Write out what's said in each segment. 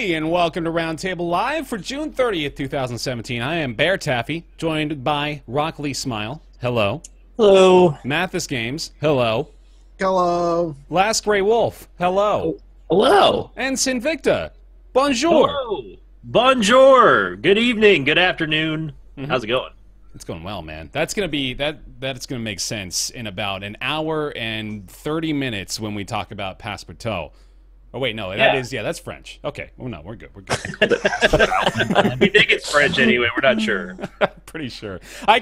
everybody, and welcome to Roundtable Live for June 30th, 2017. I am BaerTaffy, joined by Rockley Smile. Hello. Hello. Mathis Games. Hello. Hello. Last Grey Wolf. Hello. Hello. And Sinvicta. Bonjour. Hello. Bonjour. Good evening. Good afternoon. How's it going? It's going well, man. That's gonna be that's gonna make sense in about an hour and 30 minutes when we talk about Passpartout. Oh wait, no, that's French. Okay, well no, we're good. We're good. We think it's French anyway. We're not sure. Pretty sure. I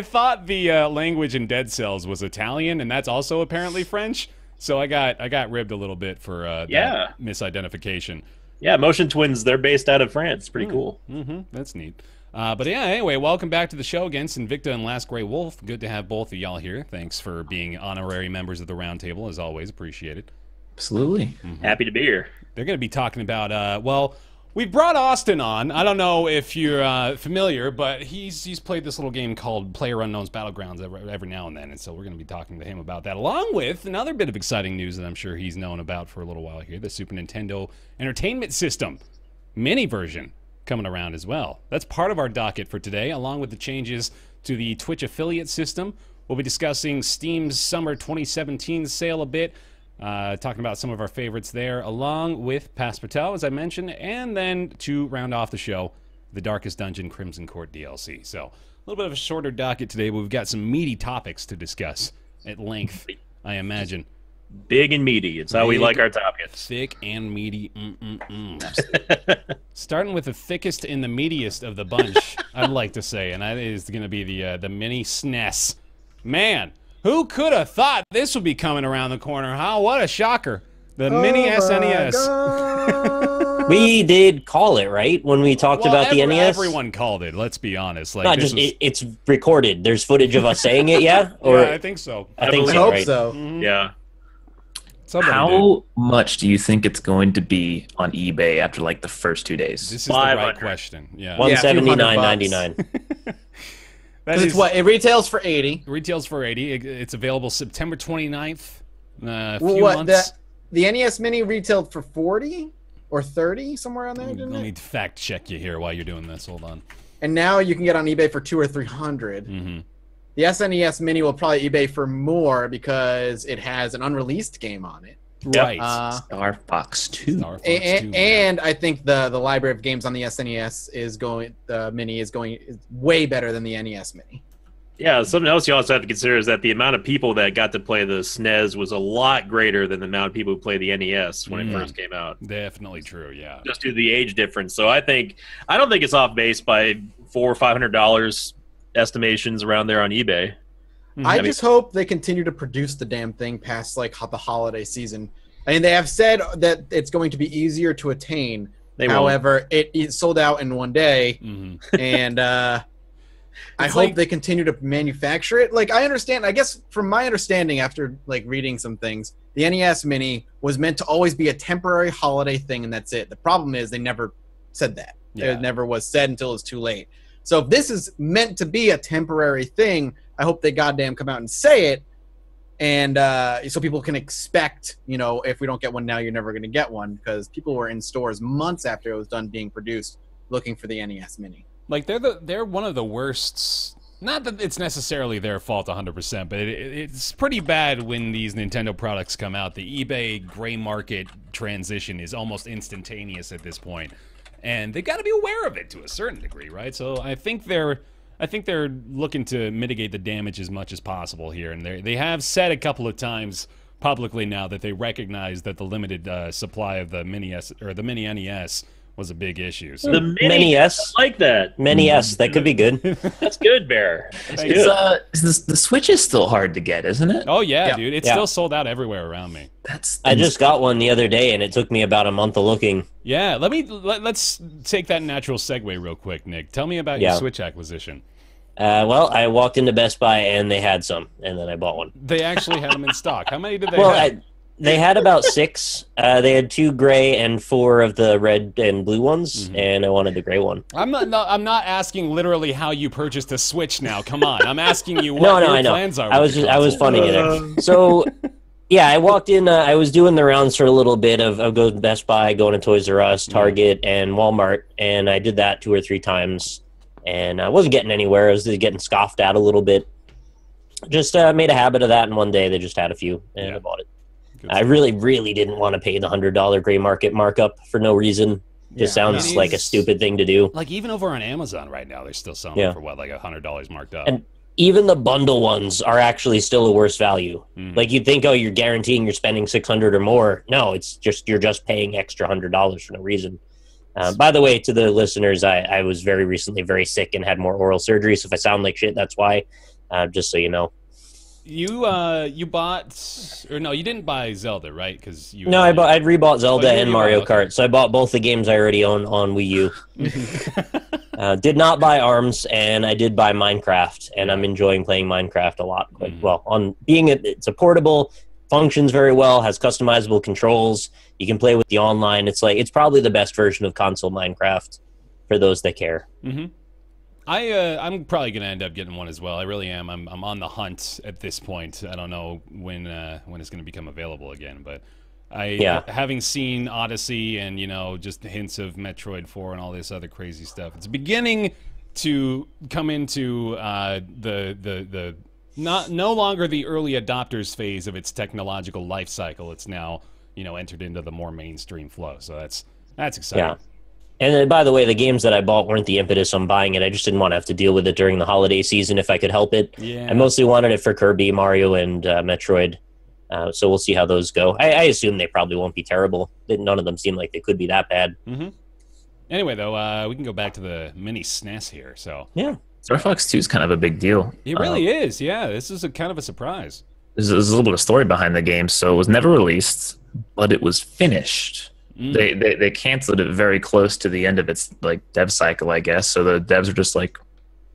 thought the language in Dead Cells was Italian, and that's also apparently French. So I got ribbed a little bit for that misidentification. Yeah, Motion Twins. They're based out of France. Pretty cool. That's neat. But yeah, anyway, welcome back to the show again, Sinvicta and Last Grey Wolf. Good to have both of y'all here. Thanks for being honorary members of the Roundtable, as always. Appreciate it. Absolutely. Happy to be here. They're going to be talking about, well, we brought Austin on. I don't know if you're familiar, but he's played this little game called PlayerUnknown's Battlegrounds every now and then, and so we're going to be talking to him about that, along with another bit of exciting news that I'm sure he's known about for a little while here, the Super Nintendo Entertainment System mini version coming around as well. That's part of our docket for today, along with the changes to the Twitch affiliate system. We'll be discussing Steam's Summer 2017 sale a bit, talking about some of our favorites there, along with Passpartout, as I mentioned, and then to round off the show, the Darkest Dungeon Crimson Court DLC. So a little bit of a shorter docket today, but we've got some meaty topics to discuss at length, I imagine. Big and meaty. It's how we like our topics. Thick and meaty. Starting with the thickest and the meatiest of the bunch, I'd like to say, and that is going to be the mini SNES. Man, who could have thought this would be coming around the corner, huh? What a shocker. The mini SNES. We did call it, right? When we talked about the NES? Everyone called it, let's be honest. Like, Not just, it's recorded. There's footage of us saying it, yeah? Or, yeah, I think so. I think I so, hope right? so. Yeah. Somebody How much do you think it's going to be on eBay after like the first 2 days? This is the right question. Yeah. $179.99. Because it's what? It retails for 80. Retails for 80. It's available September 29th. What? The NES Mini retailed for 40 or 30, somewhere around there, didn't Let it? me fact check you here while you're doing this. Hold on. And now you can get on eBay for 200 or 300. The SNES Mini will probably eBay for more because it has an unreleased game on it. Right. Star Fox 2. Star Fox 2, and I think the library of games on the SNES Mini is way better than the NES Mini. Yeah, something else you also have to consider is that the amount of people that got to play the SNES was a lot greater than the amount of people who played the NES when it first came out. Definitely true, yeah. Just due to the age difference. So I don't think it's off base by $400 or $500 estimations around there on eBay. I just hope they continue to produce the damn thing past like the holiday season. I mean, they have said that it's going to be easier to attain. However, it sold out in one day, and I hope they continue to manufacture it. Like, I understand. I guess from my understanding, after like reading some things, the NES Mini was meant to always be a temporary holiday thing, and that's it. The problem is they never said that. Yeah. It never was said until it was too late. So if this is meant to be a temporary thing, I hope they goddamn come out and say it, and so people can expect, if we don't get one now, you're never going to get one, because people were in stores months after it was done being produced looking for the NES Mini. Like, they're one of the worst. Not that it's necessarily their fault 100%, but it's pretty bad when these Nintendo products come out. The eBay gray market transition is almost instantaneous at this point. And they've got to be aware of it to a certain degree, right? So I think they're looking to mitigate the damage as much as possible here, and they have said a couple of times publicly now that they recognize that the limited supply of the mini NES was a big issue. So. The mini S, I like that. Mini S, that could be good. That's good, Bear. That's good. The Switch is still hard to get, isn't it? Oh yeah, dude, it's still sold out everywhere around me. I just got one the other day, and it took me about a month of looking. Yeah, let's take that natural segue real quick, Nick. Tell me about your Switch acquisition. Well, I walked into Best Buy, and they had some, and then I bought one. They actually had them in stock. How many did they have? They had about 6. They had 2 gray and 4 of the red and blue ones, and I wanted the gray one. I'm not asking literally how you purchased a Switch now. Come on, I'm asking you what your plans are. I was funning it. So Yeah, I walked in. I was doing the rounds for a little bit of going to Best Buy, going to Toys R Us, Target, and Walmart, and I did that 2 or 3 times, and I wasn't getting anywhere. I was getting scoffed at a little bit. Just made a habit of that, and one day they just had a few, and I bought it. I really, really didn't want to pay the $100 gray market markup for no reason. Just sounds like a stupid thing to do. Like even over on Amazon right now, they're still selling them for what, like $100 marked up. And even the bundle ones are actually still a worse value. Like you'd think, oh, you're guaranteeing you're spending $600 or more. No, it's just you're just paying extra $100 for no reason. By the way, to the listeners, I was very recently very sick and had more oral surgery. So if I sound like shit, that's why. Just so you know. You bought, or no, you didn't buy Zelda, right? Because I'd rebought Zelda and Mario Kart, so I bought both the games I already own on Wii U. Did not buy ARMS, and I did buy Minecraft, and I'm enjoying playing Minecraft a lot. Well, it's a portable, functions very well, has customizable controls. You can play with the online. It's probably the best version of console Minecraft for those that care. I'm probably gonna end up getting one as well. I really am. I'm on the hunt at this point. I don't know when it's gonna become available again, but having seen Odyssey and just hints of Metroid 4 and all this other crazy stuff, it's beginning to come into the no longer the early adopters phase of its technological life cycle. It's now entered into the more mainstream flow. So that's exciting. Yeah. And by the way, the games that I bought weren't the impetus on buying it. I just didn't want to have to deal with it during the holiday season if I could help it. Yeah. I mostly wanted it for Kirby, Mario, and Metroid. So we'll see how those go. I assume they probably won't be terrible. None of them seem like they could be that bad. Anyway, though, we can go back to the mini SNES here. So yeah, Star Fox 2 is kind of a big deal. It really is. Yeah, this is kind of a surprise. There's a little bit of story behind the game. So it was never released, but it was finished. They canceled it very close to the end of its dev cycle, I guess. So the devs were just like,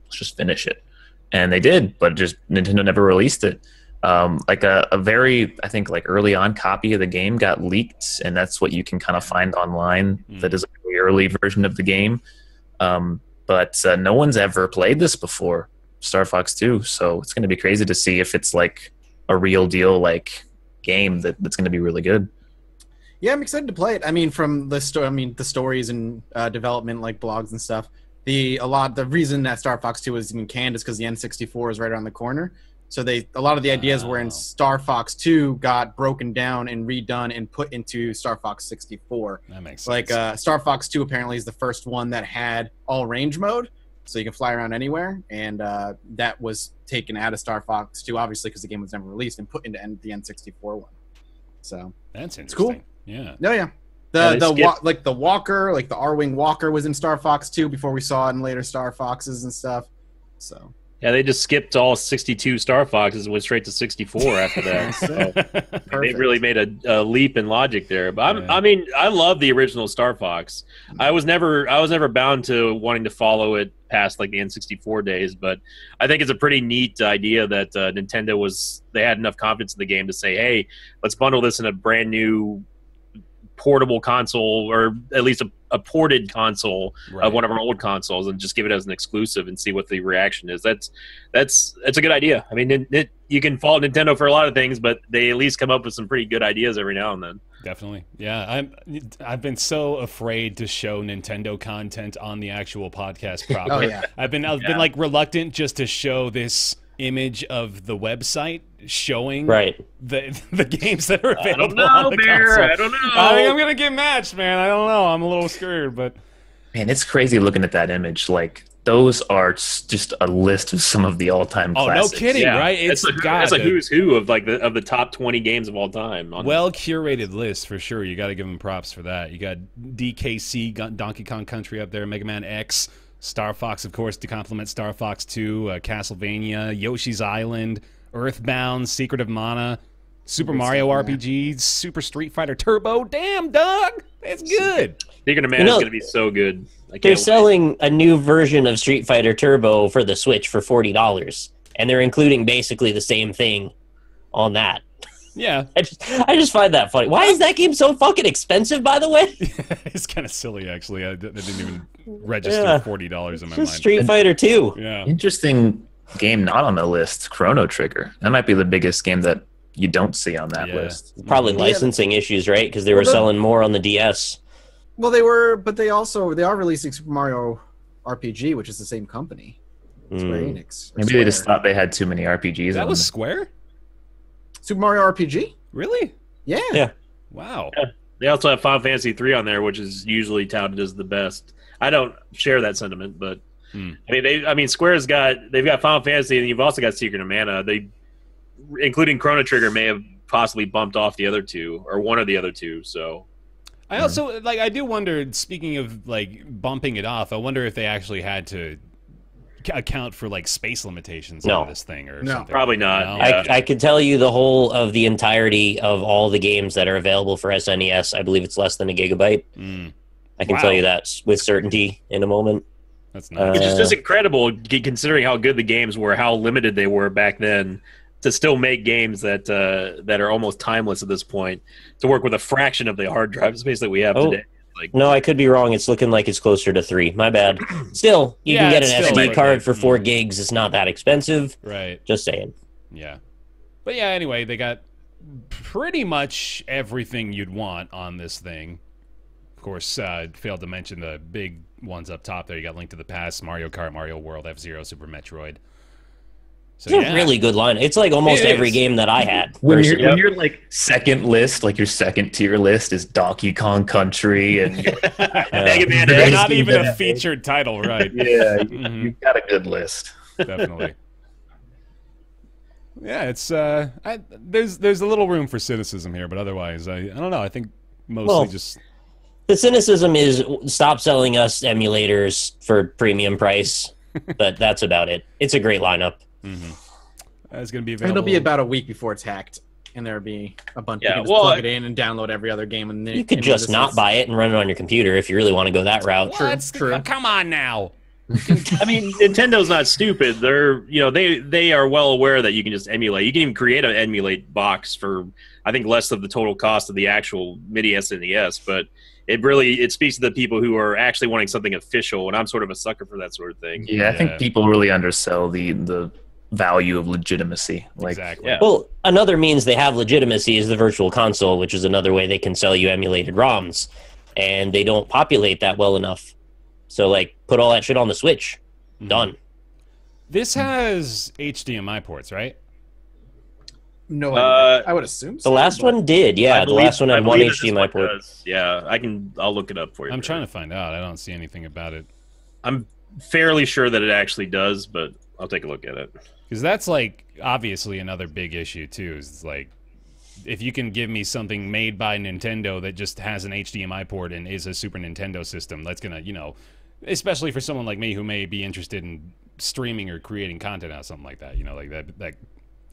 let's just finish it, and they did. But just Nintendo never released it. A very early on copy of the game got leaked, and that's what you can kind of find online. That is a very early version of the game, but no one's ever played this before, Star Fox 2. So it's going to be crazy to see if it's like a real deal game that's going to be really good. Yeah, I'm excited to play it. I mean, from the stories and development, blogs and stuff. The reason that Star Fox 2 was even canned is because the N64 is right around the corner. So a lot of the ideas were in Star Fox 2 got broken down and redone and put into Star Fox 64. That makes sense. Star Fox 2 apparently is the first one that had all range mode, so you can fly around anywhere, and that was taken out of Star Fox 2, obviously, because the game was never released, and put into the N64 one. So that's interesting. It's cool. Yeah. No, yeah. The Walker, the R-Wing Walker was in Star Fox 2 before we saw it in later Star Foxes and stuff. So yeah, they just skipped all 62 Star Foxes and went straight to 64 after that. So they really made a leap in logic there. But I love the original Star Fox. I was never bound to wanting to follow it past the N64 days, but I think it's a pretty neat idea that Nintendo they had enough confidence in the game to say, hey, let's bundle this in a brand new portable console, or at least a ported console of one of our old consoles, and just give it as an exclusive and see what the reaction is. That's a good idea. I mean, you can fault Nintendo for a lot of things, but they at least come up with some pretty good ideas every now and then. Definitely. Yeah, I've been so afraid to show Nintendo content on the actual podcast proper. Oh, yeah. I've been reluctant just to show this image of the website showing the games that are available on the console. I don't know. I think I'm gonna get matched, man. I don't know. I'm a little scared, but man, it's crazy looking at that image. Those are just a list of some of the all-time classics. No kidding, right? It's a who's who of the top 20 games of all time. Well curated list for sure. You got to give them props for that. You got DKC, Donkey Kong Country up there, Mega Man X, Star Fox, of course, to complement Star Fox 2, Castlevania, Yoshi's Island, Earthbound, Secret of Mana, Super Mario RPG, Super Street Fighter Turbo. Damn, dog, that's good. Secret of Mana is going to be so good. They're selling a new version of Street Fighter Turbo for the Switch for $40, and they're including basically the same thing on that. Yeah. I just find that funny. Why is that game so fucking expensive, by the way? It's kind of silly, actually. I didn't even register $40 in my mind. Street Fighter 2. Yeah. Interesting game not on the list, Chrono Trigger. That might be the biggest game that you don't see on that list. Probably licensing issues, right? Because they were selling more on the DS. Well, they were, but they are releasing Super Mario RPG, which is the same company, Square Enix. Maybe they just thought they had too many RPGs. That was Square? Super Mario RPG? Really? Yeah. Wow. Yeah. They also have Final Fantasy 3 on there, which is usually touted as the best. I don't share that sentiment, but I mean, Square's they've got Final Fantasy, and you've also got Secret of Mana. They, including Chrono Trigger, may have possibly bumped off the other two or one of the other two. So I also I do wonder. Speaking of bumping it off, I wonder if they actually had to account for space limitations on this thing or something. Probably not. No? Yeah. I could tell you the whole of the entirety of all the games that are available for SNES. I believe it's less than a gigabyte. I can tell you that with certainty in a moment. That's nice. Which is just incredible, considering how good the games were, how limited they were back then, to still make games that are almost timeless at this point, to work with a fraction of the hard drive space that we have today. No, I could be wrong. It's looking like it's closer to 3. My bad. Still, you can get an SD card for 4 gigs. It's not that expensive. Right. Just saying. Yeah. But yeah, anyway, they got pretty much everything you'd want on this thing. Of course, failed to mention the big ones up top there. You got Link to the Past, Mario Kart, Mario World, F-Zero, Super Metroid. So, it's a really good line. It's like almost every game that I had. When your second list, your second tier list is Donkey Kong Country and Mega Man. They're not even a featured title, right? Yeah, you've got a good list. Definitely. Yeah, it's there's a little room for cynicism here, but otherwise, I don't know. I think mostly just the cynicism is stop selling us emulators for premium price, but that's about it. It's a great lineup. It's going to be available. It'll be about a week before it's hacked, and there'll be a bunch. You can just plug it in and download every other game. And you could just not buy it and run it on your computer if you really want to go that route. True. Come on now. I mean, Nintendo's not stupid. They're they are well aware that you can just emulate. You can even create an emulate box for I think less of the total cost of the actual MIDI SNES, but it speaks to the people who are actually wanting something official, and I'm sort of a sucker for that sort of thing. Yeah, I think people really undersell the value of legitimacy. Exactly. Yeah. Well, another means they have legitimacy is the Virtual Console, which is another way they can sell you emulated ROMs, and they don't populate that well enough. So, put all that shit on the Switch. Done. This has HDMI ports, right? No, I would assume so. The last one did, yeah. The last one had one HDMI port. Yeah, I'll look it up for you. I'm trying to find out. I don't see anything about it. I'm fairly sure that it actually does, but I'll take a look at it. Because that's obviously another big issue too. Is if you can give me something made by Nintendo that just has an HDMI port and is a Super Nintendo system, that's gonna, especially for someone like me who may be interested in streaming or creating content out of something like that, that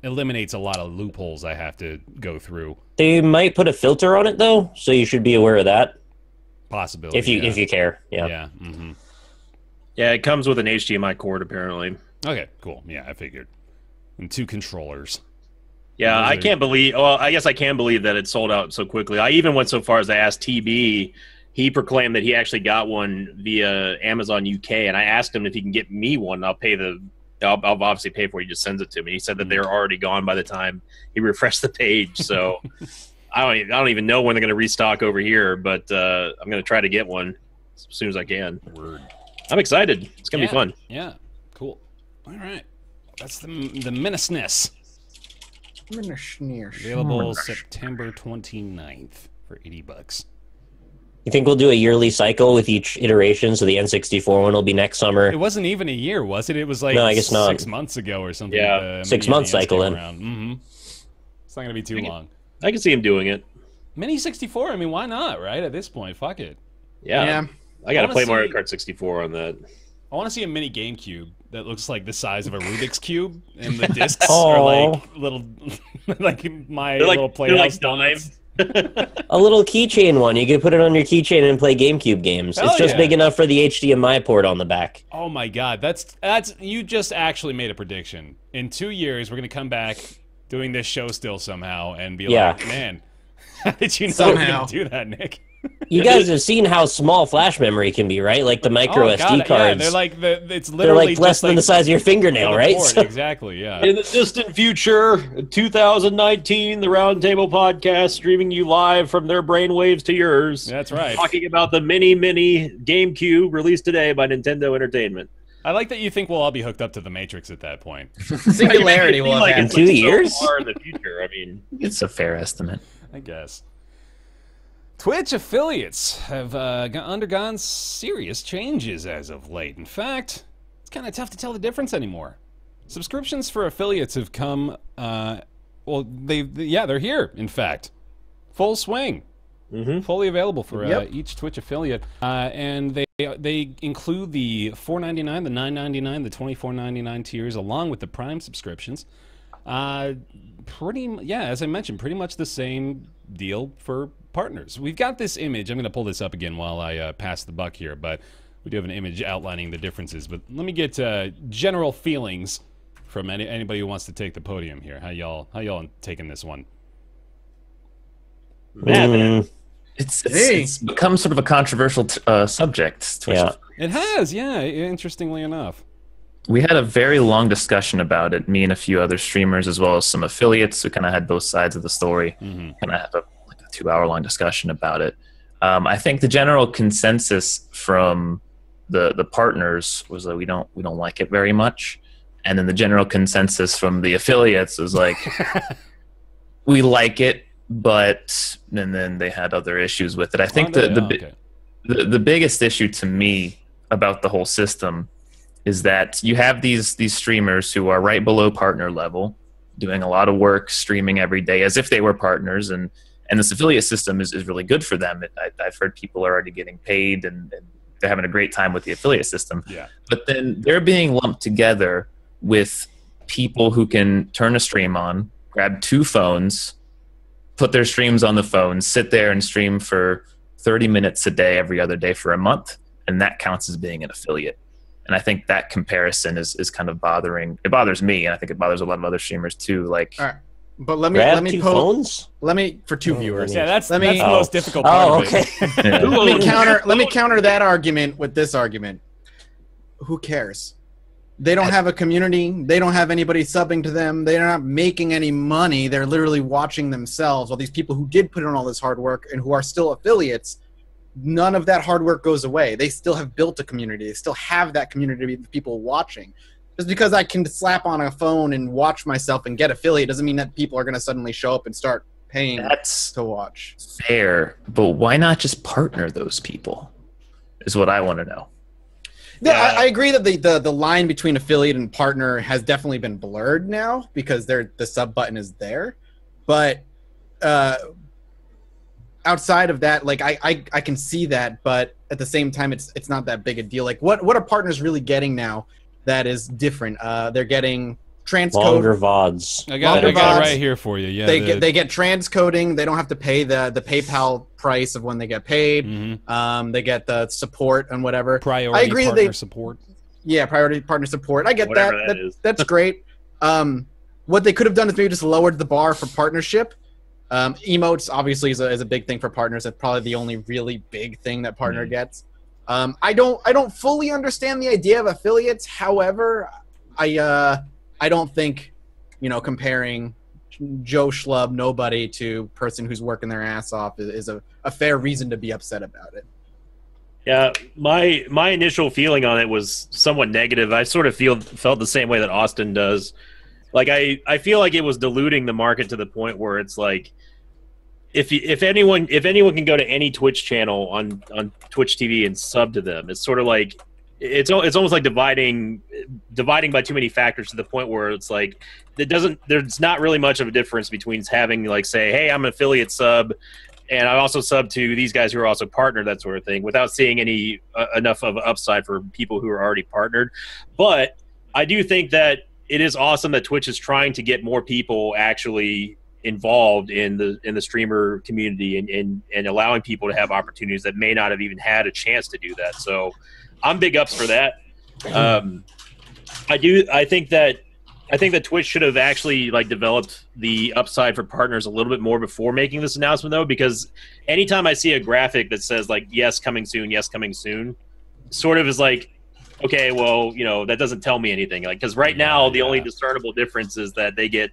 eliminates a lot of loopholes I have to go through. They might put a filter on it though, so you should be aware of that. Possibility. If you care, yeah. Yeah. Yeah, it comes with an HDMI cord apparently. Okay, cool. Yeah, I figured. And 2 controllers. Yeah, I can't believe. Well, I guess I can believe that it sold out so quickly. I even went so far as I asked TB. He proclaimed that he actually got one via Amazon UK, and I asked him if he can get me one. I'll obviously pay for it. He just sends it to me. He said that they're already gone by the time he refreshed the page. So I don't even know when they're going to restock over here, but I'm going to try to get one as soon as I can. Word. I'm excited. It's going to be fun. Yeah, cool. All right. That's the Mini-SNES. Available September 29th for $80. You think we'll do a yearly cycle with each iteration, so the N64 one will be next summer? It wasn't even a year, was it? It was no, I guess not. 6 months ago or something. Yeah, 6 month cycle then. It's not going to be too long. I can see him doing it. Mini 64, I mean, why not, right? At this point, fuck it. Yeah. I got to play Mario Kart 64 on that. I want to see a mini GameCube that looks like the size of a Rubik's Cube, and the discs are little, little Playhouse donuts. A little keychain one. You could put it on your keychain and play GameCube games. It's just big enough for the HDMI port on the back. Oh my god, that's you just actually made a prediction. In 2 years, we're gonna come back doing this show still somehow and be like, man, how did you know we were gonna do that, Nick? You guys have seen how small flash memory can be, right? Like the micro SD cards. Yeah, they're like it's literally they're like less than the size of your fingernail, right? So, exactly. Yeah. In the distant future, 2019, the Roundtable podcast streaming you live from their brainwaves to yours. That's right. Talking about the mini GameCube released today by Nintendo Entertainment. I like that you think we'll all be hooked up to the Matrix at that point. Singularity will have like happened. in 2 years. So far in the future, I mean, It's a fair estimate. I guess. Twitch affiliates have undergone serious changes as of late. In fact, it's kind of tough to tell the difference anymore. Subscriptions for affiliates have come, well, they're here, in fact. Full swing. Fully available for each Twitch affiliate. And they include the $4.99, the $9.99, the $24.99 tiers, along with the Prime subscriptions. As I mentioned, pretty much the same deal for partners. We've got this image. I'm going to pull this up again while I pass the buck here, but we do have an image outlining the differences. But let me get general feelings from anybody who wants to take the podium here. How y'all taking this one? It's become sort of a controversial subject. Twitch. Yeah. It has, interestingly enough. We had a very long discussion about it, me and a few other streamers, as well as some affiliates who kind of had both sides of the story. Kind of had a 2-hour-long discussion about it. I think the general consensus from the partners was that we don't like it very much, and then the general consensus from the affiliates was like, we like it, but and then they had other issues with it. I think the biggest issue to me about the whole system is that you have these streamers who are right below partner level, doing a lot of work, streaming every day as if they were partners, and this affiliate system is really good for them. I've heard people are already getting paid, and they're having a great time with the affiliate system. Yeah. But then they're being lumped together with people who can turn a stream on, grab 2 phones, put their streams on the phone, sit there and stream for 30 minutes a day every other day for a month, and that counts as being an affiliate. And I think that comparison is kind of bothering. It bothers me, and I think it bothers a lot of other streamers too. Like, all right, but let me phones. Let me for 2 viewers. Yeah, that's the most difficult part of it. yeah. Let me counter that argument with this argument. Who cares? They don't have a community. They don't have anybody subbing to them. They're not making any money. They're literally watching themselves. All these people who did put in all this hard work and who are still affiliates, none of that hard work goes away. They still have built a community. They still have that community of people watching. Just because I can slap on a phone and watch myself and get affiliate doesn't mean that people are going to suddenly show up and start paying to watch. Fair, but why not just partner those people? Is what I want to know. Yeah, I agree that the line between affiliate and partner has definitely been blurred now because the sub button is there. But outside of that, like I can see that, but at the same time, it's not that big a deal. Like what are partners really getting now that is different? They're getting transcode. Longer VODs. I got it right here for you. Yeah, they get transcoding. They don't have to pay the PayPal price of when they get paid. They get the support and whatever. Priority I agree partner that support. Yeah, priority partner support. I get Whatever that. that is. That's great. What they could have done is maybe just lowered the bar for partnership. Emotes obviously is a big thing for partners. That's probably the only really big thing that partner gets. I don't fully understand the idea of affiliates. However, I don't think, comparing Joe Schlub nobody to person who's working their ass off is a fair reason to be upset about it. Yeah, my initial feeling on it was somewhat negative. I sort of felt the same way that Austin does. Like I feel like it was diluting the market to the point where it's like, if anyone can go to any Twitch channel on Twitch TV and sub to them, it's sort of like it's almost like dividing by too many factors to the point where it's like there's not really much of a difference between having like say, hey, I'm an affiliate sub and I also sub to these guys who are also partnered, that sort of thing, without seeing any enough of an upside for people who are already partnered. But I do think that it is awesome that Twitch is trying to get more people actually involved in the streamer community and allowing people to have opportunities that may not have even had a chance to do that. So I'm big ups for that. I think that I think that Twitch should have actually like developed the upside for partners a little bit more before making this announcement, though, because anytime I see a graphic that says like "yes, coming soon," sort of is like, okay, well, you know, that doesn't tell me anything. Like, because right now the only discernible difference is that they get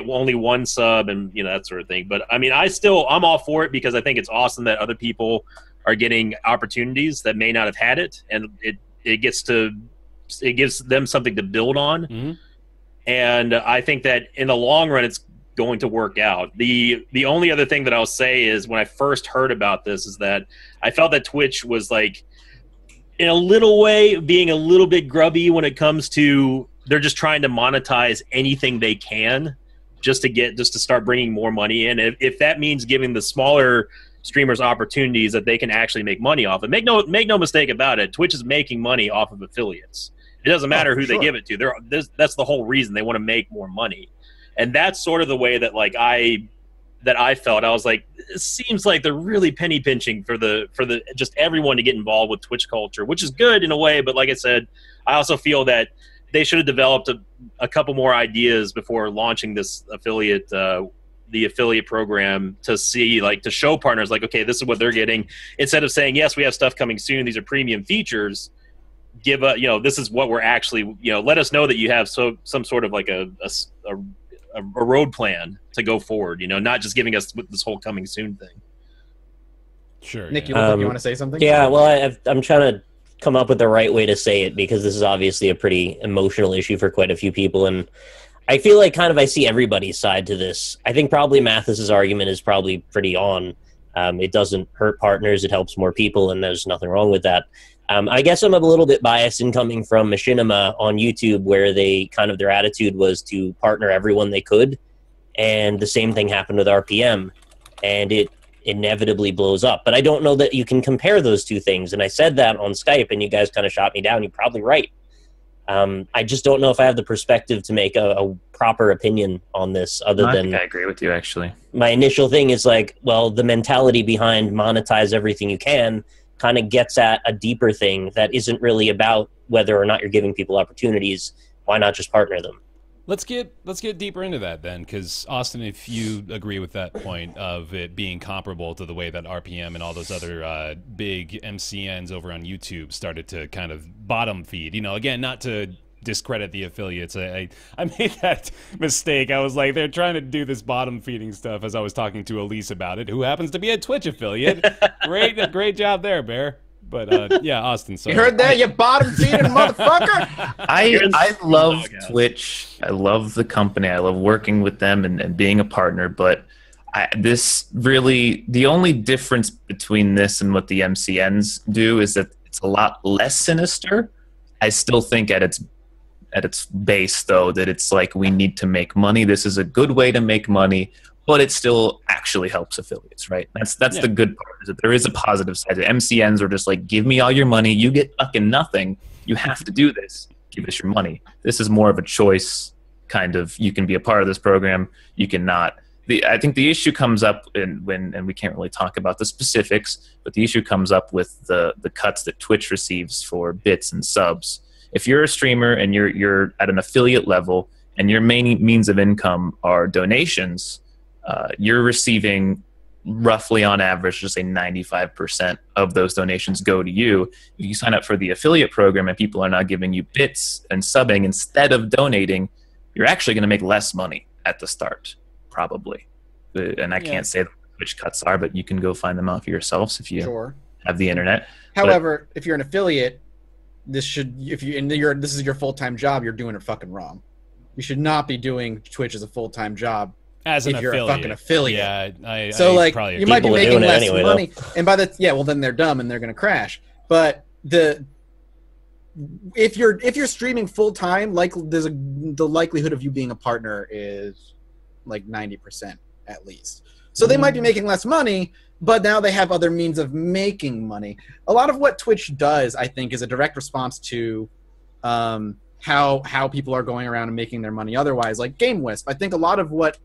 only one sub and, you know, that sort of thing. But I mean, I'm all for it because I think it's awesome that other people are getting opportunities that may not have had it, and it gives them something to build on. Mm-hmm. And I think that in the long run, it's going to work out. The only other thing that I'll say is when I first heard about this is that I felt that Twitch was like, in a little way, being a little bit grubby when it comes to they're just trying to monetize anything they can just to start bringing more money in. If that means giving the smaller streamers opportunities that they can actually make money off of. Make no mistake about it, Twitch is making money off of affiliates. It doesn't matter who they give it to. That's the whole reason. They want to make more money. And that's sort of the way that like I felt. I was like, it seems like they're really penny pinching for the just everyone to get involved with Twitch culture, which is good in a way, but like I said, I also feel that they should have developed a couple more ideas before launching this affiliate the affiliate program to show partners like, okay, this is what they're getting, instead of saying, yes, we have stuff coming soon, these are premium features. This is what we're actually, let us know that you have some sort of like a road plan to go forward, not just giving us this whole coming soon thing. Sure. Nick, you want to say something? Yeah, well, I'm trying to come up with the right way to say it because this is obviously a pretty emotional issue for quite a few people, and I feel like I see everybody's side to this. I think probably Mathis's argument is probably pretty on. It doesn't hurt partners, it helps more people, and there's nothing wrong with that. I guess I'm a little bit biased in coming from Machinima on YouTube, where they their attitude was to partner everyone they could, and the same thing happened with RPM, and it inevitably blows up. But I don't know that you can compare those two things, and I said that on Skype, and you guys kind of shot me down. You're probably right. I just don't know if I have the perspective to make a proper opinion on this, other than... I agree with you, actually. My initial thing is like, well, the mentality behind monetize everything you can kind of gets at a deeper thing that isn't really about whether or not you're giving people opportunities. Why not just partner them? Let's get deeper into that then, because Austin, if you agree with that point of it being comparable to the way that RPM and all those other big MCNs over on YouTube started to kind of bottom feed, again, not to discredit the affiliates. I made that mistake. I was like, they're trying to do this bottom feeding stuff as I was talking to Elise about it, who happens to be a Twitch affiliate. Great job there, Bear. But yeah, Austin. So you heard that, you bottom feeding motherfucker. I love Twitch. I love the company. I love working with them and being a partner. But the only difference between this and what the MCNs do is that it's a lot less sinister. I still think at its base, though, that it's like, we need to make money. This is a good way to make money, but it still actually helps affiliates, right? That's the good part, is that there is a positive side. The MCNs are just like, give me all your money. You get fucking nothing. You have to do this. Give us your money. This is more of a choice, kind of. You can be a part of this program. You cannot. I think the issue comes up and we can't really talk about the specifics, but the issue comes up with the cuts that Twitch receives for bits and subs. If you're a streamer and you're at an affiliate level and your main means of income are donations, you're receiving roughly on average, just say 95% of those donations go to you. If you sign up for the affiliate program and people are now giving you bits and subbing instead of donating, you're actually going to make less money at the start, probably. And I can't say which cuts are, but you can go find them out for yourselves if you have the internet. However, if you're an affiliate, this is your full-time job, you're doing it fucking wrong. You should not be doing Twitch as a full-time job. As an you're affiliate. a fucking affiliate. Yeah, you might be making less money, and well, then they're dumb and they're going to crash. But if you're streaming full time, like the likelihood of you being a partner is like 90% at least. So they might be making less money, but now they have other means of making money. A lot of what Twitch does, I think, is a direct response to how people are going around and making their money otherwise, like GameWisp. I think a lot of what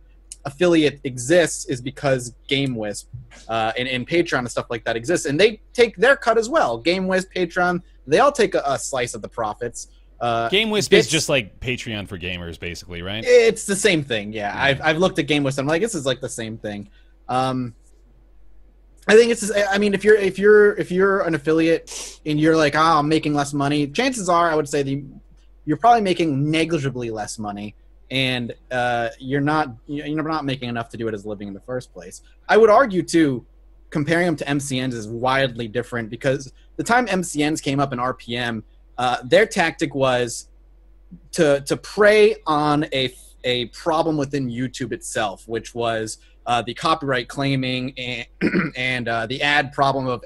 affiliate exists is because GameWisp and Patreon and stuff like that exists, and they take their cut as well. GameWisp, Patreon, they all take a slice of the profits. GameWisp is just like Patreon for gamers, basically, right? It's the same thing. Yeah, I've looked at GameWisp. I'm like, this is like the same thing. I think it's. I mean, if you're an affiliate and you're like, I'm making less money, chances are, I would say you're probably making negligibly less money, and you're not making enough to do it as a living in the first place. I would argue too, comparing them to MCNs is wildly different because the time MCNs came up in RPM, their tactic was to prey on a problem within YouTube itself, which was the copyright claiming and the ad problem of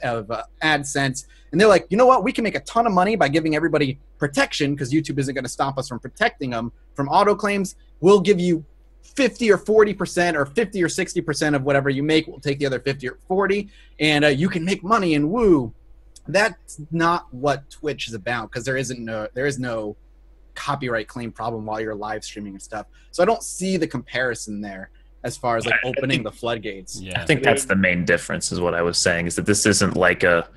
AdSense. And they're like, you know what? We can make a ton of money by giving everybody protection because YouTube isn't going to stop us from protecting them from auto claims. We'll give you 50 or 40% or 50 or 60% of whatever you make. We'll take the other 50 or 40 and you can make money and woo. That's not what Twitch is about because there is no copyright claim problem while you're live streaming and stuff. So I don't see the comparison there as far as like opening the floodgates. Yeah. I think that's the main difference is what I was saying is that this isn't like a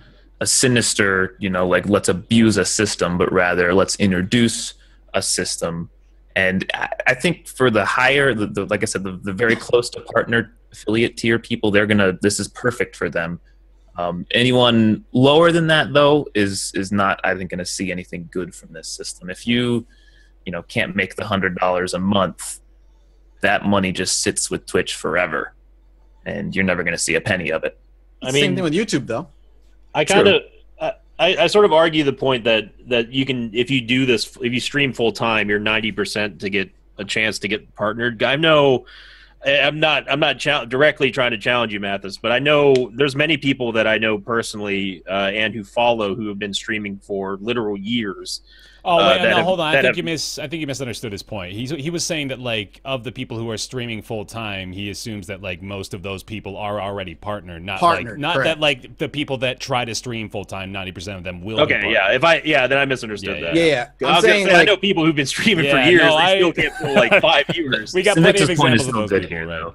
sinister, like let's abuse a system, but rather let's introduce a system. And I think for the higher, like I said, the very close to partner affiliate tier people, this is perfect for them. Anyone lower than that though is not, I think, going to see anything good from this system. If you can't make the $100 a month, that money just sits with Twitch forever, and you're never going to see a penny of it. I mean, same thing with YouTube, though. I sort of argue the point that you can, if you do this, if you stream full time, you're 90% to get a chance to get partnered. I know I'm not directly trying to challenge you, Mathis, but I know there's many people that I know personally and who follow who have been streaming for literal years. Oh wait, no, hold on. I think you misunderstood his point. He was saying that like of the people who are streaming full time, he assumes that like most of those people are already partnered, not that like the people that try to stream full time, 90% of them will. Okay, be yeah. Then I misunderstood that. Yeah. I'm saying I know people who've been streaming for years. They still can't pull like 5 viewers. We got plenty of examples of those people here, though.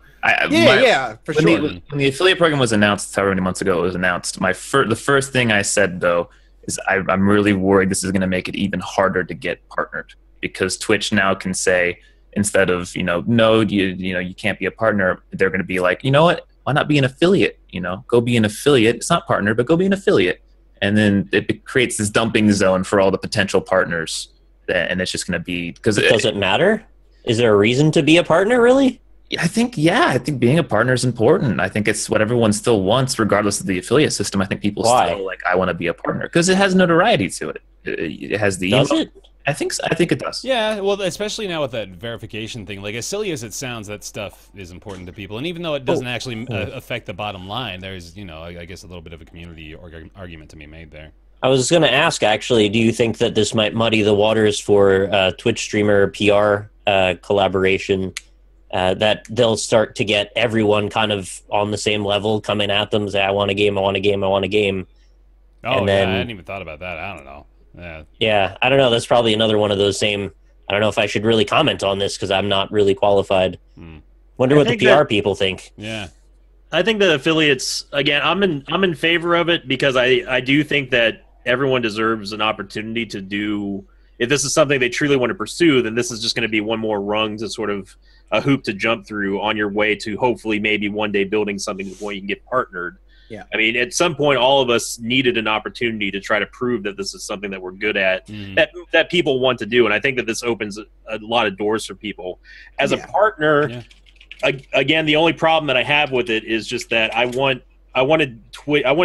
For sure. When the affiliate program was announced, however many months ago it was announced, the first thing I said though is I'm really worried this is going to make it even harder to get partnered because Twitch now can say instead of no you can't be a partner, they're going to be like, you know what, why not be an affiliate? Go be an affiliate. It's not partner, but go be an affiliate, and then it creates this dumping zone for all the potential partners, and it's just going to be because does it matter? Is there a reason to be a partner really? I think being a partner is important. I think it's what everyone still wants, regardless of the affiliate system. I think people still like, I want to be a partner because it has notoriety to it. It has the. Does it? I think so. I think it does. Yeah, well, especially now with that verification thing. Like as silly as it sounds, that stuff is important to people, and even though it doesn't actually affect the bottom line, there's I guess a little bit of a community argument to be made there. I was going to ask actually, do you think that this might muddy the waters for Twitch streamer PR collaboration? That they'll start to get everyone kind of on the same level coming at them, say, I want a game. Oh, and then, I hadn't even thought about that. I don't know. Yeah, I don't know. That's probably another one of those same, I don't know if I should really comment on this because I'm not really qualified. Wonder what the PR people think. Yeah. I think that affiliates, again, I'm in favor of it because I do think that everyone deserves an opportunity to do, if this is something they truly want to pursue, then this is just going to be one more rung to sort of a hoop to jump through on your way to hopefully maybe one day building something to the point you can get partnered. Yeah. I mean, at some point, all of us needed an opportunity to try to prove that this is something that we're good at, that people want to do. And I think that this opens a lot of doors for people. As a partner, again, the only problem that I have with it is just that I wanted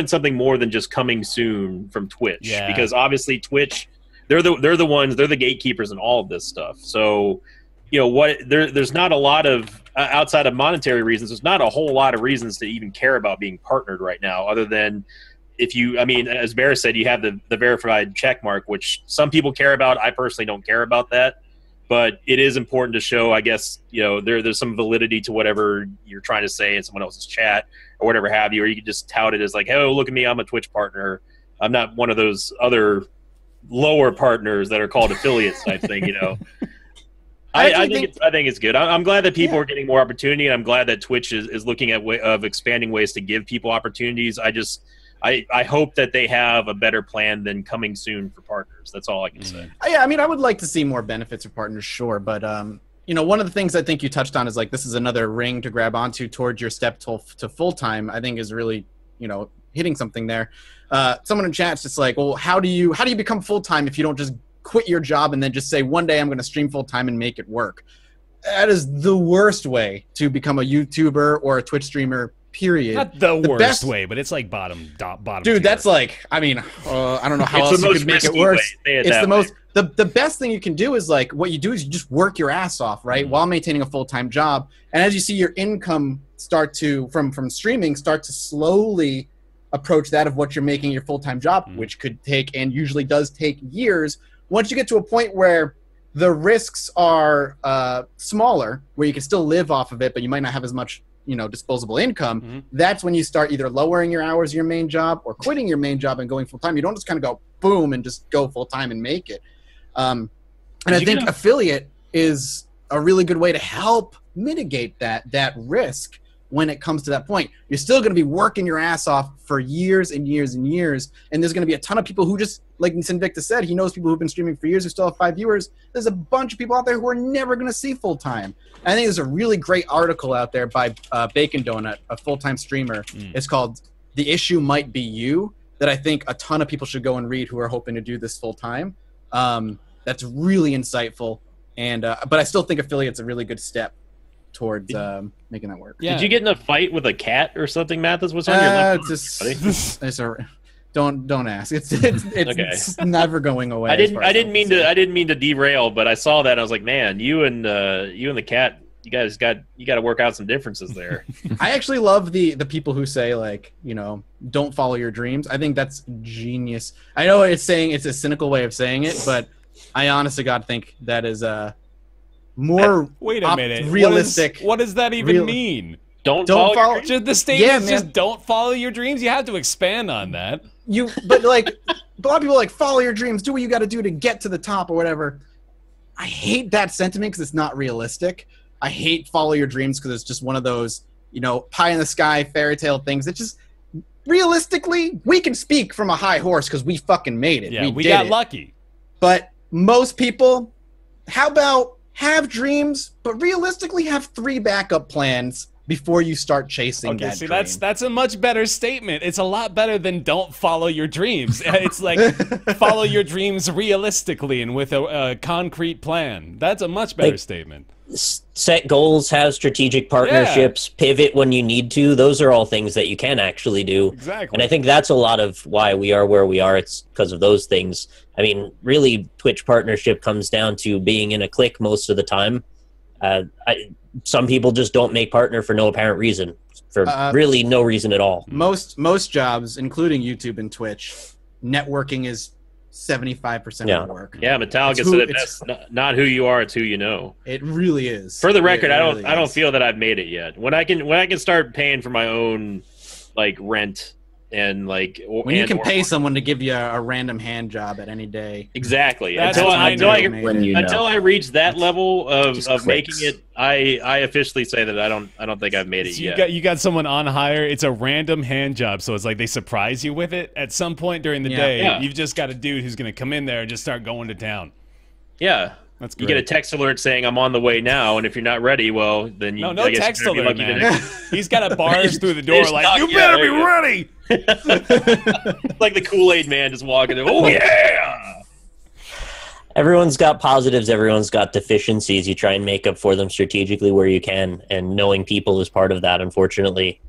something more than just coming soon from Twitch, because obviously Twitch, they're the gatekeepers in all of this stuff. So, there's not a lot of outside of monetary reasons. There's not a whole lot of reasons to even care about being partnered right now, other than as Bear said, you have the verified check mark, which some people care about. I personally don't care about that, but it is important to show, I guess, there's some validity to whatever you're trying to say in someone else's chat or whatever have you, or you can just tout it as like, hey, look at me, I'm a Twitch partner. I'm not one of those other lower partners that are called affiliates type thing, I think it's good. I'm glad that people are getting more opportunity, and I'm glad that Twitch is looking at of expanding ways to give people opportunities. I hope that they have a better plan than coming soon for partners. That's all I can say. Yeah, I mean, I would like to see more benefits for partners, sure, but one of the things I think you touched on is like this is another ring to grab onto towards your step to full time. I think is really hitting something there. Someone in chat's just like, well, how do you become full time if you don't just quit your job and then just say one day I'm going to stream full time and make it work? That is the worst way to become a YouTuber or a Twitch streamer. Period. Not the worst way, but it's like bottom. Dude, tier. that's like, I mean, I don't know how else you could make it worse. It's the best thing you can do is like what you do is you just work your ass off, right, while maintaining a full-time job. And as you see your income start to from streaming start to slowly approach that of what you're making your full-time job, which could take and usually does take years. Once you get to a point where the risks are smaller, where you can still live off of it, but you might not have as much disposable income, that's when you start either lowering your hours of your main job or quitting your main job and going full-time. You don't just kind of go boom and just go full-time and make it. And I think affiliate is a really good way to help mitigate that risk when it comes to that point. You're still going to be working your ass off for years and years and years, and there's going to be a ton of people who just, like Sinvicta said, he knows people who've been streaming for years who still have 5 viewers. There's a bunch of people out there who are never going to see full-time. I think there's a really great article out there by Bacon Donut, a full-time streamer. It's called "The Issue Might Be You," that I think a ton of people should go and read who are hoping to do this full-time. That's really insightful, and but I still think affiliate's a really good step towards making that work. Yeah. Did you get in a fight with a cat or something, Mathis? What's on your left arm, Don't ask. It's it's never going away. I didn't mean to derail, but I saw that. I was like, man, you and the cat, you got to work out some differences there. I actually love the people who say like, don't follow your dreams. I think that's genius. I know it's a cynical way of saying it, but I honest to God think that is more wait a minute realistic. What does that even mean? Don't follow the statement is just don't follow your dreams. You have to expand on that. But like a lot of people like follow your dreams, do what you got to do to get to the top or whatever. I hate that sentiment because it's not realistic. I hate follow your dreams because it's just one of those pie in the sky fairy tale things. It's just realistically we can speak from a high horse because we fucking made it. Yeah, we got lucky. But most people, how about have dreams, but realistically have 3 backup plans before you start chasing that dream. That's a much better statement. It's a lot better than don't follow your dreams. It's like follow your dreams realistically and with a concrete plan. That's a much better statement. Set goals, have strategic partnerships, pivot when you need to. Those are all things that you can actually do. Exactly. And I think that's a lot of why we are where we are. It's because of those things. I mean, really, Twitch partnership comes down to being in a clique most of the time. Some people just don't make partner for no apparent reason, for really no reason at all. Most jobs, including YouTube and Twitch, networking is 75% of the work. Yeah, Metallica said it best. Not who you are, it's who you know. It really is. For the record, I don't feel that I've made it yet. When I can start paying for my own like rent and like when you can pay someone to give you a random hand job at any day. Exactly. Until I reach that level of making it, I officially say that I don't think I've made it yet. You got someone on hire. It's a random hand job, so it's like they surprise you with it at some point during the day. Yeah. You've just got a dude who's going to come in there and just start going to town. Yeah. That's great. You get a text alert saying I'm on the way now, and if you're not ready, well, then you no text alert, man. He's got a bars through the door like, you better be ready. Like the Kool-Aid man just walking there. Oh yeah. Everyone's got positives. Everyone's got deficiencies. You try and make up for them strategically where you can, and knowing people is part of that. Unfortunately,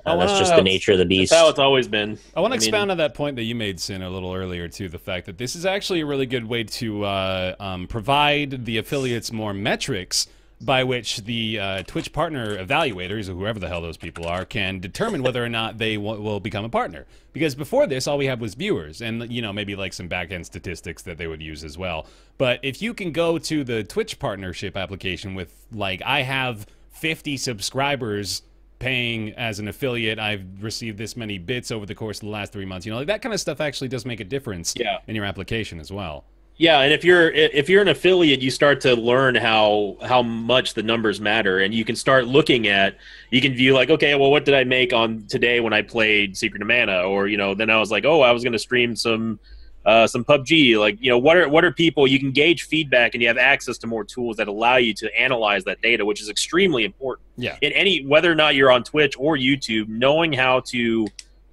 that's just the nature of the beast. That's how it's always been. I want to expound on that point that you made, Sin, a little earlier too. The fact that this is actually a really good way to provide the affiliates more metrics by which the Twitch partner evaluators, or whoever the hell those people are, can determine whether or not they will become a partner. Because before this, all we had was viewers and, maybe like some back-end statistics that they would use as well. But if you can go to the Twitch partnership application with, like, I have 50 subscribers paying as an affiliate, I've received this many bits over the course of the last 3 months, like that kind of stuff actually does make a difference in your application as well. Yeah, and if you're an affiliate, you start to learn how much the numbers matter, and you can start looking at, you can view like, okay, well, what did I make on today when I played Secret of Mana, or then I was like, oh, I was going to stream some PUBG, like what are people, you can gauge feedback, and you have access to more tools that allow you to analyze that data, which is extremely important. Yeah. In any, whether or not you're on Twitch or YouTube, knowing how to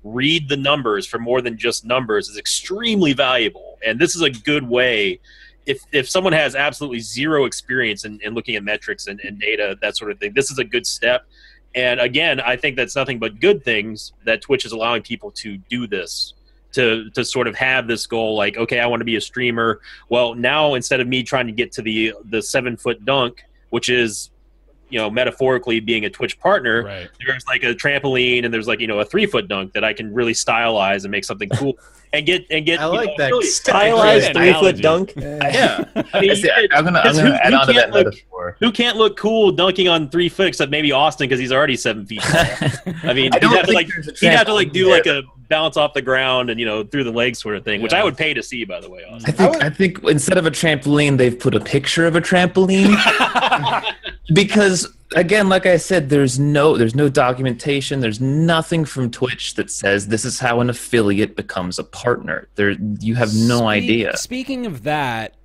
read the numbers for more than just numbers is extremely valuable. And this is a good way, if someone has absolutely zero experience in looking at metrics and data, that sort of thing, this is a good step. And again, I think that's nothing but good things that Twitch is allowing people to do this, to sort of have this goal, like, okay, I want to be a streamer. Well, now instead of me trying to get to the 7-foot dunk, which is metaphorically being a Twitch partner, right, there's like a trampoline, and there's like a 3-foot dunk that I can really stylize and make something cool and get. I like that really stylized 3-foot dunk. Yeah, I mean, I'm gonna add on to that metaphor. Who can't look cool dunking on 3 foot except maybe Austin, because he's already 7 feet tall. I mean, he'd have to do like a bounce off the ground and through the legs sort of thing, which I would pay to see, by the way, Austin. I think instead of a trampoline, they've put a picture of a trampoline. Because again, like I said, there's no documentation. There's nothing from Twitch that says this is how an affiliate becomes a partner. You have no idea. Speaking of that,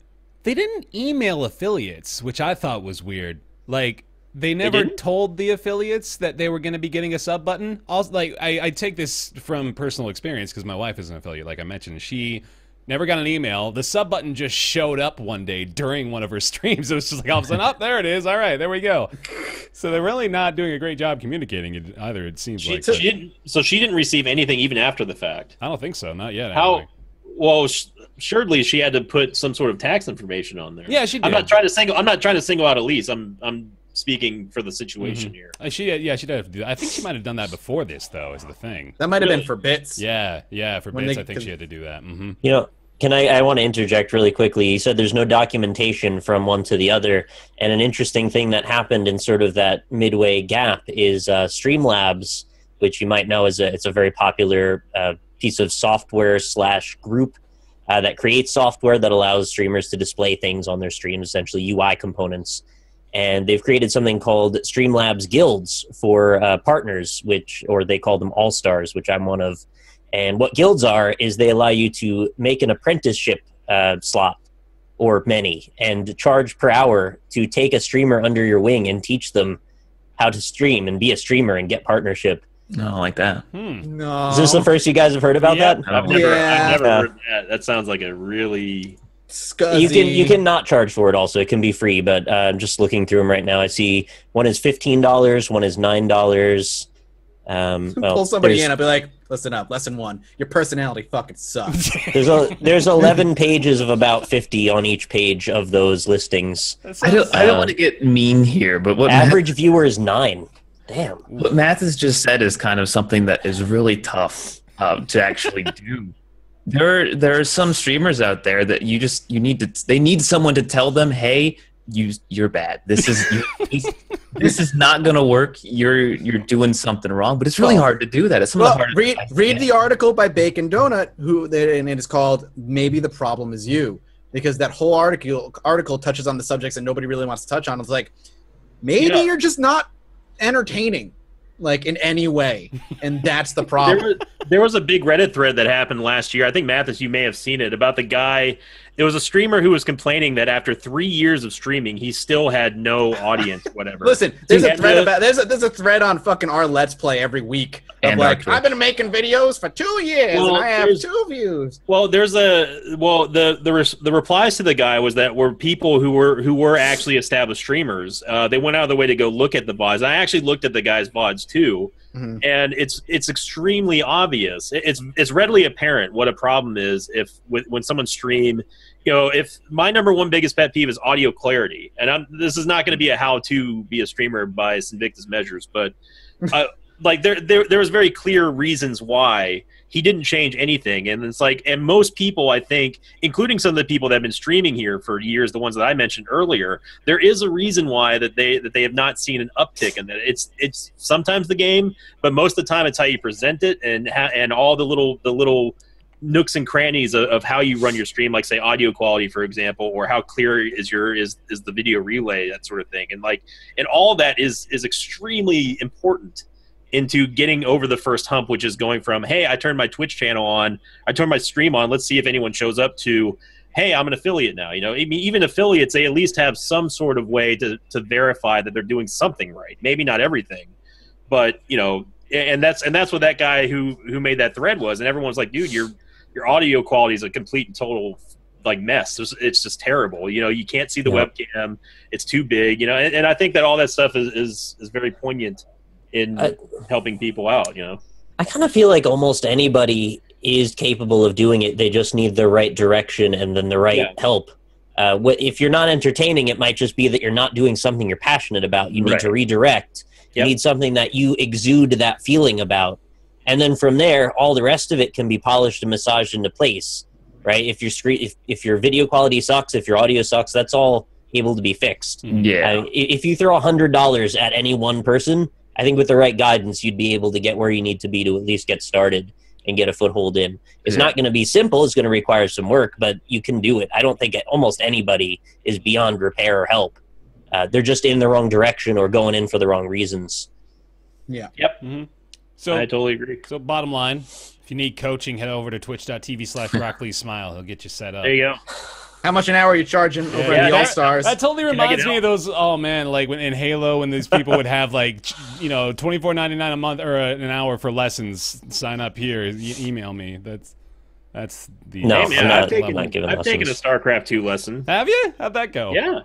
they didn't email affiliates, which I thought was weird. Like, they never told the affiliates that they were going to be getting a sub button. Also, like, I take this from personal experience because my wife is an affiliate, like I mentioned. She never got an email. The sub button just showed up one day during one of her streams. It was just like, all of a sudden, oh, there it is. All right, there we go. So they're really not doing a great job communicating it either, it seems like. She didn't receive anything even after the fact. I don't think so. Not yet. How? Anyway. Well, surely she had to put some sort of tax information on there. Yeah, she did. I'm not trying to single out Elise. I'm speaking for the situation here. She did have to do that. I think she might have done that before this, though, is the thing. That might have been for bits. Yeah, for bits, I think she had to do that. Can I want to interject really quickly. You said there's no documentation from one to the other, and an interesting thing that happened in sort of that midway gap is Streamlabs, which you might know it's a very popular piece of software / group that creates software that allows streamers to display things on their streams, essentially UI components. And they've created something called Streamlabs Guilds for partners, or they call them All-Stars, which I'm one of. And what guilds are is they allow you to make an apprenticeship slot, or many, and charge per hour to take a streamer under your wing and teach them how to stream and be a streamer and get partnership. No, like that. No. Is this the first you guys have heard about that? I've never heard that. That sounds like a really... Scuzzy. You can not charge for it also. It can be free, but I'm just looking through them right now. I see one is $15, one is $9. Pull somebody in, I'll be like, listen up, lesson 1. Your personality fucking sucks. There's 11 pages of about 50 on each page of those listings. I don't want to get mean here, but what average viewer is 9. Damn. What Matt has just said is kind of something that is really tough to actually do. There are some streamers out there that they need someone to tell them, hey, you're bad. This is not going to work. You're doing something wrong. But it's really hard to do that. It's read the article by Bacon Donut, and it is called "Maybe the Problem Is You," because that whole article touches on the subjects that nobody really wants to touch on. It's like, maybe you're just not entertaining, like, in any way, and that's the problem. There was a big Reddit thread that happened last year. I think, Mathis, you may have seen it, about the guy. There was a streamer who was complaining that after 3 years of streaming, he still had no audience, whatever. Listen, there's a thread on fucking our Let's Play every week of like, I've been making videos for 2 years and I have 2 views. Well, the replies to the guy was that were people who were actually established streamers. They went out of their way to go look at the VODs. I actually looked at the guy's VODs too. Mm-hmm. And it's extremely obvious. It's readily apparent what a problem is when someone stream. If my number one biggest pet peeve is audio clarity, and this is not going to be a how to be a streamer by Sinvicta's measures, but like there was very clear reasons why he didn't change anything, and it's like, and most people, I think, including some of the people that have been streaming here for years, the ones that I mentioned earlier, there is a reason why that they have not seen an uptick in that. It's sometimes the game, but most of the time it's how you present it and all the little nooks and crannies of how you run your stream, like say audio quality, for example, or how clear is the video relay, that sort of thing, and all that is extremely important into getting over the first hump, which is going from, hey, I turned my Twitch channel on, I turned my stream on, let's see if anyone shows up, to, hey, I'm an affiliate now. You know, I mean, even affiliates, they at least have some sort of way to verify that they're doing something right. Maybe not everything, but you know, and that's what that guy who made that thread was, and everyone's like, dude, your audio quality is a complete and total like mess. It's just terrible. You know, you can't see the webcam. It's too big. You know, and I think that all that stuff is very poignant in helping people out. You know, I kind of feel like almost anybody is capable of doing it. They just need the right direction and then the right help. If you're not entertaining, it might just be that you're not doing something you're passionate about. You need to redirect. You need something that you exude that feeling about. And then from there, all the rest of it can be polished and massaged into place, right? If your video quality sucks, if your audio sucks, that's all able to be fixed. Yeah. If you throw $100 at any one person, I think with the right guidance, you'd be able to get where you need to be to at least get started and get a foothold in. It's not going to be simple. It's going to require some work, but you can do it. I don't think almost anybody is beyond repair or help. They're just in the wrong direction or going in for the wrong reasons. Yeah. Yep. Mm-hmm. So I totally agree. So bottom line, if you need coaching, head over to twitch.tv/BroccoliSmile. He'll get you set up. There you go. How much an hour are you charging over at the All Stars? That totally reminds me of those. Oh man, like when in Halo, when these people would have like, $24.99 a month or an hour for lessons. Sign up here. Email me. That's the. No, hey, man, I'm I've taken a StarCraft 2 lesson. Have you? How'd that go? Yeah.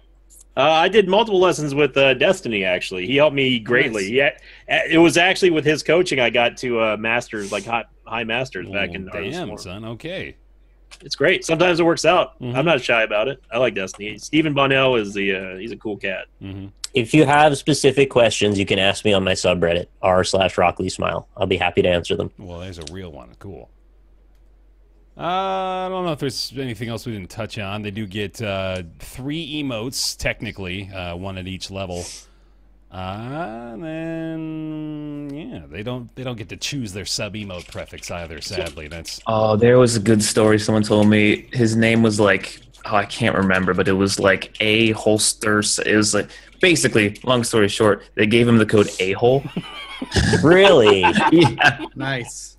I did multiple lessons with Destiny, actually. He helped me greatly. Nice. Yeah, it was actually with his coaching I got to masters, like high masters back in Damn, son. Okay. It's great. Sometimes it works out. I'm not shy about it. I like Destiny. Stephen Bonnell is he's a cool cat. If you have specific questions, you can ask me on my subreddit, r/RocklySmile. I'll be happy to answer them. Well, there's a real one. Cool. I don't know if there's anything else we didn't touch on. They do get 3 emotes, technically, 1 at each level. And then they don't get to choose their sub emote prefix either. Sadly, that's. Oh, there was a good story. Someone told me his name was like, I can't remember, but it was like a holster. It was like basically, long story short, they gave him the code a-hole. Really? Yeah. Nice.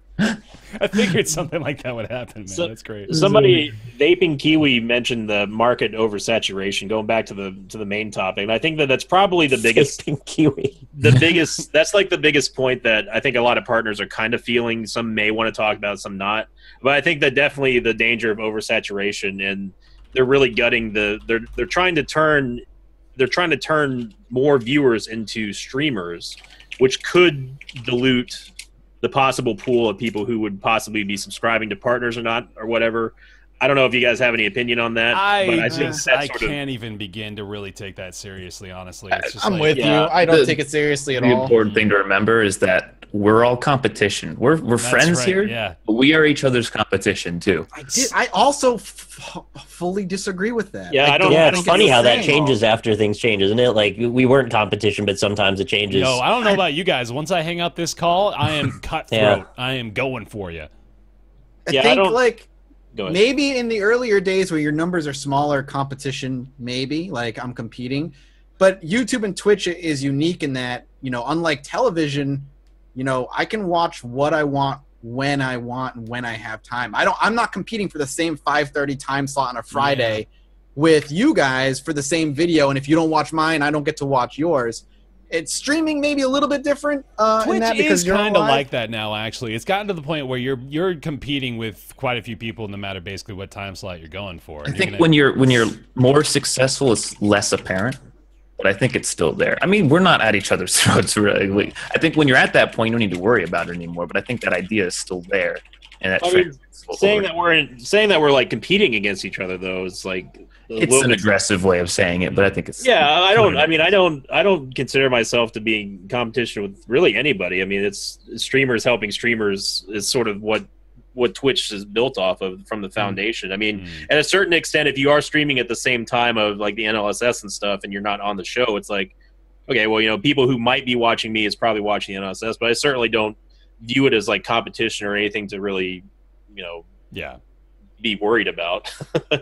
I figured something like that would happen, man. That's great. Somebody, Vaping Kiwi, mentioned the market oversaturation. Going back to the main topic, and I think that's probably the biggest. Vaping Kiwi. That's like the biggest point that I think a lot of partners are kind of feeling. Some may want to talk about, some not. But I think that definitely the danger of oversaturation, and they're really gutting they're trying to turn more viewers into streamers, which could dilute the possible pool of people who would possibly be subscribing to partners or not, or whatever. I don't know if you guys have any opinion on that. I can't even begin to really take that seriously, honestly. It's just I'm with you. I don't take it seriously at all. The important thing to remember is that we're all competition. We're friends here, but we are each other's competition too. I also fully disagree with that. Yeah, it's funny how that changes after things change, isn't it? Like, we weren't competition, but sometimes it changes. No, I don't know about you guys. Once I hang up this call, I am cutthroat. I am going for you. I think, like, maybe in the earlier days where your numbers are smaller, competition, maybe, like, I'm competing. But YouTube and Twitch is unique in that, unlike television, I can watch what I want when I want and when I have time. I'm not competing for the same 5:30 time slot on a Friday with you guys for the same video, and if you don't watch mine, I don't get to watch yours. It's streaming maybe a little bit different in that, because is kind of like that now, actually. It's gotten to the point where you're competing with quite a few people no matter basically what time slot you're going for. I think when you're more successful, it's less apparent. But I think it's still there. I mean, we're not at each other's throats, really. I think when you're at that point, you don't need to worry about it anymore. But I think that idea is still there, and that saying that we're like competing against each other, though, is like an aggressive way of saying it. But I think it's I don't consider myself to be in competition with really anybody. I mean, it's streamers helping streamers is sort of what Twitch is built off of from the foundation. I mean, at a certain extent, if you are streaming at the same time of like the NLSS and stuff, and you're not on the show, it's like, okay, well, people who might be watching me is probably watching the NLSS, but I certainly don't view it as like competition or anything to really, be worried about.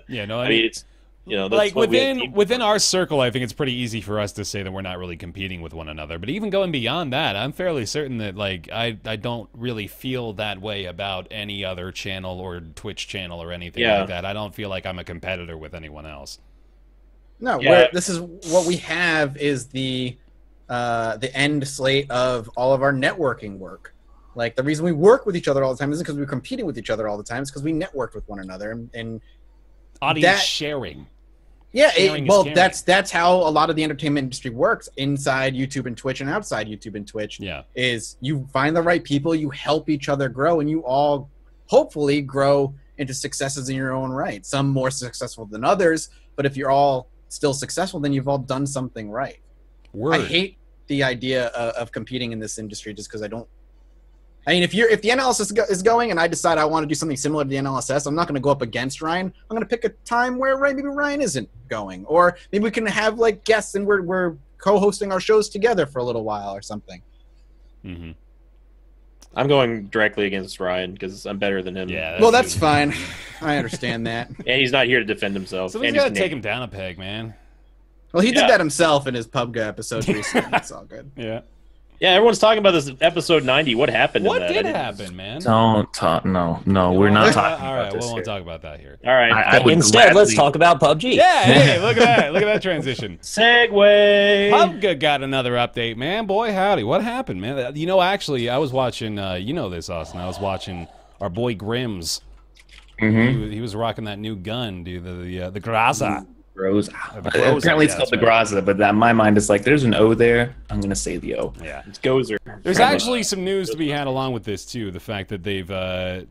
Yeah, no, I mean, it's that's like what within our circle, I think it's pretty easy for us to say that we're not really competing with one another. But even going beyond that, I'm fairly certain that like I don't really feel that way about any other channel or Twitch channel or anything like that. I don't feel like I'm a competitor with anyone else. No, this is what we have is the end slate of all of our networking work. Like the reason we work with each other all the time isn't because we're competing with each other all the time. It's because we networked with one another and audience sharing. Yeah, that's how a lot of the entertainment industry works inside YouTube and Twitch and outside YouTube and Twitch. Yeah, is you find the right people, you help each other grow, and you all hopefully grow into successes in your own right. Some more successful than others, but if you're all still successful, then you've all done something right. I hate the idea of competing in this industry just because I don't. I mean, if the NLSS is going and I decide I want to do something similar to the NLSS, I'm not going to go up against Ryan. I'm going to pick a time where maybe Ryan isn't going, or maybe we can have like guests and we're co-hosting our shows together for a little while or something. Mm-hmm. I'm going directly against Ryan because I'm better than him. Yeah, well, that's fine. I understand that. And he's not here to defend himself. So he's got to take him down a peg, man. Well, he did that himself in his PUBG episode recently. It's all good. Yeah. Yeah, everyone's talking about this episode 90. What happened in that? What did happen, man? Don't talk. No, we're not talking all about right, this we won't here. talk about that here. All right. Instead, let's talk about PUBG. Yeah, hey, look at that. Look at that transition. Segue. PUBG got another update, man. Boy, howdy. What happened, man? You know, actually, I was watching, you know this, Austin. I was watching our boy Grims. Mm-hmm. He was rocking that new gun, dude, the Graza. Groza. Groza, Apparently it's called the Graza, but that my mind is like, there's an O there. I'm gonna say the O. Yeah, it's Gozer. There's actually some news to be had along with this too. The fact that they've the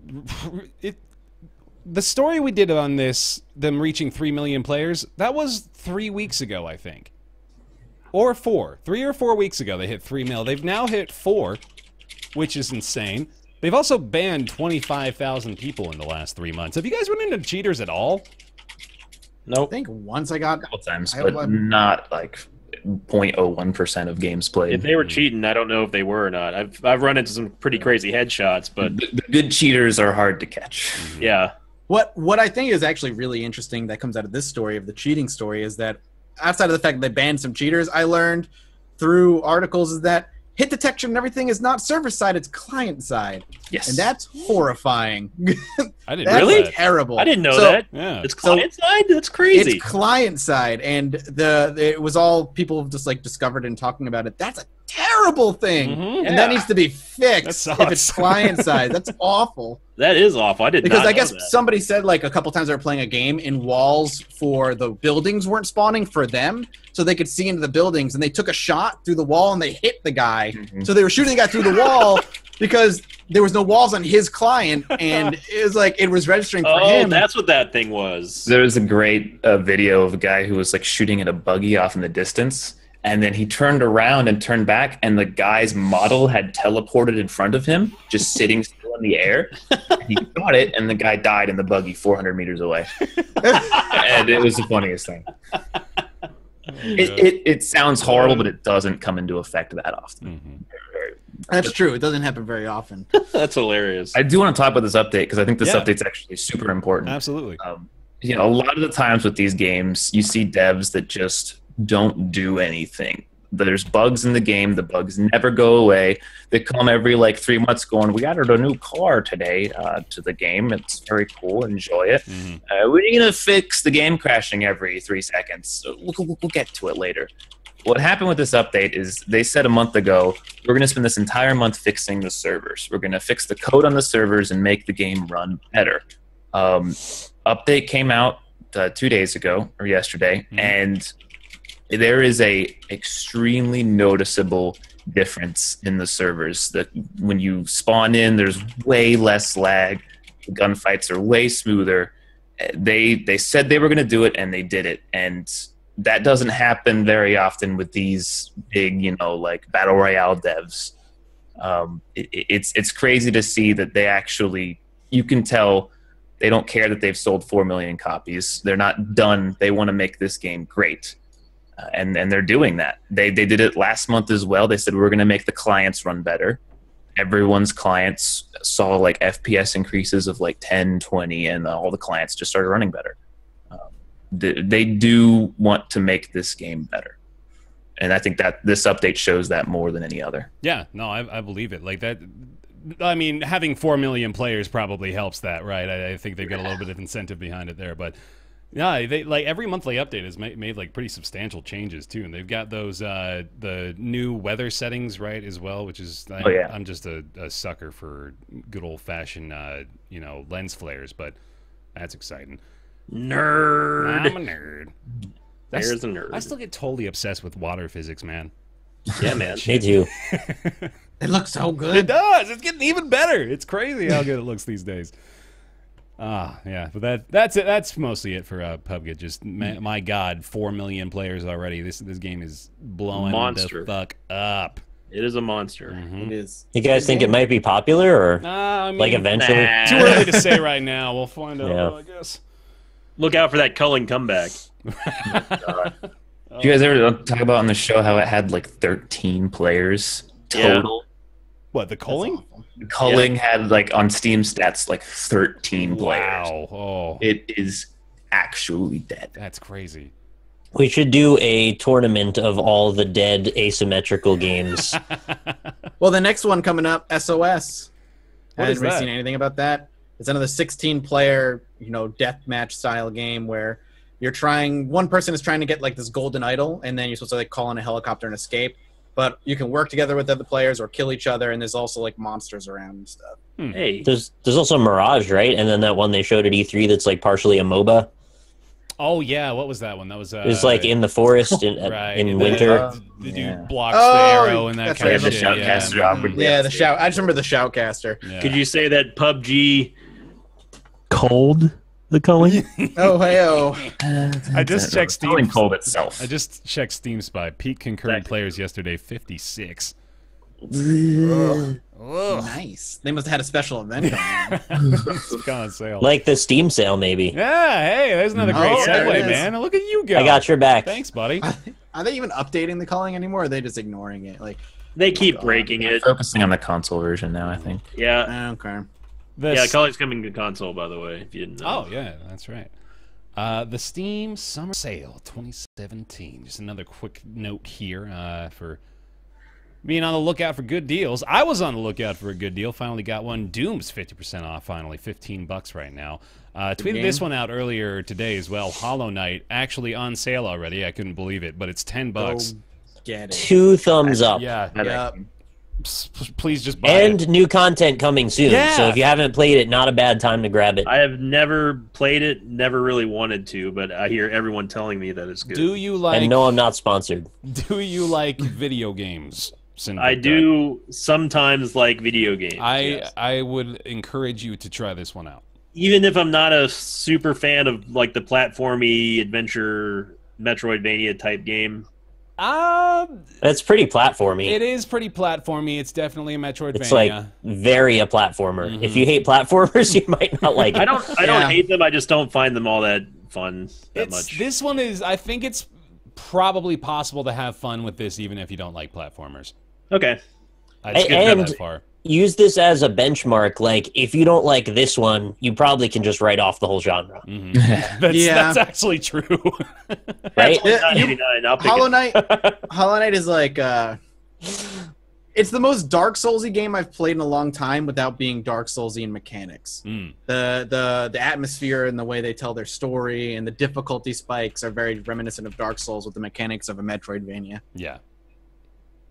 story we did on this, them reaching 3 million players, that was 3 weeks ago, I think, or 4, 3 or 4 weeks ago. They hit 3 mil. They've now hit 4, which is insane. They've also banned 25,000 people in the last 3 months. Have you guys run into cheaters at all? Nope. I think once I got a couple times, but not like 0.01% of games played. If they were cheating, I don't know if they were or not. I've run into some pretty crazy headshots, but the good cheaters are hard to catch. Yeah. What I think is actually really interesting that comes out of this story, of the cheating story, is that outside of the fact that they banned some cheaters, I learned through articles is that hit detection and everything is not server side, it's client side. Yes. And that's horrifying. I didn't that's really terrible. I didn't know that. Yeah. It's client side? That's crazy. It's client side, and it was all people just like discovered and talking about it. That's a terrible thing, and that needs to be fixed if it's client side. That's awful. That is awful. I did because not I guess know that. somebody said like a couple times they were playing a game and walls for the buildings weren't spawning for them, so they could see into the buildings, and they took a shot through the wall and they hit the guy. So they were shooting the guy through the wall because there was no walls on his client, and it was like it was registering for him. That's what that thing was. There was a great video of a guy who was like shooting at a buggy off in the distance, and then he turned around and turned back, and the guy's model had teleported in front of him, just sitting still in the air. He got it, and the guy died in the buggy 400 meters away. And it was the funniest thing. It sounds horrible, but it doesn't come into effect that often. That's true. It doesn't happen very often. That's hilarious. I do want to talk about this update because I think this update's actually super important. Absolutely. You know, a lot of the times with these games, you see devs that just don't do anything. There's bugs in the game. The bugs never go away. They come every like 3 months going, we added a new car today to the game. It's very cool. Enjoy it. We're going to fix the game crashing every 3 seconds. So we'll get to it later. What happened with this update is they said a month ago, we're going to spend this entire month fixing the servers. We're going to fix the code on the servers and make the game run better. Update came out 2 days ago or yesterday, and there is a extremely noticeable difference in the servers. That when you spawn in, there's way less lag. The gunfights are way smoother. They said they were going to do it, and they did it. And that doesn't happen very often with these big, you know, like battle royale devs. It's crazy to see that they actually, you can tell they don't care that they've sold 4 million copies. They're not done. They want to make this game great. And they're doing that. They did it last month as well. They said we're going to make the clients run better. everyone's clients saw like FPS increases of like 10, 20, and all the clients just started running better. They do want to make this game better. And I think that this update shows that more than any other. Yeah, no, I believe it. Like that. I mean, having 4 million players probably helps that, right? I think they've got a little bit of incentive behind it there, but yeah, they like every monthly update has made like pretty substantial changes too, and they've got those the new weather settings right as well, which is I'm just a sucker for good old fashioned lens flares, but that's exciting. Nerd. I'm a nerd. There's a nerd. I still get totally obsessed with water physics, man. Yeah, man. Me too. It looks so good. It does. It's getting even better. It's crazy how good it looks these days. Yeah, but that's it. That's mostly it for PUBG. Just my God, 4 million players already. This game is blowing the fuck up. It is a monster. Mm-hmm. It is. You guys think it might be popular, or I mean, like eventually? Too early to say right now. We'll find out, Yeah. I guess. Look out for that culling comeback. Did you guys ever talk about on the show how it had like 13 players total? What, the culling? Culling had like on Steam stats like 13 players. Wow. Oh, It is actually dead. that's crazy. We should do a tournament of all the dead asymmetrical games. Well, the next one coming up, SOS. What Has is anybody that? seen anything about that? It's another 16-player, deathmatch style game where one person is trying to get like this golden idol, and then you're supposed to like call in a helicopter and escape. But you can work together with other players or kill each other, and there's also like monsters around and stuff. Hey. There's also Mirage, right? And then that one they showed at E3 that's like partially a MOBA. Oh yeah, what was that one? That was It was like in the forest in winter. The Yeah. dude blocks Oh, the arrow and that that's kind right, of the shit. shoutcaster Yeah. awkwardly Yeah, up the there. shout. I just remember the shoutcaster. Yeah. Could you say that PUBG cold the culling? Oh, hey-oh. I just checked Steam. Culling cold itself. I just checked Steam Spy. Peak concurrent players yesterday, 56. Nice. They must have had a special event going on. It's gone on sale. Like the Steam sale, maybe. Yeah, hey, there's another great Oh, there segue, it is. man. Look at you go. I got your back. Thanks, buddy. Are they even updating the culling anymore, or are they just ignoring it? Like, They keep breaking it. Focusing on the console version now, I think. Yeah. okay. Yeah, culling's coming to console, by the way, if you didn't know. Oh, yeah, that's right. The Steam Summer Sale 2017. Just another quick note here for being on the lookout for good deals. I was on the lookout for a good deal. Finally got one. Doom's 50% off, finally. $15 right now. Tweeted this one out earlier today as well. Hollow Knight, actually on sale already. I couldn't believe it, but it's $10. Go get it. 2 thumbs up. Yeah. Yep. Please just buy it. And new content coming soon. Yeah. So if you haven't played it, not a bad time to grab it. I have never played it, never really wanted to, but I hear everyone telling me that it's good. Do you like And no, I'm not sponsored. Do you like video games? Sinvicta? I do sometimes like video games. Yes. I would encourage you to try this one out. Even if I'm not a super fan of like the platformy adventure Metroidvania type game. It's pretty platformy. It is pretty platformy. It's definitely a Metroidvania. It's like very a platformer. If you hate platformers, you might not like it. I don't hate them. I just don't find them all that fun that much. This one is. I think it's probably possible to have fun with this, even if you don't like platformers. Okay. I'd skip And- that far. Use this as a benchmark. Like, if you don't like this one, you probably can just write off the whole genre. That's actually true. Right? Yeah, $9.99. I'll pick Hollow it. Knight. Hollow Knight is like it's the most Dark Soulsy game I've played in a long time without being Dark Soulsy in mechanics. The atmosphere and the way they tell their story and the difficulty spikes are very reminiscent of Dark Souls with the mechanics of a Metroidvania. Yeah.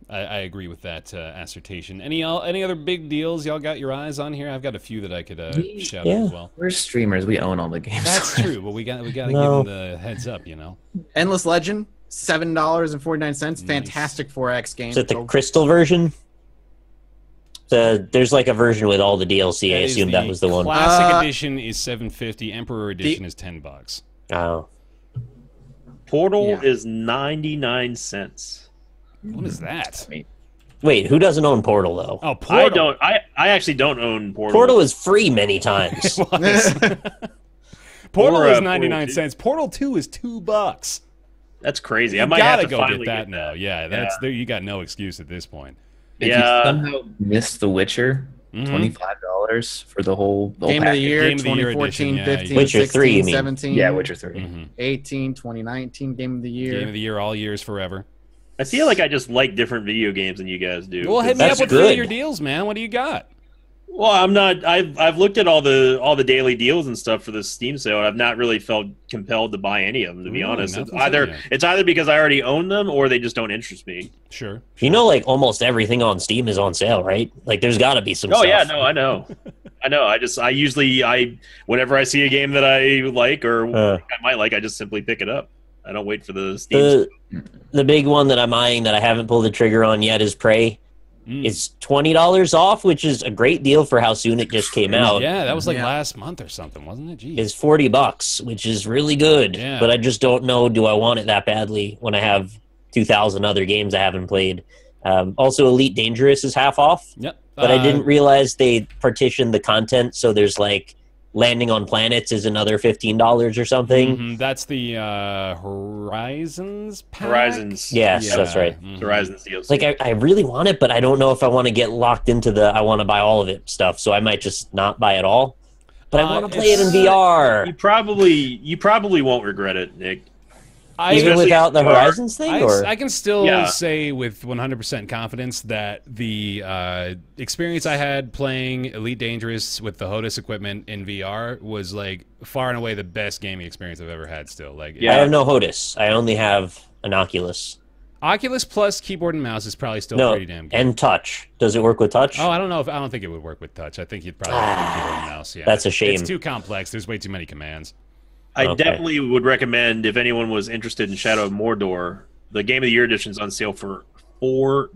I agree with that assertion. Any other big deals y'all got your eyes on here? I've got a few that I could shout out as well. We're streamers. We own all the games. That's true, but we got to give No. them the heads up, you know. Endless Legend, $7.49. Fantastic 4X game. Is it the crystal version? There's like a version with all the DLC. I assume that was the one. Classic edition is $7.50. Emperor edition is $10. Oh. Portal Yeah. is 99 cents. What is that? Wait, who doesn't own Portal though? Oh, Portal. I don't. I actually don't own Portal. Portal is free many times. Portal Or, is Portal 99 2. cents. Portal 2 is $2. That's crazy. You I might have gotta to go finally get that now. Yeah, that's there. You got no excuse at this point. If you somehow missed The Witcher, $25 for the whole Game of the Year, Game of the Year 2014, edition, 15, Witcher 16, 3, you mean? 17. Yeah, Witcher 3. 18, 2019, Game of the Year. Game of the Year, all years forever. I feel like I just like different video games than you guys do. Well, hit me That's up with good. your deals, man. What do you got? Well, I'm not. I've looked at all the daily deals and stuff for this Steam sale, and I've not really felt compelled to buy any of them. To be honest, it's either because I already own them or they just don't interest me. Sure. You know, like almost everything on Steam is on sale, right? Like, there's got to be some. Oh stuff. yeah, no, I know. I know. I usually whenever I see a game that I like or I might like, I just simply pick it up. I don't wait for the Steam. The big one that I'm eyeing that I haven't pulled the trigger on yet is Prey. It's $20 off, which is a great deal for how soon it just came out. Yeah, that was like last month or something, wasn't it? Jeez. It's $40, which is really good. Yeah. But I just don't know, do I want it that badly when I have 2,000 other games I haven't played? Also, Elite Dangerous is half off. Yep. But I didn't realize they partitioned the content, so there's like landing on planets is another $15 or something. That's the Horizons pack? Horizons. Yes, that's right. Horizons DLC. Like, I really want it, but I don't know if I want to get locked into the I want to buy all of it stuff, so I might just not buy it all. But I want to play it in VR. You probably won't regret it, Nick. Even without the Horizons thing? I can still say with 100% confidence that the experience I had playing Elite Dangerous with the HOTAS equipment in VR was like far and away the best gaming experience I've ever had still. Like, I have no HOTAS. I only have an Oculus. Oculus plus keyboard and mouse is probably still pretty damn good. And touch. Does it work with touch? Oh, I don't think it would work with touch. I think you'd probably have keyboard and mouse. Yeah. That's a shame. It's too complex. There's way too many commands. I definitely would recommend if anyone was interested in Shadow of Mordor, the Game of the Year edition is on sale for $4.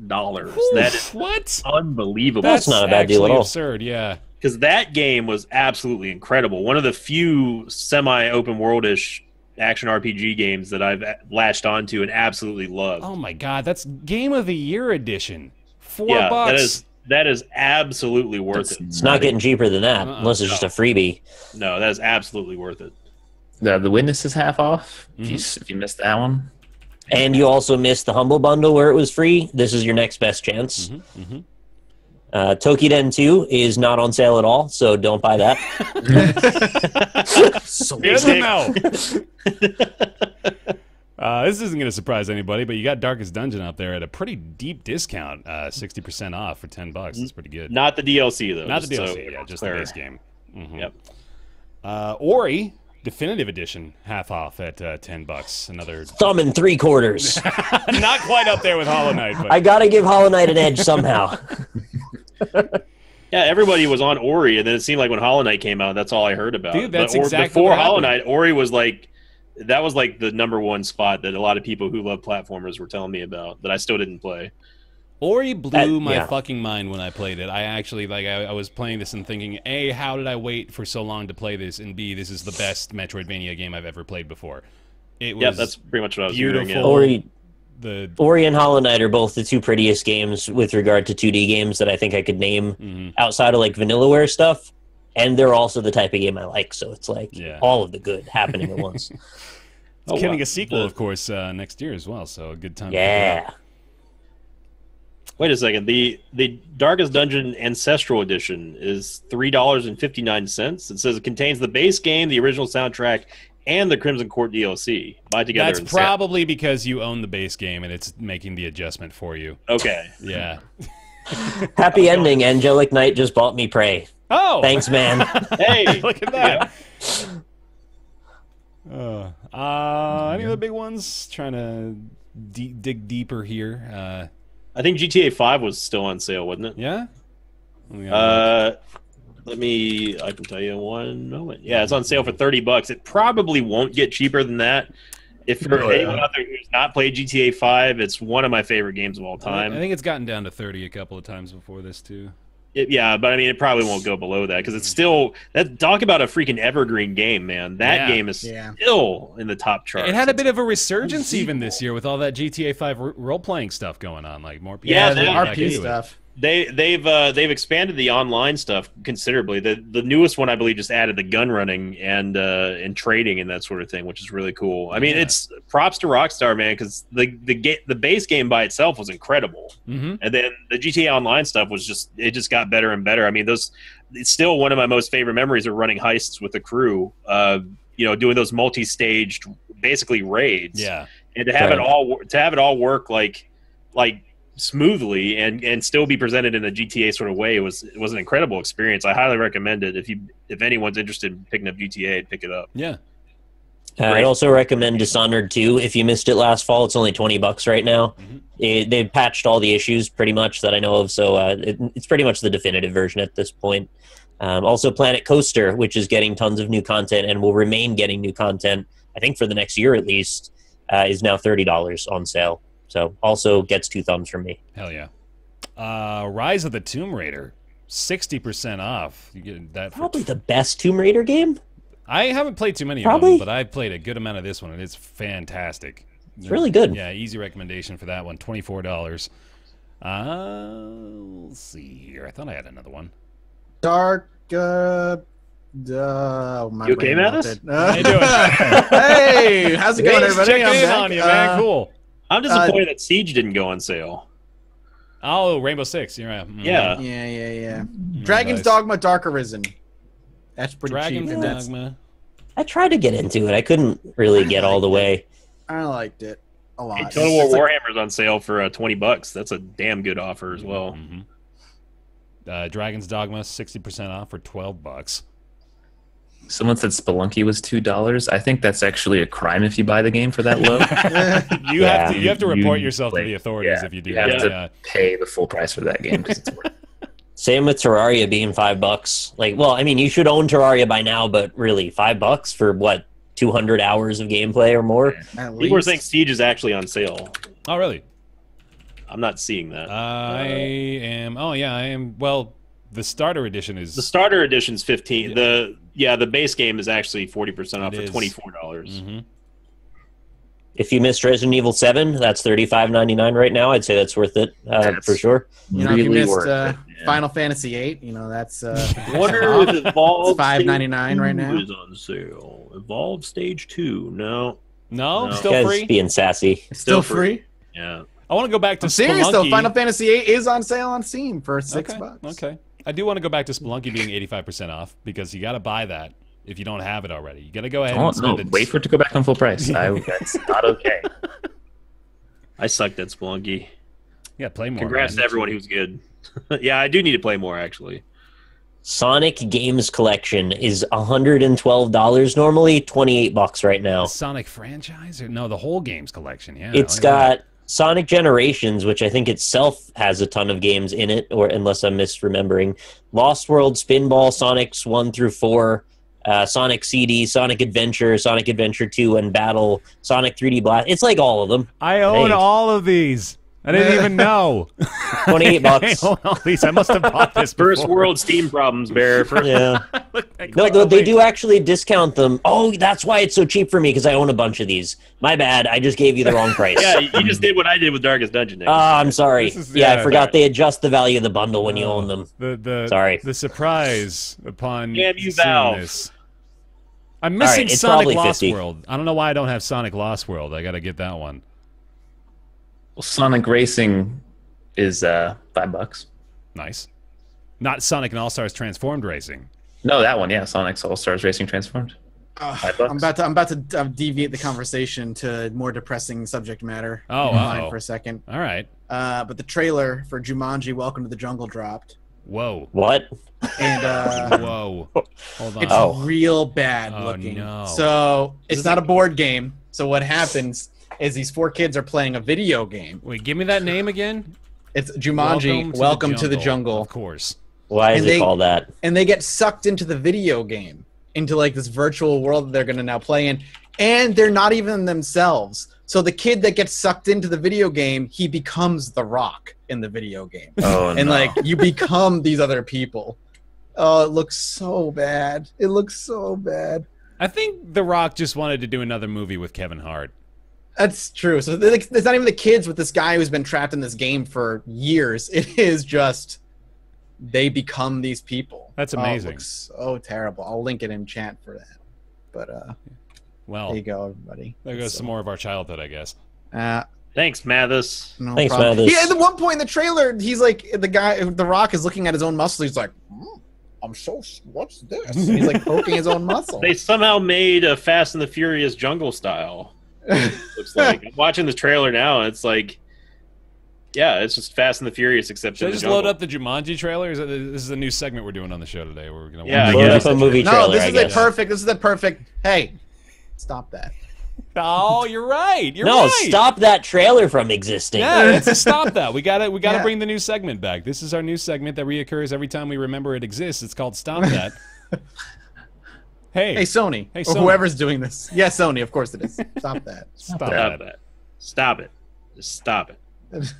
That is unbelievable. That's not a bad deal at all. Absurd, yeah. Because that game was absolutely incredible. One of the few semi-open world-ish action RPG games that I've latched onto and absolutely loved. Oh my god, that's Game of the Year edition. $4. That is absolutely worth it. It's not getting cheaper than that, unless it's just a freebie. No, that is absolutely worth it. The Witness is half off. If you missed that one. And you also missed the Humble Bundle where it was free. This is your next best chance. Tokiden 2 is not on sale at all, so don't buy that. So good to know. This isn't going to surprise anybody, but you got Darkest Dungeon up there at a pretty deep discount, 60% off for $10. That's pretty good. Not the DLC though. Not the DLC, just the base game. Yep. Ori Definitive Edition, half off at $10. Another thumb and 3/4. Not quite up there with Hollow Knight. But... I gotta give Hollow Knight an edge somehow. Yeah, everybody was on Ori, and then it seemed like when Hollow Knight came out, that's all I heard about. Dude, that's exactly before what Hollow happened. Knight, Ori was like that was like the #1 spot that a lot of people who love platformers were telling me about that I still didn't play. Ori blew my fucking mind when I played it. I actually, I was playing this and thinking, A, how did I wait for so long to play this? And B, this is the best Metroidvania game I've ever played before. It was that's pretty much what I was beautiful. hearing. Yeah. Ori and Hollow Knight are both the two prettiest games with regard to 2D games that I think I could name outside of like Vanillaware stuff. And they're also the type of game I like, so it's like all of the good happening at once. It's getting a sequel, of course, next year as well, so a good time. Yeah. Wait a second. The Darkest Dungeon Ancestral Edition is $3.59. It says it contains the base game, the original soundtrack, and the Crimson Court DLC. Buy together. That's probably because you own the base game and it's making the adjustment for you. Okay. Yeah. Happy ending. Angelic Knight just bought me Prey. Oh! Thanks, man. Hey! Look at that. Any other big ones? Trying to dig deeper here. I think GTA 5 was still on sale, wasn't it? Yeah? I can tell you in one moment. Yeah, it's on sale for $30. It probably won't get cheaper than that. If for anyone out there who's not played GTA 5, it's one of my favorite games of all time. I think it's gotten down to 30 a couple of times before this, too. Yeah, but I mean, it probably won't go below that because it's still talk about a freaking evergreen game, man. That game is still in the top charts. It had a bit of a resurgence even this year with all that GTA 5 role-playing stuff going on, like more people. Yeah, the RP stuff. They've expanded the online stuff considerably. The newest one, I believe, just added the gun running and trading and that sort of thing, which is really cool. I mean, it's props to Rockstar, man, because the base game by itself was incredible, and then the GTA Online stuff was just got better and better. I mean, it's still one of my most favorite memories of running heists with the crew. Doing those multi-staged, basically raids. Yeah, and to have it all work like smoothly and still be presented in a GTA sort of way was an incredible experience. I highly recommend it. If anyone's interested in picking up GTA, pick it up. Yeah. I'd also recommend Dishonored 2. If you missed it last fall, it's only $20 right now. They've patched all the issues pretty much that I know of, so it's pretty much the definitive version at this point. Also, Planet Coaster, which is getting tons of new content and will remain getting new content, I think for the next year at least, is now $30 on sale. So also gets 2 thumbs from me. Hell yeah. Rise of the Tomb Raider, 60% off. You get that probably the best Tomb Raider game. I haven't played too many of them, but I've played a good amount of this one, and it's fantastic. It's really good. Yeah, easy recommendation for that one. $24. Let's see here. I thought I had another one. Dark. You okay, Mattis? How you doing? Hey, how's it going, everybody? Checking in on you, man. Cool. I'm disappointed that Siege didn't go on sale. Oh, Rainbow Six. You're right. Yeah. Dragon's Dogma Dark Arisen. That's pretty cheap. Dragon's Dogma. I tried to get into it. I couldn't really get all the way. I liked it a lot. Hey, Total War Warhammer's on sale for $20. That's a damn good offer as well. Dragon's Dogma, 60% off for $12. Someone said Spelunky was $2. I think that's actually a crime if you buy the game for that low. You have to report yourself to the authorities if you do. You have to pay the full price for that game because it's worth it. Same with Terraria being $5. Like, well, I mean, you should own Terraria by now, but really, $5 for what, 200 hours of gameplay or more? People are saying Siege is actually on sale. Oh, really? I'm not seeing that. I am. Oh, yeah, I am. Well, the starter edition is. The starter edition's $15. The base game is actually 40% off for $24. If you missed Resident Evil 7, that's $35.99 right now. I'd say that's worth it for sure. You know, really if you missed Final Fantasy 8, you know that's. Wonder if Evolve $5.99 right now. Is on sale. Evolve Stage 2. No, still free. Being sassy. It's still free. Yeah. I want to go back to I'm serious though. Final Fantasy 8 is on sale on Steam for $6. Okay. I do want to go back to Spelunky being 85% off because you got to buy that if you don't have it already. You got to go ahead and spend it. Wait for it to go back on full price. That's not okay. I sucked at Spelunky. Yeah, play more. Congrats to everyone who's good. Yeah, I do need to play more actually. Sonic Games Collection is $112 normally, $28 right now. The Sonic franchise? No, the whole games collection. Yeah, it's got Sonic Generations, which I think itself has a ton of games in it, or unless I'm misremembering. Lost World, Spinball, Sonics 1 through 4, Sonic CD, Sonic Adventure 2, and Battle, Sonic 3D Blast. It's like all of them. I own all of these. I didn't even know. $28. I own all these. I must have bought this before. First world Steam problems, Bear. Yeah. No, they do actually discount them. Oh, that's why it's so cheap for me, because I own a bunch of these. My bad. I just gave you the wrong price. Yeah, you just did what I did with Darkest Dungeon. I'm sorry. I forgot they adjust the value of the bundle when you own them. Sorry. The surprise upon damn you, Valve. This. I'm missing Sonic Lost World. I don't know why I don't have Sonic Lost World. I got to get that one. Well, Sonic Racing is $5. Nice. Not Sonic and All-Stars Transformed Racing. No, that one, yeah. Sonic's All-Stars Racing Transformed. I'm about to deviate the conversation to more depressing subject matter. For a second. All right. But the trailer for Jumanji: Welcome to the Jungle dropped. Whoa. What? And whoa. Hold on. It's real bad looking. No. So it's not a board game. So what happens is these 4 kids are playing a video game. Wait, give me that name again. It's Jumanji: Welcome to the Jungle. Of course. Why is it called that? And they get sucked into the video game, into like this virtual world that they're going to now play in, and they're not even themselves. So the kid that gets sucked into the video game, he becomes The Rock in the video game. Oh, and like you become these other people. Oh, it looks so bad. It looks so bad. I think The Rock just wanted to do another movie with Kevin Hart. That's true. So it's not even the kids with this guy who's been trapped in this game for years. It is just they become these people. That's amazing. It looks so terrible. I'll link it in chat for that. But well, there you go, everybody. There goes some more of our childhood, I guess. Thanks, Mathis. No Thanks, problem. Mathis. Yeah, at one point in the trailer, he's like, The Rock is looking at his own muscle. He's like, what's this? And he's like poking his own muscle. They somehow made a Fast and the Furious jungle style. Looks like I'm watching the trailer now, and it's like, yeah, it's just Fast and the Furious except Should I in the just jungle. load up the Jumanji trailer? This is a new segment we're doing on the show today. Where we're gonna Load up a movie trailer. No, this is I guess. This is a perfect. Hey, stop that. Oh, you're right. You're No, right. stop that trailer from existing. Yeah, it's a stop that. We gotta Yeah. bring the new segment back. This is our new segment that reoccurs every time we remember it exists. It's called Stop That. Hey, Sony. Hey, Or Sony. whoever's doing this. Yeah, Sony, of course it is. Stop that. stop Stop that. that. Stop it. Just stop it.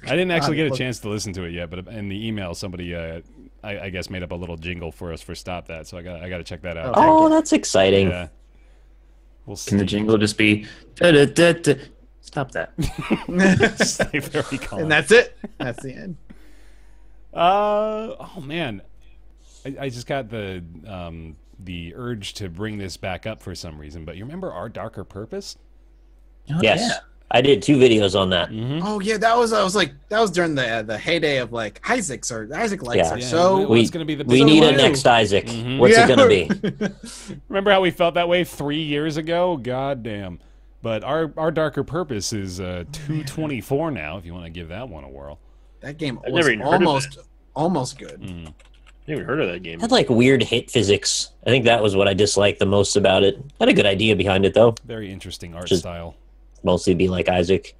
I didn't actually get a Look, chance to listen to it yet, but in the email, somebody, I guess, made up a little jingle for us for Stop That. So I got to check that out. Oh, that's exciting. Yeah. We'll see. Can the jingle just be da-da-da-da? Stop that. Stay very calm. And that's it. That's the end. Oh man, I just got the urge to bring this back up for some reason. But you remember Our Darker Purpose? Oh, Yes. yeah. I did 2 videos on that. Oh yeah, that was during the heyday of like Isaac likes Yeah. are Yeah, so we- What's gonna be the We big need a one? next Isaac. Mhm. What's Yeah. it gonna be? Remember how we felt that way 3 years ago? God damn. But our Darker Purpose is 224 now. If you want to give that one a whirl. that game I've was never even heard of almost good. Mm. I never heard of that game. It had like weird hit physics. I think that was what I disliked the most about it. Had a good idea behind it though. Very interesting art Just- style. Mostly be like Isaac.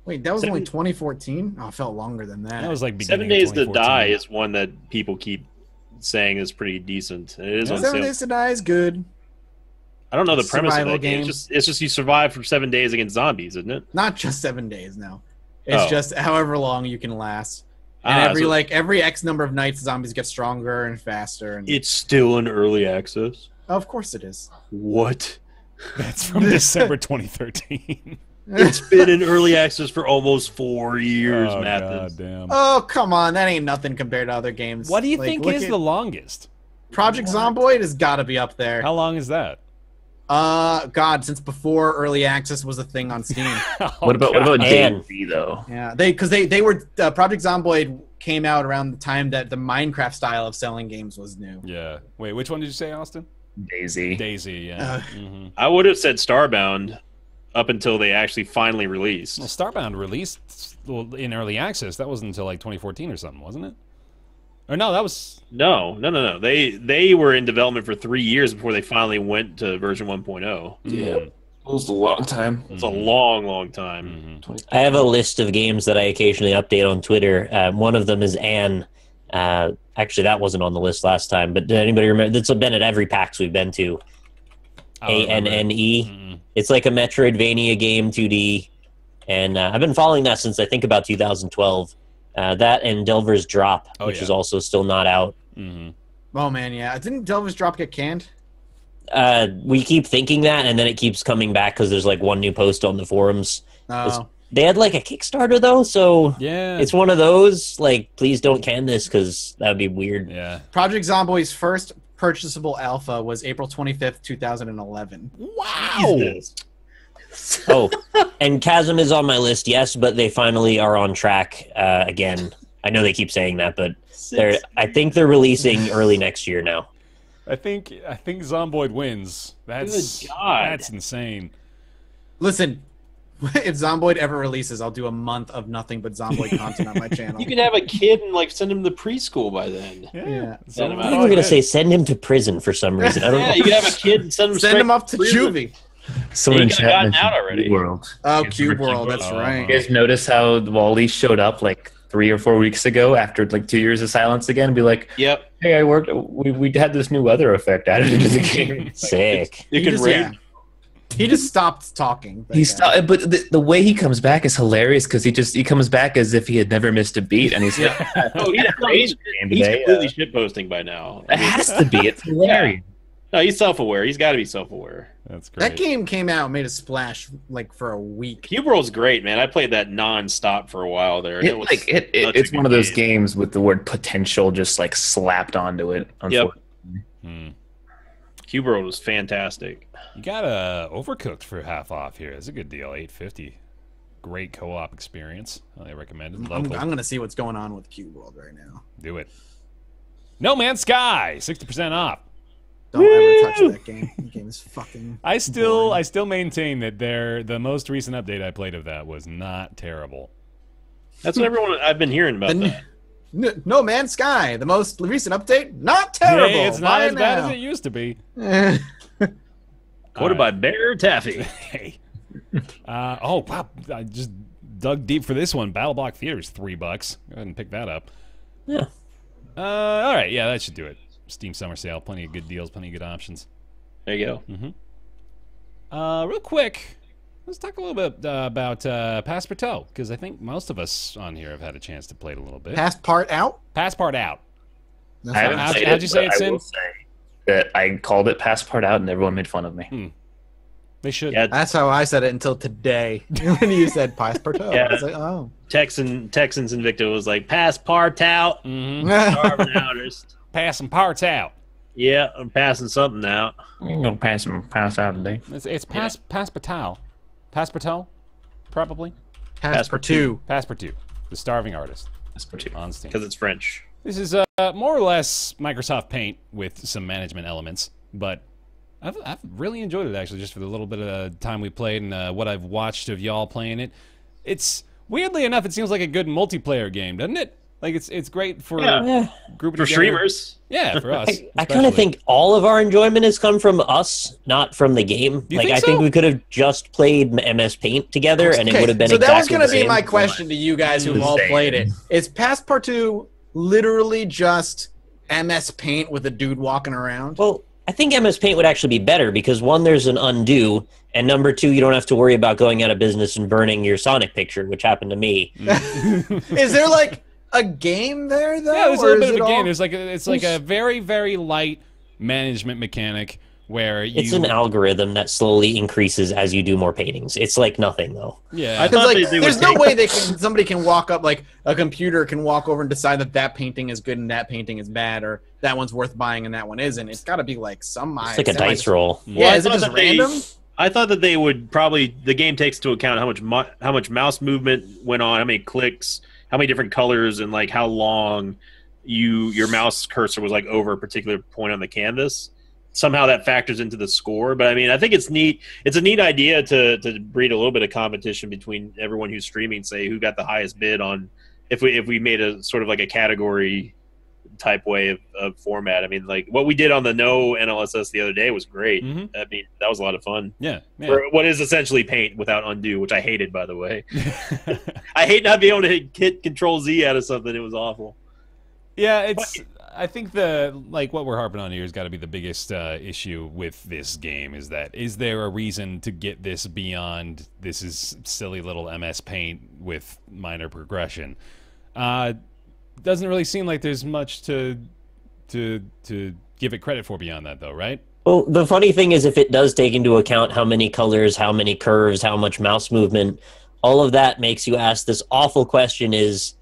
Wait, that was only 2014? Oh, it felt longer than that. That was like 7 beginning Days of to 2014. Die is one that people keep saying is pretty decent. And it is on 7 sale. Days to Die is good. I don't know the premise of Survival that game. game. It's just you survive for 7 days against zombies, isn't it? Not just 7 days now. It's Oh. just however long you can last. And so every X number of nights, zombies get stronger and faster. And it's still in early access. of course it is. What? That's from December 2013. It's been in early access for almost 4 years, Oh, Mathis. God damn. Oh, come on. That ain't nothing compared to other games. What do you Like, think look is at- the longest? Project Zomboid has got to be up there. How long is that? God, since before early access was a thing on Steam. What about And- DayZ though? Yeah, they were Project Zomboid came out around the time that the Minecraft style of selling games was new. Yeah. Wait, which one did you say, Austin? DayZ. Daisy, yeah. Uh, I would have said Starbound up until they actually finally released. Well, Starbound released in early access. That wasn't until like 2014 or something, wasn't it? Or no, that was... No. They were in development for 3 years before they finally went to version 1.0. Yeah. It was a long time. It's a long, long time. I have a list of games that I occasionally update on Twitter. One of them is Anne. Actually, that wasn't on the list last time, but did anybody remember? It's been at every PAX we've been to. ANNE. It's like a Metroidvania game, 2D. And I've been following that since I think about 2012. That and Delver's Drop, which is also still not out. Oh man, yeah. Didn't Delver's Drop get canned? We keep thinking that, and then it keeps coming back because there's like one new post on the forums. Oh. They had like a Kickstarter though, so Yeah. it's one of those like, please don't can this because that would be weird. Yeah. Project Zomboid's first purchasable alpha was April 25th, 2011. Wow! Oh, and Chasm is on my list, yes, but they finally are on track again. I know they keep saying that, but I think they're releasing early next year now. I think Zomboid wins. That's Good God. That's insane. Listen, if Zomboid ever releases, I'll do a month of nothing but Zomboid content on my channel. You can have a kid and like send him to preschool by then. Yeah. Send him I out. think we're gonna say send him to prison for some reason. I don't Yeah, know. you can have a kid and send him Send straight him up to prison. juvie. Someone in He could've chat gotten mentioned out already. Cube World. Oh, You guys Cube remember World, that's Oh. right. You guys notice how Wally showed up like 3 or 4 weeks ago after like 2 years of silence again and be like, Yep. hey, we had this new weather effect added into the game. Sick. You He can just, raid. yeah. He just stopped talking. He stopped, but the way he comes back is hilarious because he comes back as if he had never missed a beat, and he's like, Oh, he's game he's today. completely shitposting by now. It has to be. It's hilarious. No, he's self-aware. He's got to be self-aware. That's great. That game came out and made a splash like for a week. Cube World's great, man. I played that non-stop for a while there. It's one of those games with the word potential just like slapped onto it. Yep. Cube World was fantastic. You got Overcooked for half off here. That's a good deal. $8.50. Great co-op experience. I recommend it. I'm going to see what's going on with Cube World right now. Do it. No Man's Sky, 60% off. Don't ever touch that game. The game is fucking. I still maintain that the most recent update I played of that was not terrible. That's what I've been hearing about that. No Man's Sky, the most recent update, not terrible. Hey, it's not as bad as it used to be. Quoted by BaerTaffy. Hey. Oh wow! I just dug deep for this one. Battle Block Theater is $3. Go ahead and pick that up. Yeah. All right. Yeah, that should do it. Steam Summer Sale. Plenty of good deals. Plenty of good options. There you go. Real quick, let's talk a little bit about Passpartout, because I think most of us on here have had a chance to play it a little bit. Passpart-Out? Passpart-Out. How'd you say it, Sin? I will say that I called it Passpartout and everyone made fun of me. They should. Yeah. That's how I said it until today when you said Passpart-Out. Yeah. I was like, oh. Texans Sinvicta was like, Passpartout. Starving artist. Passing parts out. Yeah, I'm passing something out. I'm gonna pass out today. It's Passpartout. Passpartout, probably. Passpart-Two. Passepartout, the starving artist. Passepartout. On Steam. Because it's French. This is more or less Microsoft Paint with some management elements, but I've really enjoyed it, actually, just for the little bit of time we played and what I've watched of y'all playing it. It's, weirdly enough, it seems like a good multiplayer game, doesn't it? Like, it's great for grouping For together. streamers. Yeah, for us. I kind of think all of our enjoyment has come from us, not from the game. You like, think I think so? we could have just played MS Paint together, and it would have been so exactly that was going to the be same. my question to you guys who've all played it. Is Passepartout literally just MS Paint with a dude walking around? Well, I think MS Paint would actually be better because, one, there's an undo, and number two, you don't have to worry about going out of business and burning your Sonic picture, which happened to me. Is there like a game there though? Yeah, there's a or little is bit of a it all- game. It's like a very, very light management mechanic where you... It's an algorithm that slowly increases as you do more paintings. It's like nothing, though. Yeah. I Because thought like, they there's would no take- way somebody can walk up, like a computer can walk over and decide that painting is good and that painting is bad, or that one's worth buying and that one isn't. It's got to be like some. It's like a dice roll. Yeah, Well, I is it thought just that they- random? I thought that they would probably, the game takes into account how much mouse movement went on, how many clicks, how many different colors, and like how long your mouse cursor was like over a particular point on the canvas. Somehow that factors into the score. But I mean, I think it's neat. It's a neat idea to breed a little bit of competition between everyone who's streaming, say who got the highest bid on, if we made a sort of like a category type way of format. I mean, like what we did on the No NLSS the other day was great. I mean, that was a lot of fun. Yeah. For what is essentially Paint without undo, which I hated, by the way. I hate not being able to hit Control Z out of something. It was awful. Yeah, it's. I think what we're harping on here has got to be the biggest issue with this game is there a reason to get this beyond this is silly little MS Paint with minor progression? Doesn't really seem like there's much to give it credit for beyond that, though, right? Well, the funny thing is, if it does take into account how many colors, how many curves, how much mouse movement, all of that makes you ask this awful question: is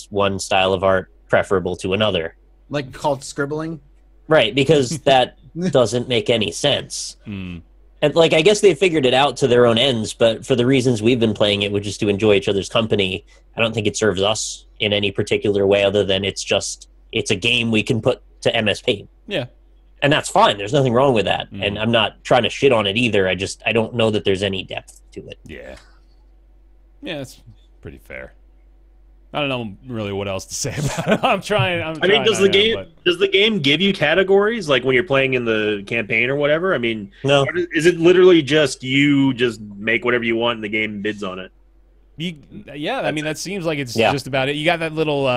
one style of art preferable to another? Like called scribbling? Right, because that doesn't make any sense. And like, I guess they figured it out to their own ends, but for the reasons we've been playing it, which is to enjoy each other's company, I don't think it serves us in any particular way other than it's a game we can put to MS Paint. Yeah. And that's fine. There's nothing wrong with that. And I'm not trying to shit on it either. I don't know that there's any depth to it. Yeah. Yeah, that's pretty fair. I don't know really what else to say about it. I'm trying. I mean, does the game give you categories like when you're playing in the campaign or whatever? I mean, no. Is it literally just you just make whatever you want and the game bids on it? Yeah, I mean that seems like it's just about it. You got that little.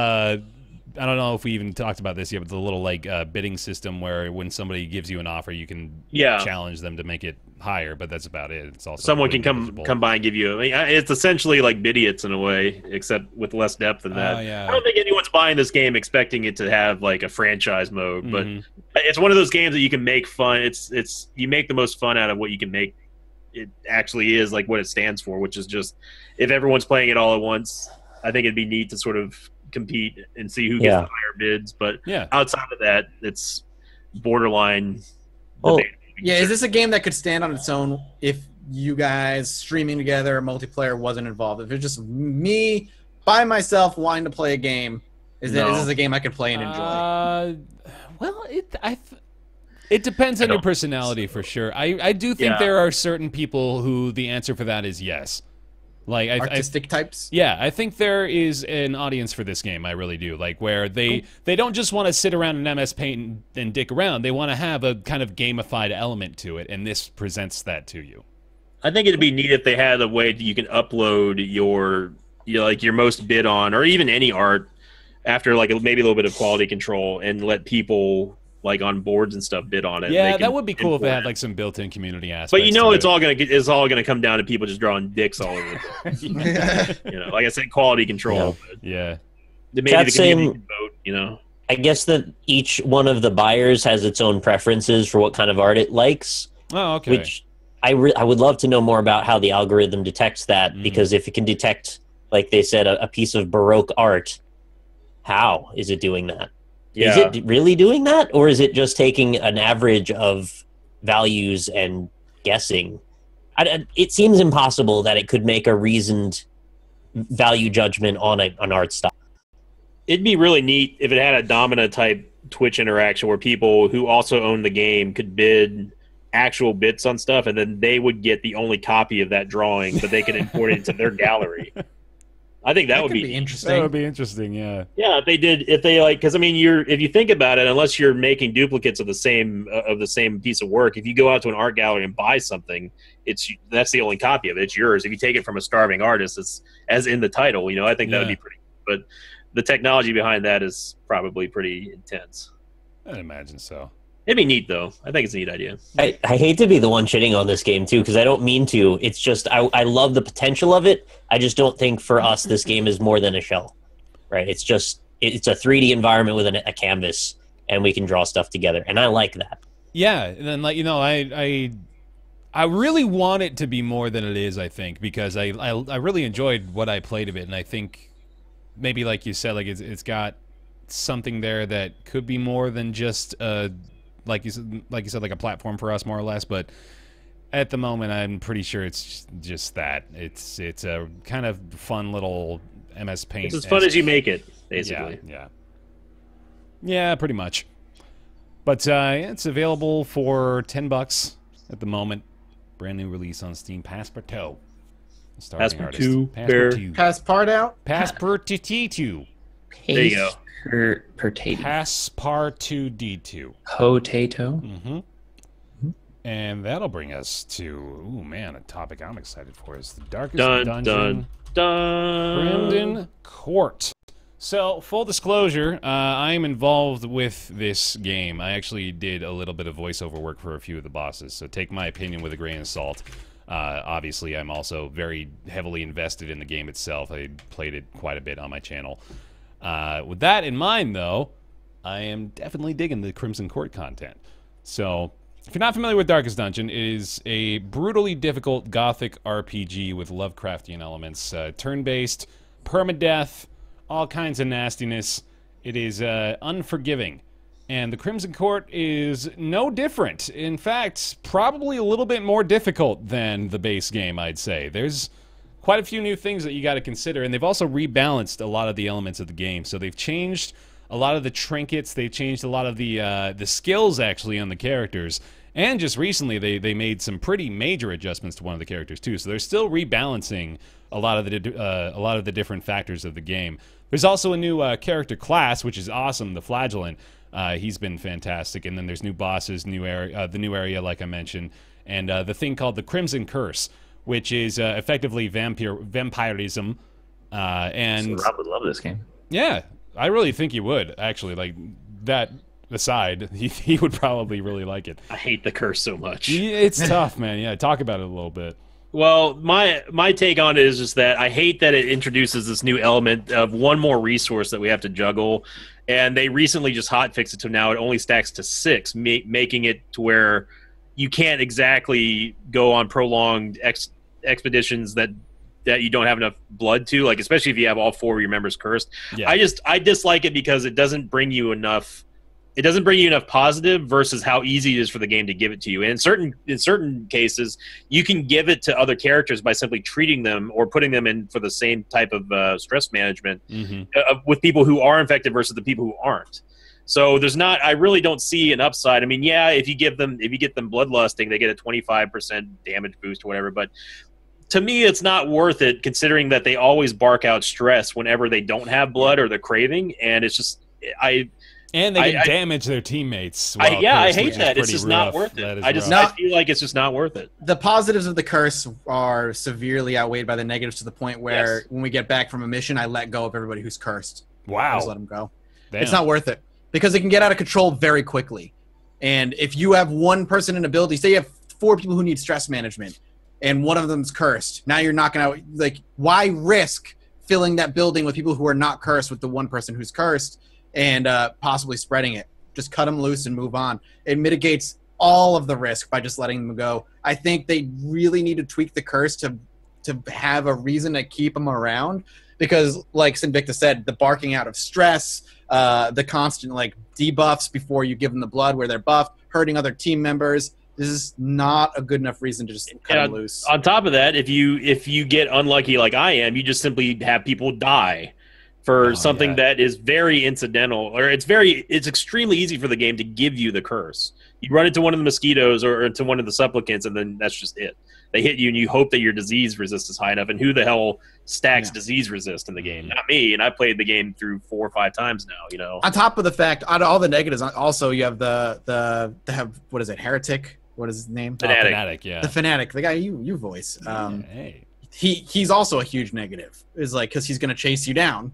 I don't know if we even talked about this yet, but the little bidding system where when somebody gives you an offer, you can challenge them to make it higher. But that's about it. It's also someone can come by and give you. I mean, it's essentially like Bidiots in a way, except with less depth than that. Yeah. I don't think anyone's buying this game expecting it to have like a franchise mode, but it's one of those games that you can make fun. It's you make the most fun out of what you can make. It actually is like what it stands for, which is just if everyone's playing it all at once. I think it'd be neat to sort of compete and see who gets the higher bids. But outside of that, it's borderline. Yeah, is this a game that could stand on its own if you guys streaming together, multiplayer wasn't involved? If it's just me by myself wanting to play a game, is this a game I could play and enjoy? Well, it depends on your personality for sure. I do think there are certain people who the answer for that is yes. Like artistic types. Yeah, I think there is an audience for this game. I really do. Like where they don't just want to sit around in MS Paint and dick around. They want to have a kind of gamified element to it, and this presents that to you. I think it'd be neat if they had a way that you can upload your most bid on, or even any art, after like maybe a little bit of quality control, and let people like on boards and stuff bid on it. Yeah, that would be cool if it had like some built-in community aspects. But it's all gonna come down to people just drawing dicks all over the place. Like I said, quality control. Yeah. Maybe the community can vote. I guess that each one of the buyers has its own preferences for what kind of art it likes. Oh, okay. Which I would love to know more about how the algorithm detects that, because if it can detect, like they said, a piece of Baroque art, how is it doing that? Yeah. Is it really doing that, or is it just taking an average of values and guessing? It seems impossible that it could make a reasoned value judgment on an art style. It'd be really neat if it had a Domina-type Twitch interaction where people who also own the game could bid actual bits on stuff, and then they would get the only copy of that drawing, but they could import it into their gallery. I think that would be interesting. That would be interesting, yeah. Yeah, because I mean, if you think about it, unless you're making duplicates of the same piece of work, if you go out to an art gallery and buy something, that's the only copy of it. It's yours. If you take it from a starving artist, it's as in the title. I think that would be pretty. But the technology behind that is probably pretty intense. I'd imagine so. It'd be neat, though. I think it's a neat idea. I hate to be the one shitting on this game, too, because I don't mean to. It's just I love the potential of it. I just don't think for us this game is more than a shell, right? It's a 3D environment with a canvas, and we can draw stuff together, and I like that. Yeah, and then I really want it to be more than it is, I think, because I really enjoyed what I played of it, and I think maybe like you said, like it's got something there that could be more than just like you said, like a platform for us, more or less. But at the moment, I'm pretty sure it's just that. It's a kind of fun little MS Paint. It's as fun as you make it, basically. Yeah, pretty much. But it's available for $10 at the moment. Brand new release on Steam. Passpartout. Passpartout. Passpartout. Passpartout. There you go. Passpartout D2. Potato. Mm-hmm. And that'll bring us to, a topic I'm excited for is the Darkest Dungeon. Crimson Court. So, full disclosure, I'm involved with this game. I actually did a little bit of voiceover work for a few of the bosses, so take my opinion with a grain of salt. Obviously, I'm also very heavily invested in the game itself. I played it quite a bit on my channel. With that in mind, though, I am definitely digging the Crimson Court content. So, if you're not familiar with Darkest Dungeon, it is a brutally difficult gothic RPG with Lovecraftian elements. Turn-based, permadeath, all kinds of nastiness. It is unforgiving. And the Crimson Court is no different. In fact, probably a little bit more difficult than the base game, I'd say. There's quite a few new things that you got to consider, and they've also rebalanced a lot of the elements of the game. So they've changed a lot of the trinkets, they've changed a lot of the skills, actually, on the characters. And just recently, they made some pretty major adjustments to one of the characters, too. So they're still rebalancing a lot of the different factors of the game. There's also a new character class, which is awesome, the Flagellant. He's been fantastic. And then there's new bosses, the new area, like I mentioned, and the thing called the Crimson Curse, which is effectively vampirism. And so Rob would love this game. Yeah, I really think he would, actually. Like, that aside, he would probably really like it. I hate the curse so much. It's tough, man. Yeah, talk about it a little bit. Well, my take on it is just that I hate that it introduces this new element of one more resource that we have to juggle, and they recently just hotfixed it to now it only stacks to 6, making it to where you can't exactly go on prolonged expeditions that you don't have enough blood to, like especially if you have all 4 of your members cursed. Yeah. I dislike it because it doesn't bring you enough. It doesn't bring you enough positive versus how easy it is for the game to give it to you. And in certain cases, you can give it to other characters by simply treating them or putting them in for the same type of stress management with people who are infected versus the people who aren't. So there's not. I really don't see an upside. I mean, yeah, if you get them bloodlusting, they get a 25% damage boost or whatever. But to me, it's not worth it considering that they always bark out stress whenever they don't have blood or they're craving, and it's just And they can damage their teammates. I hate that. It's just not worth it. I feel like it's just not worth it. The positives of the curse are severely outweighed by the negatives to the point where when we get back from a mission, I let go of everybody who's cursed. Wow. I just let them go. Damn. It's not worth it because it can get out of control very quickly. And if you have one person in a building, say you have 4 people who need stress management and one of them's cursed, now you're knocking out, like, why risk filling that building with people who are not cursed with the one person who's cursed and possibly spreading it? Just cut them loose and move on. It mitigates all of the risk by just letting them go. I think they really need to tweak the curse to have a reason to keep them around because, like Sinvicta said, the barking out of stress, the constant like debuffs before you give them the blood where they're buffed, hurting other team members. This is not a good enough reason to just cut them loose. On top of that, if you get unlucky like I am, you just simply have people die for something that is very incidental, or it's extremely easy for the game to give you the curse. You run into one of the mosquitoes or into one of the supplicants, and then that's just it. They hit you, and you hope that your disease resist is high enough. And who the hell stacks disease resist in the game? Not me. And I played the game through 4 or 5 times now. You know. On top of the fact, out of all the negatives, also you have the what is it? Heretic. What is his name? Fanatic. Yeah. The Fanatic. The guy you voice. He's also a huge negative. Is like because he's gonna chase you down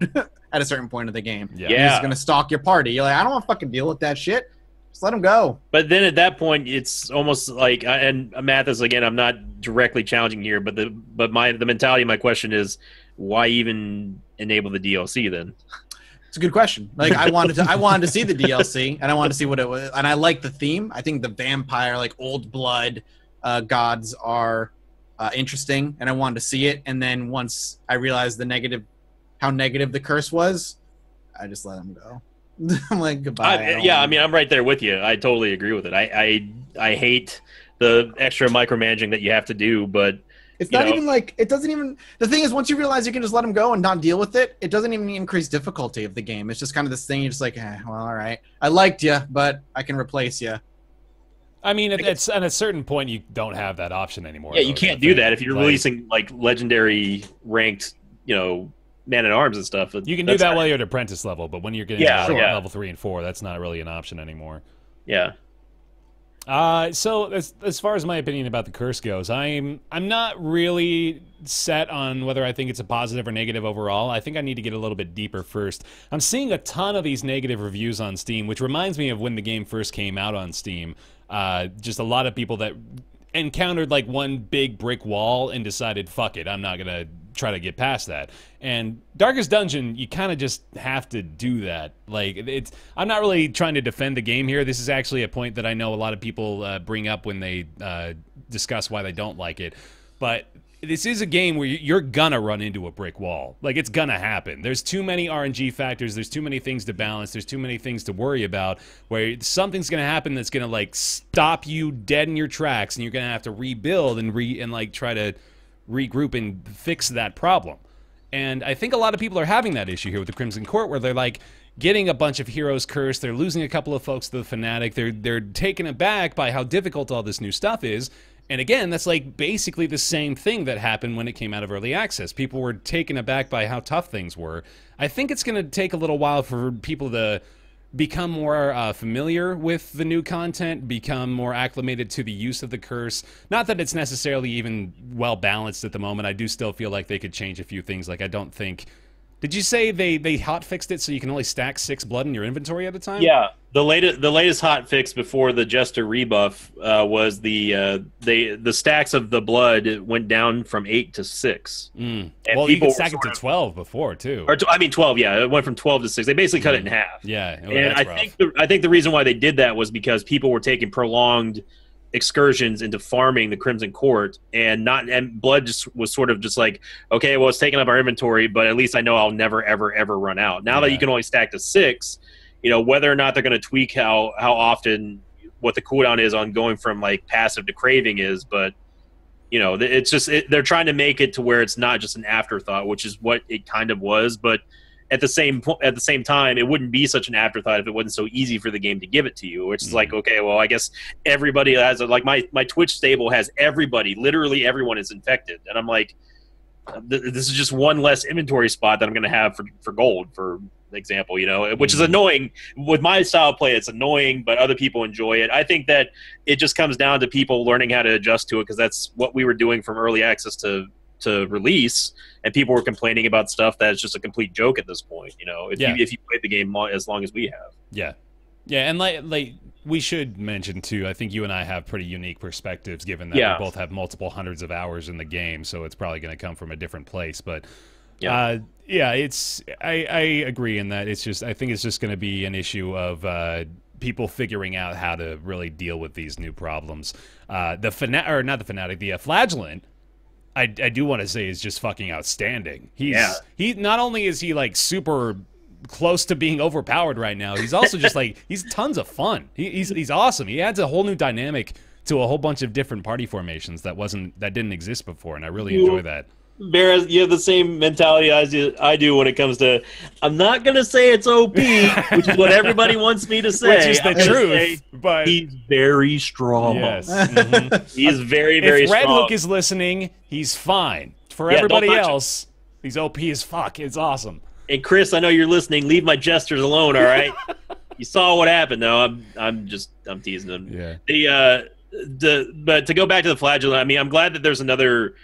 at a certain point of the game. Yeah. He's gonna stalk your party. You're like, I don't want to fucking deal with that shit. Just let him go. But then at that point, it's almost like, and Mathis, again, I'm not directly challenging here, but the mentality of my question is, why even enable the DLC then? It's a good question. Like I wanted to see the DLC, and I wanted to see what it was, and I like the theme. I think the vampire, like old blood gods are interesting, and I wanted to see it. And then once I realized how negative the curse was, I just let him go. I'm like, goodbye. I mean, I'm right there with you. I totally agree with it. I hate the extra micromanaging that you have to do, but it's not even like it doesn't even. The thing is, once you realize you can just let him go and not deal with it, it doesn't even increase difficulty of the game. It's just kind of this thing. You're just like, well, all right, I liked you, but I can replace you. I mean, at a certain point, you don't have that option anymore. Yeah, you can't do that if you're releasing like legendary ranked, man-at-arms and stuff. You can do that while you're at apprentice level, but when you're getting level 3 and 4, that's not really an option anymore. Yeah. So as far as my opinion about the curse goes, I'm not really set on whether I think it's a positive or negative overall. I think I need to get a little bit deeper first. I'm seeing a ton of these negative reviews on Steam, which reminds me of when the game first came out on Steam. Just a lot of people that encountered like one big brick wall and decided, fuck it, I'm not gonna try to get past that. And Darkest Dungeon, you kind of just have to do that. Like, I'm not really trying to defend the game here. This is actually a point that I know a lot of people bring up when they discuss why they don't like it. But this is a game where you're gonna run into a brick wall. Like, it's gonna happen. There's too many RNG factors. There's too many things to balance. There's too many things to worry about where something's gonna happen that's gonna, like, stop you dead in your tracks, and you're gonna have to rebuild and like, try to regroup and fix that problem. And I think a lot of people are having that issue here with the Crimson Court, where they're like getting a bunch of heroes cursed, they're losing a couple of folks to the Fanatic, they're taken aback by how difficult all this new stuff is. And again, that's like basically the same thing that happened when it came out of early access. People were taken aback by how tough things were. I think it's going to take a little while for people to become more familiar with the new content, become more acclimated to the use of the curse. Not that it's necessarily even well balanced at the moment. I do still feel like they could change a few things. Like, I don't think... Did you say they hotfixed it so you can only stack 6 blood in your inventory at a time? Yeah. The latest hot fix before the Jester rebuff was the stacks of the blood went down from 8 to 6. And well, you could stack it to 12 before too. Or I mean 12, yeah, it went from 12 to 6. They basically cut it in half. Yeah, well, and I think the reason why they did that was because people were taking prolonged excursions into farming the Crimson Court, and blood just was sort of just like, okay, well, it's taking up our inventory, but at least I know I'll never ever run out. Now that you can only stack to 6. You know, whether or not they're going to tweak how often, what the cooldown is on going from like passive to craving is, but you know, it's just they're trying to make it to where it's not just an afterthought, which is what it kind of was. But at the same time, it wouldn't be such an afterthought if it wasn't so easy for the game to give it to you. Which is like, okay, well, I guess everybody has like my Twitch stable has everybody, literally everyone is infected, and I'm like, this is just one less inventory spot that I'm going to have for gold, for example, you know, which is annoying. With my style of play, it's annoying, but other people enjoy it. I think that it just comes down to people learning how to adjust to it, because that's what we were doing from early access to release, and people were complaining about stuff that's just a complete joke at this point, you know, if you played the game as long as we have. Yeah, and like we should mention too, I think you and I have pretty unique perspectives, given that we both have multiple hundreds of hours in the game, so it's probably going to come from a different place. But it's I agree in that I think it's just going to be an issue of people figuring out how to really deal with these new problems. The Flagellant, I do want to say, is just fucking outstanding. He not only is he like super close to being overpowered right now, he's also just like, he's tons of fun. He's awesome. He adds a whole new dynamic to a whole bunch of different party formations that didn't exist before, and I really enjoy that. Bear, you have the same mentality I do when it comes to, I'm not going to say it's OP, which is what everybody wants me to say. Which is the truth, but he's very strong. Yes. He is very, very strong. If Red Hook is listening, he's fine. For everybody else, he's OP as fuck. It's awesome. And Chris, I know you're listening. Leave my jesters alone, all right? You saw what happened, though. I'm teasing him. Yeah. But to go back to the Flagellant, I mean, I'm glad that there's another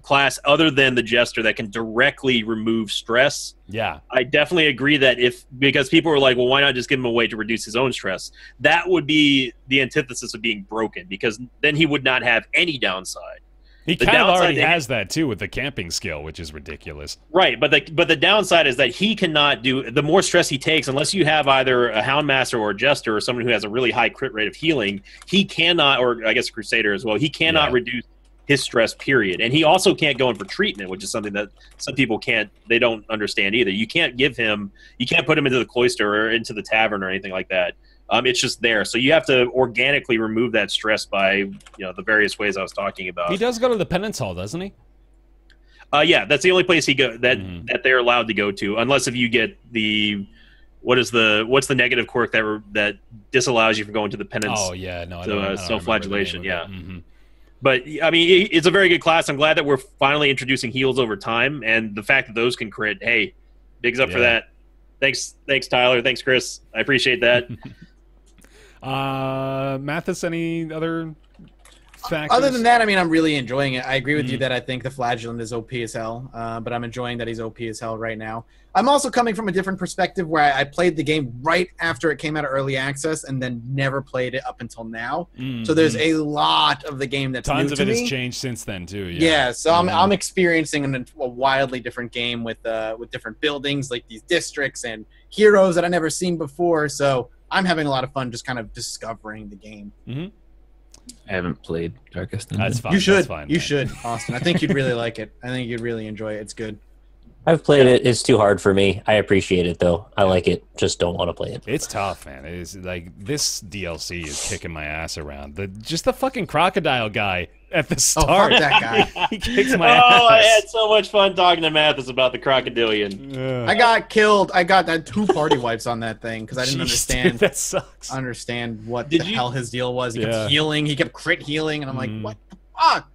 class other than the Jester that can directly remove stress. Yeah, I definitely agree that because people were like, well, why not just give him a way to reduce his own stress? That would be the antithesis of being broken, because then he would not have any downside. He kind of already has that too with the camping skill, which is ridiculous. Right, but the downside is that he cannot do, the more stress he takes, unless you have either a Houndmaster or a Jester or someone who has a really high crit rate of healing, he cannot, or I guess a Crusader as well, he cannot reduce his stress, period. And he also can't go in for treatment, which is something that some people they don't understand either. You can't put him into the cloister or into the tavern or anything like that. It's just there. So you have to organically remove that stress by, the various ways I was talking about. He does go to the penance hall, doesn't he? Yeah, that's the only place that they're allowed to go to, unless if you get what's the negative quirk that disallows you from going to the penance? Oh yeah, no, I don't self-flagellation. Yeah. But, I mean, it's a very good class. I'm glad that we're finally introducing heals over time, and the fact that those can crit, hey, bigs up for that. Thanks, Tyler. Thanks, Chris. I appreciate that. Mathis, any other factors? Other than that, I mean, I'm really enjoying it. I agree with you that I think the Flagellant is OP as hell, but I'm enjoying that he's OP as hell right now. I'm also coming from a different perspective where I played the game right after it came out of early access and then never played it up until now. So there's a lot of the game that's new to me. Tons of it has changed since then too. Yeah, so I'm experiencing a wildly different game with different buildings, like these districts and heroes that I've never seen before. So I'm having a lot of fun just kind of discovering the game. I haven't played Darkest Dungeon. That's fine. You should. That's fine, you should, Austin. I think you'd really like it. I think you'd really enjoy it. It's good. I've played it. It's too hard for me. I appreciate it, though. I like it. Just don't want to play it. It's tough, man. It is like this DLC is kicking my ass around. Just the fucking crocodile guy at the start. Oh, fuck that guy. He kicks my ass. Oh, I had so much fun talking to Mathis about the crocodilian. I got killed. I got 2 party wipes on that thing because I didn't Dude, that sucks. understand what the hell his deal was. He kept healing. He kept crit healing, and I'm like, what the fuck?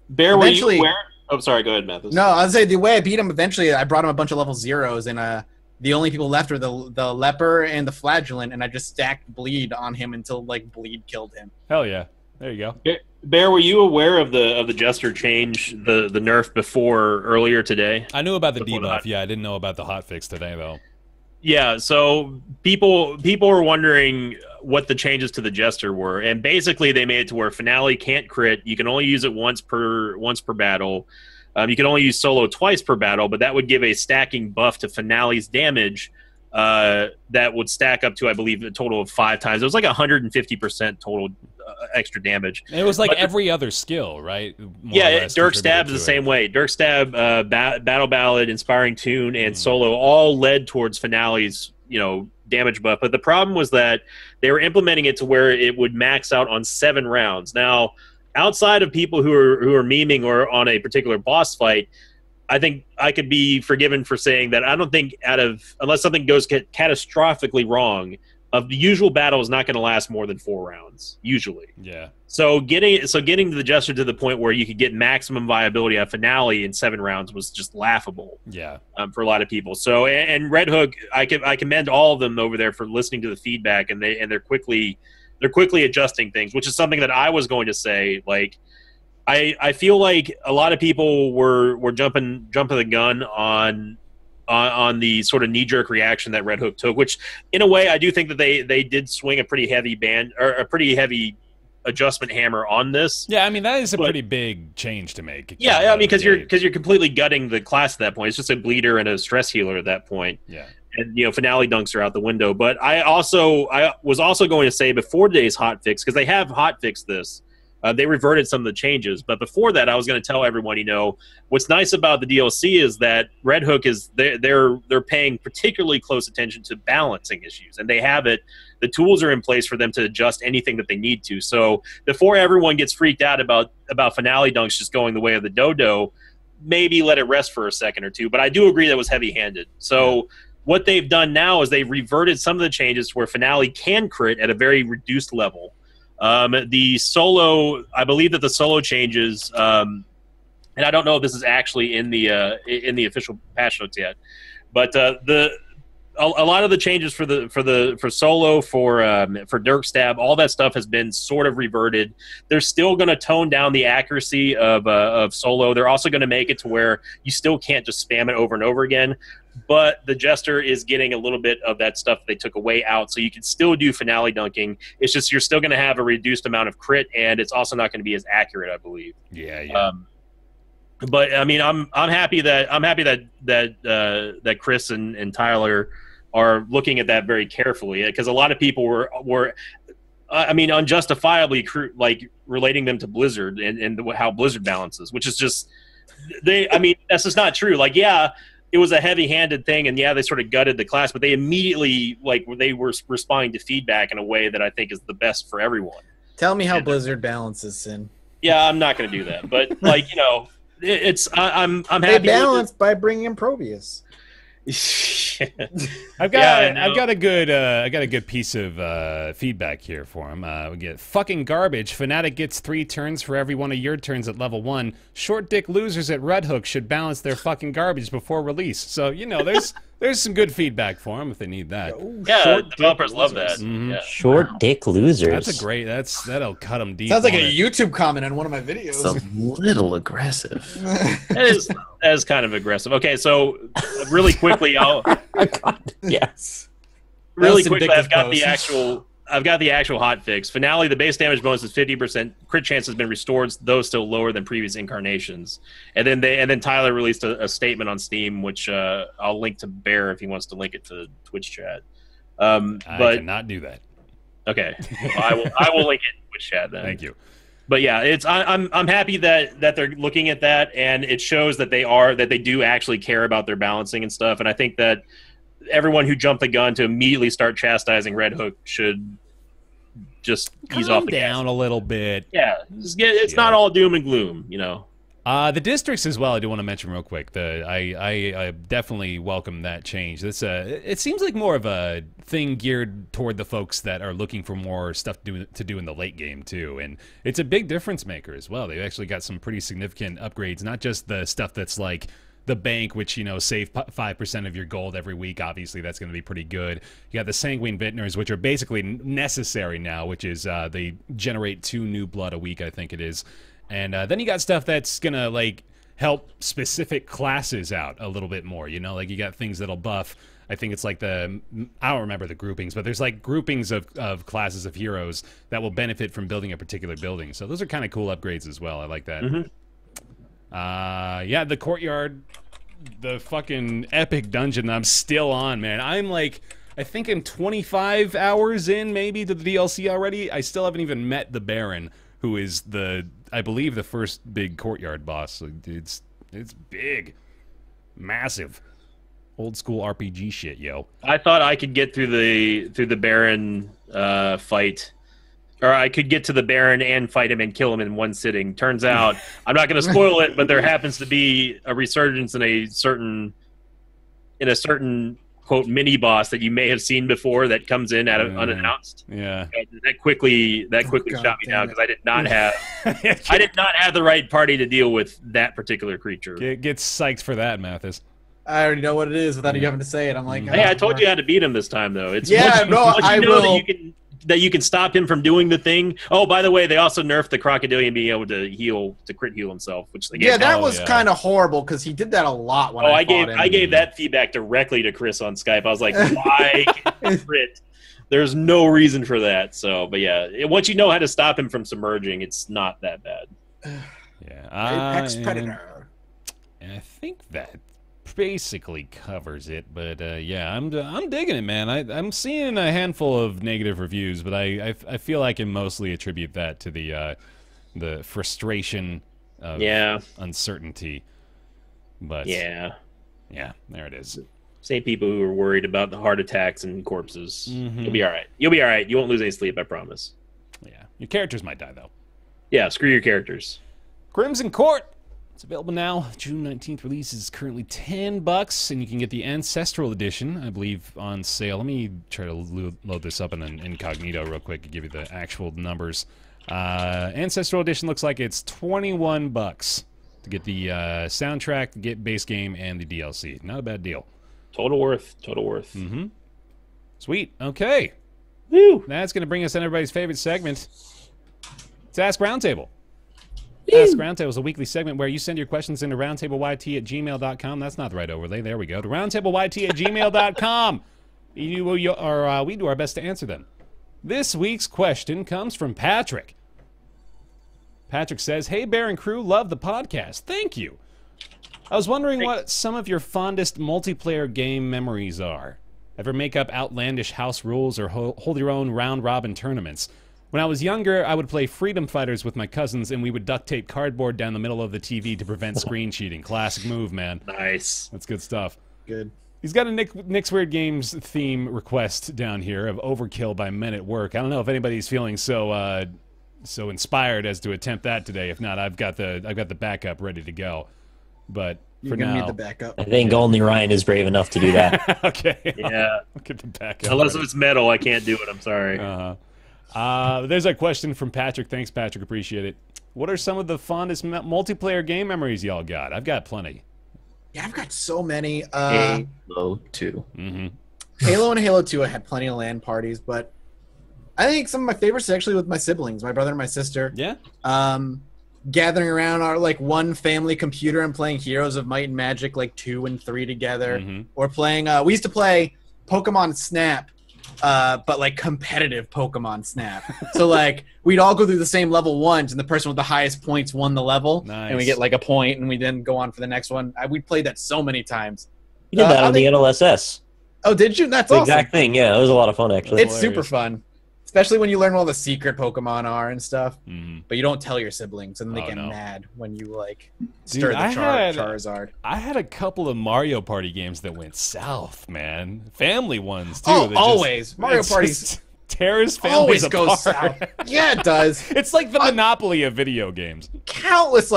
Bear, were you aware? Oh, sorry. Go ahead, Mathis. No, I was saying the way I beat him. Eventually, I brought him a bunch of level 0s, and the only people left were the leper and the Flagellant, and I just stacked bleed on him until bleed killed him. Hell yeah! There you go. Bear, were you aware of the Jester change, the nerf earlier today? I knew about the debuff. Yeah, I didn't know about the hotfix today though. Yeah, so people are wondering what the changes to the Jester were, and basically they made it to where Finale can't crit. You can only use it once per battle. You can only use solo twice per battle, but that would give a stacking buff to Finale's damage that would stack up to, I believe, a total of 5 times. It was like 150% total extra damage. And it was like every other skill, right? Yeah, Dirk Stab is the same way. Dirk Stab, Battle Ballad, Inspiring Tune, and Solo all led towards Finale's, damage buff. But the problem was that they were implementing it to where it would max out on 7 rounds. Now, outside of people who are memeing or on a particular boss fight, I think I could be forgiven for saying that I don't think unless something goes catastrophically wrong, the usual battle is not going to last more than 4 rounds, usually. Yeah. So getting the Jester to the point where you could get maximum viability at Finale in 7 rounds was just laughable. Yeah. For a lot of people. So and Red Hook, I commend all of them over there for listening to the feedback, and they're quickly adjusting things, which is something that I was going to say. Like, I feel like a lot of people were jumping the gun on the sort of knee-jerk reaction that Red Hook took, which in a way I do think that they did swing a pretty heavy adjustment hammer on this. Yeah, I mean that is a pretty big change to make. Yeah, I mean because you're completely gutting the class at that point. It's just a bleeder and a stress healer at that point. Yeah. And Finale dunks are out the window. But I was also going to say before today's hotfix, because they have hotfixed this. They reverted some of the changes, but before that, I was going to tell everyone, what's nice about the DLC is that Red Hook is they're paying particularly close attention to balancing issues, and they have it. The tools are in place for them to adjust anything that they need to. So before everyone gets freaked out about Finale dunks just going the way of the dodo, maybe let it rest for a second or two. But I do agree that was heavy-handed. So what they've done now is they've reverted some of the changes where Finale can crit at a very reduced level. The solo, I believe that the solo changes, and I don't know if this is actually in the official patch notes yet, but a lot of the changes for solo, for Dirk Stab, all that stuff has been sort of reverted. They're still going to tone down the accuracy of solo. They're also going to make it to where you still can't just spam it over and over again. But the Jester is getting a little bit of that stuff they took away out, so you can still do Finale dunking. It's just you're still going to have a reduced amount of crit, and it's also not going to be as accurate, I believe. Yeah. But I mean, I'm happy that Chris and Tyler are looking at that very carefully, because a lot of people were unjustifiably relating them to Blizzard and how Blizzard balances, which is just that's just not true. Like, yeah. It was a heavy-handed thing, and they sort of gutted the class, but they immediately they were responding to feedback in a way that I think is the best for everyone. Tell me how Blizzard balances, Sin. Yeah, I'm not going to do that, but it's I'm happy. They balance by bringing in Probius. I've got a good piece of feedback here for him. We get fucking garbage. Fnatic gets 3 turns for every one of your turns at level 1. Short dick losers at Red Hook should balance their fucking garbage before release. So there's some good feedback for them if they need that. Yeah, developers love that. Mm-hmm. Yeah. Short dick losers. That'll cut them deep. Sounds like a YouTube comment on one of my videos. It's a little aggressive. That is kind of aggressive. Okay, so really quickly, Yes. Really quickly, I've got the actual hot fix. Finale, the base damage bonus is 50%. Crit chance has been restored, though still lower than previous incarnations. And then Tyler released a statement on Steam, which I'll link to Bear if he wants to link it to Twitch chat. I cannot do that. Okay, well, I will link it in Twitch chat then. Thank you. But yeah, I'm happy that they're looking at that, and it shows that they do actually care about their balancing and stuff. And I think that everyone who jumped the gun to immediately start chastising Red Hook should just ease off the gas. Down a little bit. Yeah, it's not all doom and gloom, The districts as well, I do want to mention real quick. I definitely welcome that change. It seems like more of a thing geared toward the folks that are looking for more stuff to do in the late game too, and it's a big difference maker as well. They've actually got some pretty significant upgrades, not just the stuff that's like the bank, which save 5% of your gold every week. Obviously, that's going to be pretty good. You got the Sanguine Vintners, which are basically necessary now, which is they generate 2 new blood a week, I think it is. And then you got stuff that's gonna help specific classes out a little bit more. You know, like you got things that'll buff. I think it's like I don't remember the groupings, but there's like groupings of classes of heroes that will benefit from building a particular building. So those are kind of cool upgrades as well. I like that. Yeah, the courtyard, the fucking epic dungeon that I'm still on, man. I'm like, I think I'm 25 hours in maybe to the DLC already. I still haven't even met the Baron, who is I believe the first big courtyard boss. It's big, massive, old school RPG shit, yo. I thought I could get through the Baron fight, or I could get to the Baron and fight him and kill him in one sitting. Turns out, I'm not going to spoil it, but there happens to be a resurgence in a certain quote mini boss that you may have seen before that comes in unannounced. Yeah, and that quickly shot me down because I did not have the right party to deal with that particular creature. Get psyched for that, Mathis. I already know what it is without you having to say it. I'm like, hey, I told you how to beat him this time, though. It's I will. That you can stop him from doing the thing. Oh, by the way, they also nerfed the crocodilian being able to crit heal himself, which the game that was kind of horrible because he did that a lot when I fought him. I gave that feedback directly to Chris on Skype. I was like, why can't you crit? There's no reason for that. So, but yeah, once you know how to stop him from submerging, it's not that bad. Yeah, Apex Predator. And I think that basically covers it, but yeah, I'm digging it, man. I'm seeing a handful of negative reviews, but I feel I can mostly attribute that to the frustration of uncertainty. But yeah, there it is. Same people who are worried about the heart attacks and corpses. You'll be all right. You'll be all right. You won't lose any sleep, I promise. Yeah, your characters might die though. Yeah, screw your characters. Crimson Court. It's available now. June 19th release is currently $10, and you can get the Ancestral Edition, I believe, on sale. Let me try to load this up in an incognito real quick to give you the actual numbers. Ancestral Edition looks like it's $21 to get the soundtrack, get base game, and the DLC. Not a bad deal. Total worth. Mm-hmm. Sweet. Okay. Woo! That's going to bring us in everybody's favorite segment. It's Ask Roundtable. Ask Roundtable is a weekly segment where you send your questions into roundtableyt@gmail.com. That's not the right overlay. There we go. To roundtableyt@gmail.com. We do our best to answer them. This week's question comes from Patrick. Patrick says, "Hey, Bear and crew, love the podcast. Thank you. I was wondering what some of your fondest multiplayer game memories are. Ever make up outlandish house rules or hold your own round-robin tournaments? When I was younger, I would play Freedom Fighters with my cousins, and we would duct tape cardboard down the middle of the TV to prevent screen cheating. Classic move, man. Nice. That's good stuff. Good. He's got a Nick's Weird Games theme request down here of Overkill by Men at Work. I don't know if anybody's feeling so inspired as to attempt that today. If not, I've got the backup ready to go. But You're gonna need the backup. I think only Ryan is brave enough to do that. Okay. Yeah. I'll get the backup. Unless it's metal, I can't do it. I'm sorry. There's a question from Patrick. Thanks, Patrick. Appreciate it. What are some of the fondest multiplayer game memories y'all got? I've got plenty. Yeah, I've got so many. Halo 2. Mm-hmm. Halo and Halo 2, I had plenty of LAN parties, but I think some of my favorites are actually with my siblings, my brother and my sister. Yeah. Gathering around our one family computer and playing Heroes of Might and Magic 2 and 3 together. Mm-hmm. Or playing, we used to play Pokemon Snap, but competitive Pokemon Snap. So we'd all go through the same level once, and the person with the highest points won the level. Nice. And we get a point, and we then go on for the next one. We played that so many times. You did that on the NLSS. Oh, did you? That's the awesome. Exact thing. Yeah, it was a lot of fun actually. It's super fun. Especially when you learn what all the secret Pokemon are and stuff. Mm-hmm. But you don't tell your siblings, and they get mad when you stir the Charizard. I had a couple of Mario Party games that went south, man. Family ones too. Oh, always. Mario Party tears families always apart. Goes south. Yeah, it does. It's like the Monopoly of video games. Countless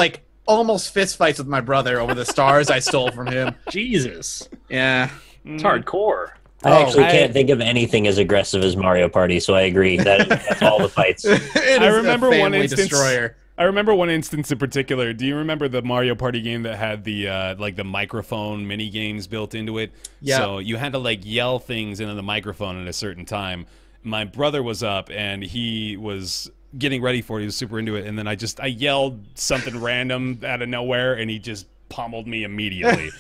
almost fist fights with my brother over the stars I stole from him. Jesus. Yeah. It's hardcore. I actually can't think of anything as aggressive as Mario Party, so I agree. That's all the fights. I remember one instance. Destroyer. I remember one instance in particular. Do you remember the Mario Party game that had the the microphone mini games built into it? Yeah. So you had to yell things into the microphone at a certain time. My brother was up and he was getting ready for it. He was super into it, and then I yelled something random out of nowhere, and he just pummeled me immediately.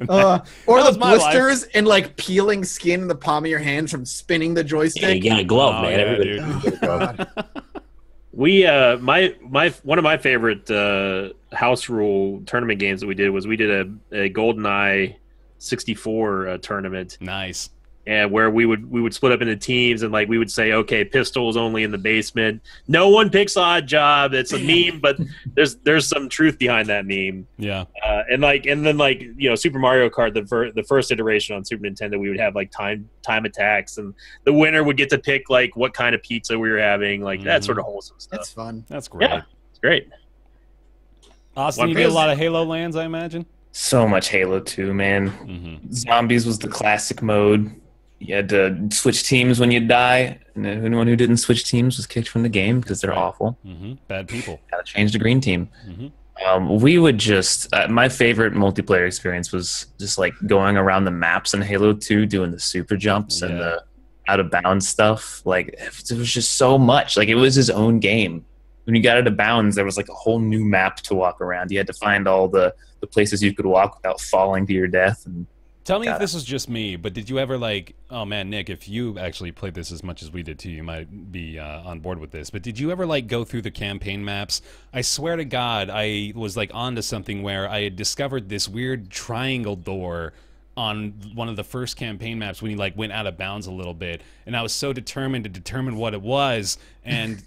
Or the blisters life. and like peeling skin in the palm of your hands from spinning the joystick. Yeah, you got a glove, Oh, man. yeah, Everybody dude. get a glove. We one of my favorite house rule tournament games that we did was we did a GoldenEye 64 tournament. Nice. And where we would split up into teams, and like we would say, okay, pistols only in the basement. No one picks Odd Job. It's a meme, but there's some truth behind that meme. Yeah. And then Super Mario Kart, the first iteration on Super Nintendo, we would have like time attacks, and the winner would get to pick like what kind of pizza we were having, like that sort of wholesome stuff. That's fun. That's great. Yeah, it's great. Austin, you did a lot of Halo lands, I imagine. So much Halo 2, man. Mm-hmm. Zombies was the classic mode. You had to switch teams when you die, and anyone who didn't switch teams was kicked from the game because they're awful. Mm-hmm. Bad people. Gotta change the green team. Mm-hmm. We would just my favorite multiplayer experience was just like going around the maps in Halo 2 doing the super jumps and the out of bounds stuff. Like it was just so much. Like it was his own game. When you got out of bounds, there was like a whole new map to walk around. You had to find all the places you could walk without falling to your death. And tell me if this is just me, but did you ever like, oh man, Nick, if you actually played this as much as we did too, you might be on board with this, but did you ever like go through the campaign maps? I swear to God, I was like onto something where I had discovered this weird triangle door on one of the first campaign maps when you like went out of bounds a little bit, and I was so determined to determine what it was, and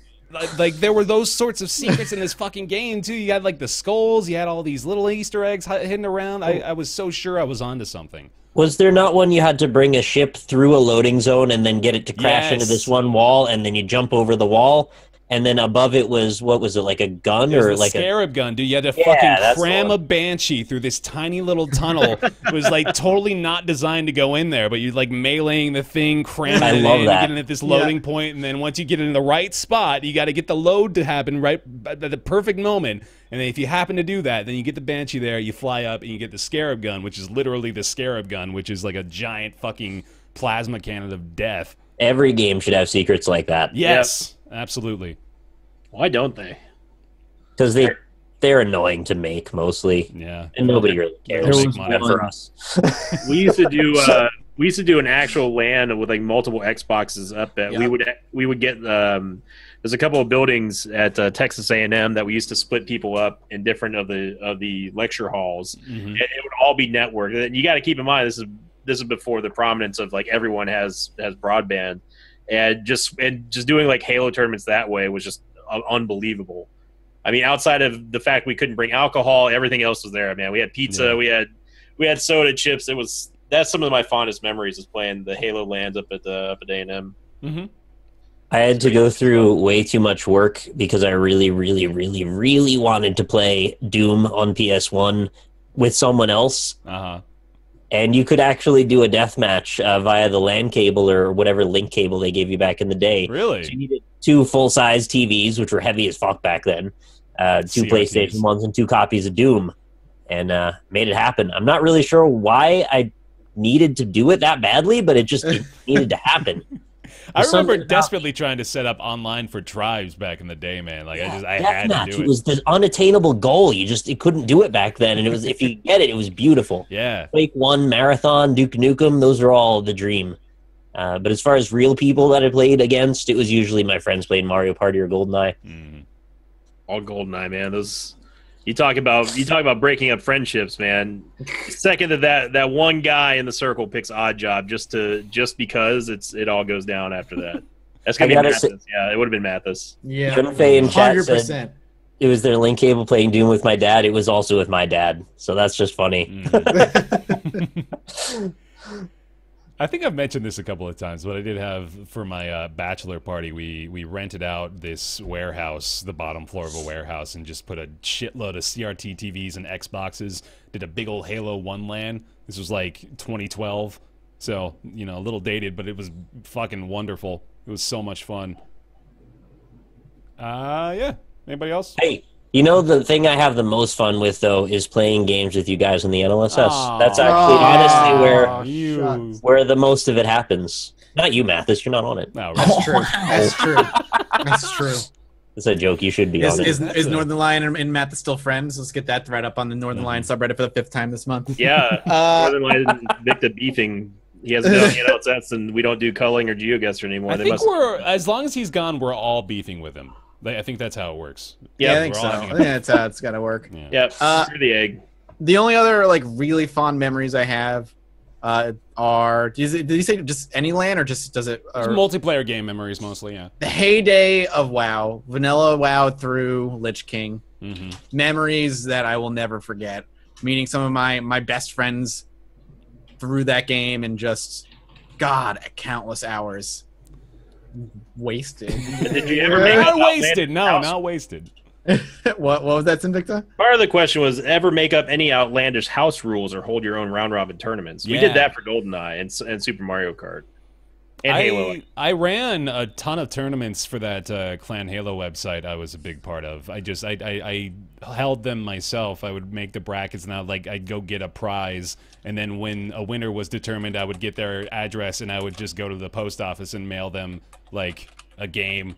like there were those sorts of secrets in this fucking game too. You had like the skulls, you had all these little Easter eggs hidden around. I was so sure I was onto something. Was there not one you had to bring a ship through a loading zone and then get it to crash into this one wall, and then you jump over the wall, and then above it was, what was it, like a gun or like scarab gun, dude? You had to fucking cram a banshee through this tiny little tunnel. It was like totally not designed to go in there, but you're like meleeing the thing, cramming it in, getting at this loading point, and then once you get it in the right spot, you got to get the load to happen right at the perfect moment. And then if you happen to do that, then you get the banshee there, you fly up, and you get the scarab gun, which is literally the scarab gun, which is like a giant fucking plasma cannon of death. Every game should have secrets like that. Yes, absolutely. Why don't they? Because they're annoying to make mostly. Yeah, and nobody really cares. For us. We used to do an actual LAN with like multiple Xboxes up at. We would get there's a couple of buildings at Texas A&M that we used to split people up in different of the lecture halls. Mm-hmm. And it would all be networked. And you got to keep in mind this is before the prominence of like everyone has broadband, and just doing like Halo tournaments that way was just unbelievable. I mean, outside of the fact we couldn't bring alcohol, everything else was there, man. We had pizza, we had soda, chips. That's some of my fondest memories is playing the Halo lands up at A&M. Mm-hmm. I had to go through way too much work because I really, really, really, really wanted to play Doom on PS1 with someone else. Uh-huh. And you could actually do a deathmatch via the LAN cable or whatever link cable they gave you back in the day. Really? So you needed 2 full-size TVs, which were heavy as fuck back then, 2 CRTs. PlayStation 1s, and 2 copies of Doom, and made it happen. I'm not really sure why I needed to do it that badly, but it needed to happen. I remember desperately trying to set up online for tribes back in the day, man. Like I had to do it. It was the unattainable goal. You couldn't do it back then, and it was if you get it, it was beautiful. Yeah. Quake 1, Marathon, Duke Nukem, those are all the dream. But as far as real people that I played against, it was usually my friends playing Mario Party or GoldenEye. Mm-hmm. All GoldenEye, man. Those you talk about breaking up friendships, man. Second to that one guy in the circle picks Odd Job just because it all goes down after that. That's gonna be Mathis. Yeah, it would have been Mathis. Yeah, Junfei in chat 100%. said it was their link cable playing Doom with my dad. It was also with my dad, so that's just funny. Mm-hmm. I think I've mentioned this a couple of times, but I did have, for my bachelor party, we rented out this warehouse, the bottom floor of a warehouse, and just put a shitload of CRT TVs and Xboxes, did a big old Halo 1 LAN. This was like 2012, so, a little dated, but it was fucking wonderful. It was so much fun. Yeah. Anybody else? Hey, You know, the thing I have the most fun with, though, is playing games with you guys in the NLSS. That's actually honestly where the most of it happens. Not you, Mathis. You're not on it. No, That's true. That's true. That's true. It's a joke. You should be on it. Is Northern Lion and Matt still friends? Let's get that thread up on the Northern Lion subreddit for the 5th time this month. Yeah. Northern Lion and Sinvicta beefing. He has no NLSS, and we don't do culling or GeoGuessr anymore. I think as long as he's gone, we're all beefing with him. I think that's how it works. Yeah, I think so. Yeah, that's how it's gotta work. Yeah, screw the egg. The only other like really fond memories I have are did you say just any LAN or just does it or, multiplayer game memories mostly? Yeah, the heyday of WoW, vanilla WoW through Lich King, memories that I will never forget. Meeting some of my best friends through that game and just countless hours. Wasted. Did you ever make not wasted? No, not wasted. What was that, Sinvicta? Part of the question was ever make up any outlandish house rules or hold your own round robin tournaments. We did that for GoldenEye and Super Mario Kart. And Halo. I ran a ton of tournaments for that Clan Halo website I was a big part of. I held them myself. I would make the brackets and I'd go get a prize, and then when a winner was determined, I would get their address and I would just go to the post office and mail them like a game,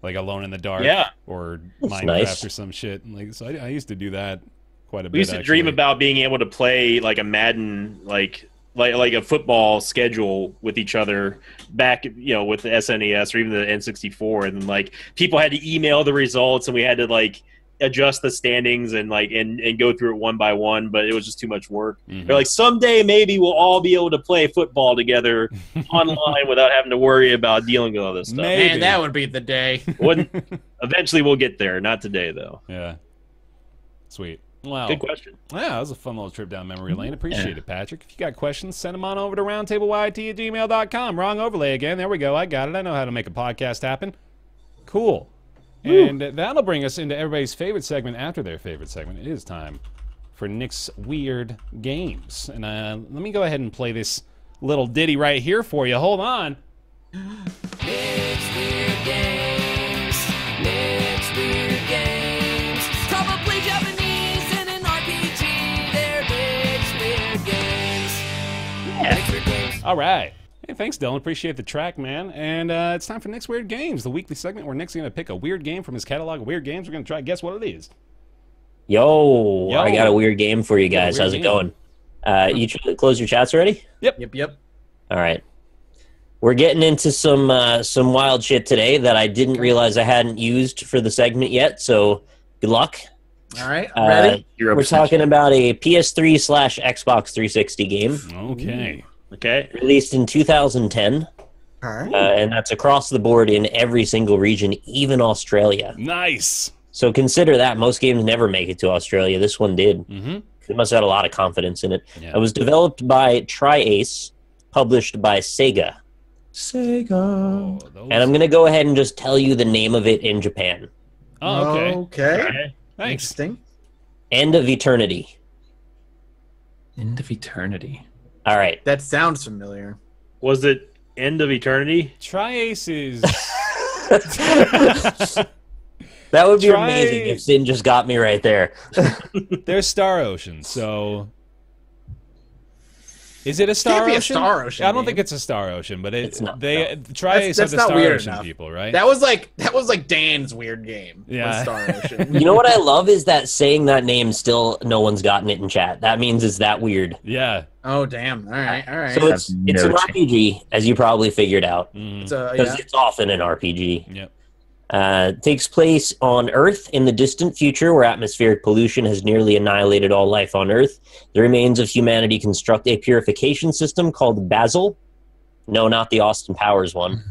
like Alone in the Dark or Minecraft or some shit. So I used to do that quite a bit. We used to dream about being able to play like a Madden like a football schedule with each other back, with the SNES or even the N64, and then people had to email the results and we had to adjust the standings and go through it one by one, but it was just too much work. They're like, someday maybe we'll all be able to play football together online without having to worry about dealing with all this stuff. Maybe. Man, that would be the day. Eventually we'll get there. Not today though. Yeah. Sweet. Wow. Good question. Yeah, that was a fun little trip down memory lane. Appreciate it, Patrick. If you got questions, send them on over to roundtableyt@gmail.com. Wrong overlay again. There we go. I got it. I know how to make a podcast happen. Cool. Woo. And that'll bring us into everybody's favorite segment after their favorite segment. It is time for Nick's Weird Games. And let me go ahead and play this little ditty right here for you. Hold on. Nick's Weird Games. Nick's Weird Games. Probably Japanese in an RPG. They're Nick's Weird Games. Yeah. Nick's Weird Games. All right. Hey, thanks, Dylan. Appreciate the track, man. And it's time for Nick's Weird Games, the weekly segment where Nick's going to pick a weird game from his catalog of weird games. We're going to try to guess what it is. Yo, I got a weird game for you guys. How's it going? You close your chats already? Yep. All right. We're getting into some wild shit today that I didn't realize I hadn't used for the segment yet, so good luck. All right, ready? We're talking about a PS3/Xbox 360 game. Okay. Okay. Released in 2010. All right. And that's across the board in every single region, even Australia. Nice. So consider that. Most games never make it to Australia. This one did. They must have had a lot of confidence in it. Yeah. It was developed by Tri-Ace, published by Sega. Oh, and I'm going to go ahead and just tell you the name of it in Japan. Oh, okay. Okay. Right. Thanks. Interesting. End of Eternity. End of Eternity. All right. That sounds familiar. Was it End of Eternity? Tri-Ace is... That would be amazing if Sin just got me right there. There's Star Ocean, so... Is it a Star Ocean? Can't be a Star Ocean. I don't think it's a Star Ocean, but it's not. Tri-Ace have the Star Ocean people, right? That was like Dan's weird game. Yeah. Star Ocean. You know what I love is that saying that name still no one's gotten it in chat. That means it's that weird. Yeah. Oh damn! All right. So it's an RPG, as you probably figured out, because it's often an RPG. Yep. Takes place on Earth in the distant future where atmospheric pollution has nearly annihilated all life on Earth. The remains of humanity construct a purification system called Basil. No, not the Austin Powers one.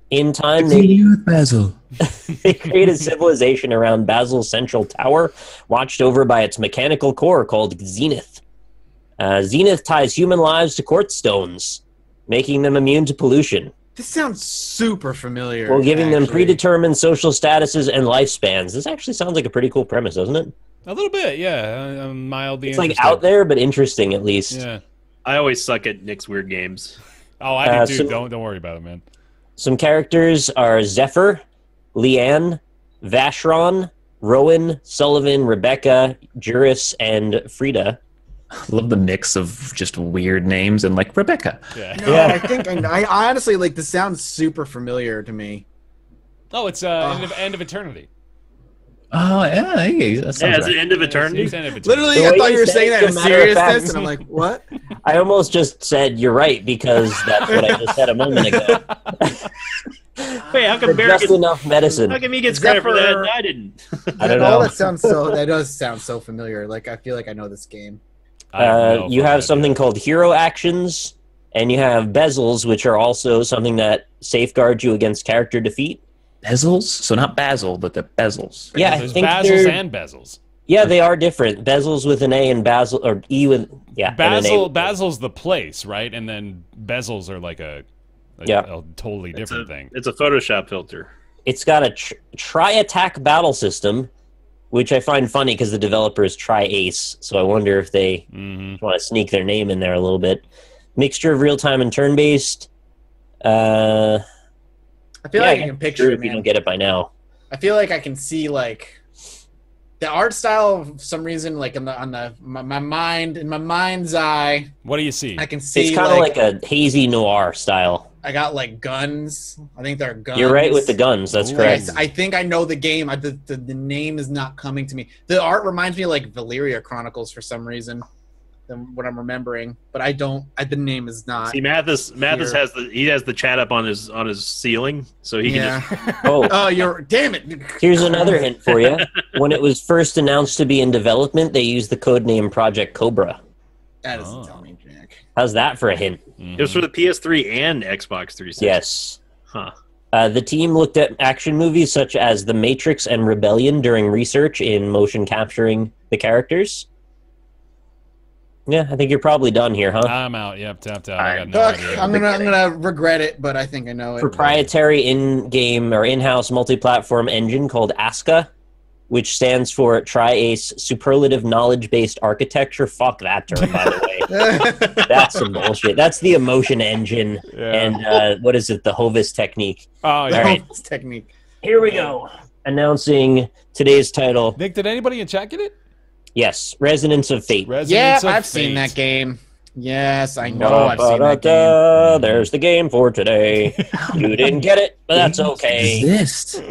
In time, they create a civilization around Basil's central tower, watched over by its mechanical core called Zenith. Zenith ties human lives to quartz stones, making them immune to pollution. This sounds super familiar. Well, giving them predetermined social statuses and lifespans. This actually sounds like a pretty cool premise, doesn't it? A little bit, yeah. Mildly it's interesting. like out there, but interesting at least. Yeah. I always suck at Nick's Weird Games. Oh, I do too. Don't worry about it, man. Some characters are Zephyr, Leanne, Vashron, Rowan, Sullivan, Rebecca, Juris, and Frida. I love the mix of just weird names and like Rebecca. Yeah. No, I think I honestly like this sounds super familiar to me. Oh, it's end of eternity. Oh yeah, hey, that sounds it's the end of eternity. It's end of eternity. Literally, The I way thought you you were said saying it, that in as a matter of seriousness, fact. and I'm like, what? I almost just said you're right because that's what I just said a moment ago. Wait, how come Bear Just gets, enough medicine. how come he gets Except credit for that for- and I didn't? I don't All know. that does sound so familiar. Like I feel like I know this game. I have no You fucking have idea. something called hero actions, and you have bezels, which are also something that safeguard you against character defeat. bezels. So not basil, but the bezels. Yeah, I There's think Bazels they're- and bezels. Yeah, they are different. Bezels with an A and basil or E with and an A. Basil's the place, right? And then bezels are like a totally different thing. It's a Photoshop filter. It's got a tri-attack battle system, which I find funny because the developer is Tri-Ace, so I wonder if they want to sneak their name in there a little bit. Mixture of real-time and turn-based. I feel like I can picture it, if you man. don't get it by now. I feel like I can see like the art style for some reason, like in my mind's eye, What do you see? I can see It's kind of like a hazy noir style. I got like guns. I think they're guns. You're right with the guns. That's Ooh. correct. I think I know the game. The name is not coming to me. The art reminds me of like Valyria Chronicles for some reason, than what I'm remembering. But I don't. The name is not. See, Mathis here. has the chat up on his ceiling, so he can just Yeah. Oh, Oh, you're damn it. here's another hint for you. When it was first announced to be in development, they used the codename Project Cobra. That doesn't tell me, Jack. How's that for a hint? It was for the PS3 and Xbox 360. Yes. Huh. The team looked at action movies such as The Matrix and Rebellion during research in motion capturing the characters. Yeah, I think you're probably done here, huh? I'm out. Yep, tapped out. I got no Fuck, idea. I'm gonna regret it, but I think I know it. Proprietary in-game or in-house multi-platform engine called ASCA, which stands for Tri-Ace Superlative Knowledge-Based Architecture. Fuck that term, by the way. That's some bullshit. That's the emotion engine. Yeah. And what is it? The Hovis technique. Oh, yeah. All right. This technique. Here we go. Announcing today's title. Nick, did anybody in chat get it? Yes, Resonance of Fate. Yeah, Resonance of I've seen Fate. that game. Yes, I know I've seen that game. Da-da-da, there's the game for today. You didn't get it, but that's okay. Exist.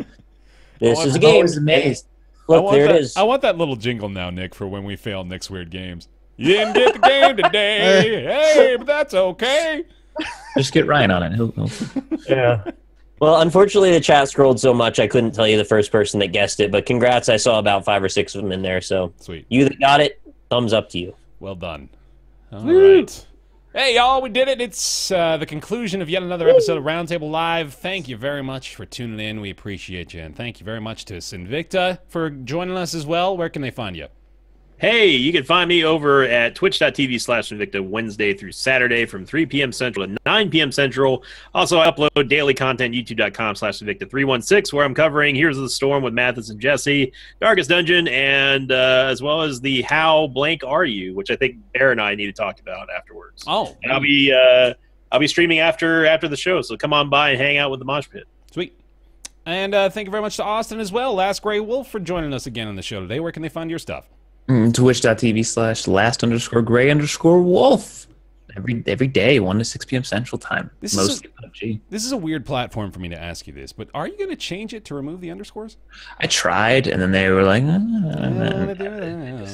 This is a I'm game. always amazed. Look, there it is. I want that little jingle now, Nick, for when we fail Nick's weird games. You didn't get the game today. Hey, but that's okay. Just get Ryan on it. He'll Yeah. Well, unfortunately, the chat scrolled so much I couldn't tell you the first person that guessed it, but congrats, I saw about 5 or 6 of them in there, so Sweet. you that got it, thumbs up to you. Well done. All right. Hey, y'all, we did it. It's the conclusion of yet another episode of Roundtable Live. Thank you very much for tuning in. We appreciate you. And thank you very much to Sinvicta for joining us as well. Where can they find you? Hey, you can find me over at twitch.tv/Sinvicta Wednesday through Saturday from 3 p.m. Central to 9 p.m. Central. Also, I upload daily content, youtube.com/Sinvicta316, where I'm covering Heroes of the Storm with Mathis and Jesse, Darkest Dungeon, and as well as the How Blank Are You, which I think Bear and I need to talk about afterwards. Oh, And I'll be streaming after the show, so come on by and hang out with the Mosh Pit. sweet. And thank you very much to Austin as well, Last Gray Wolf, for joining us again on the show today. Where can they find your stuff? Twitch.tv/last_gray_wolf. Every day, 1 to 6 p.m. Central Time. This Mostly PUBG. This is a weird platform for me to ask you this, but are you going to change it to remove the underscores? I tried, and then they were like,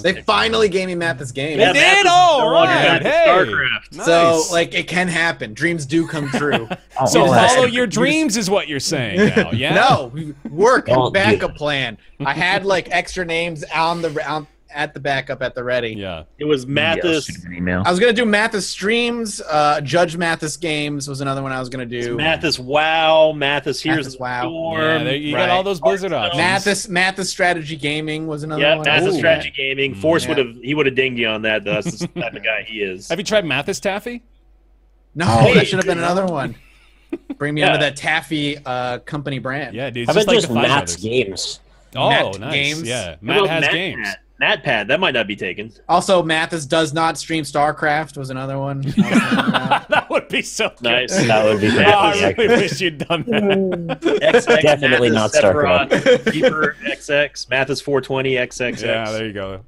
They finally gave me Matt this game. They did? Mathis is All no longer right. back to Hey. StarCraft. Nice. So, like, it can happen. Dreams do come true. So Oh, follow your dreams is what you're saying now, yeah? No, work Don't and backup plan. I had like extra names at the backup at the ready. Yeah. It was Mathis. shoot an email. I was gonna do Mathis streams. Judge Mathis games was another one I was gonna do. Mathis WoW, Mathis Here's Mathis the WoW. Storm. Yeah, you got right. all those Blizzard options. Mathis strategy gaming was another Yeah, one. Mathis Ooh. Strategy Gaming. Force Yeah. would have dinged you on that. That's the type of guy he is. Have you tried Mathis Taffy? No, Hey. that should have been another one. Bring me Yeah. under that Taffy company brand. Yeah, dude. How It's about just just like the Five Matt's Brothers. games? Oh, Matt nice. Games? Yeah, How Matt about has Matt? games. NatPad, that might not be taken. Also, Mathis does not stream StarCraft was another one. That would be so good. Nice. That would be Oh, I fantastic. really wish you'd done that. XX, Definitely not StarCraft. Keeper XX, Mathis 420 XXX. Yeah, there you go.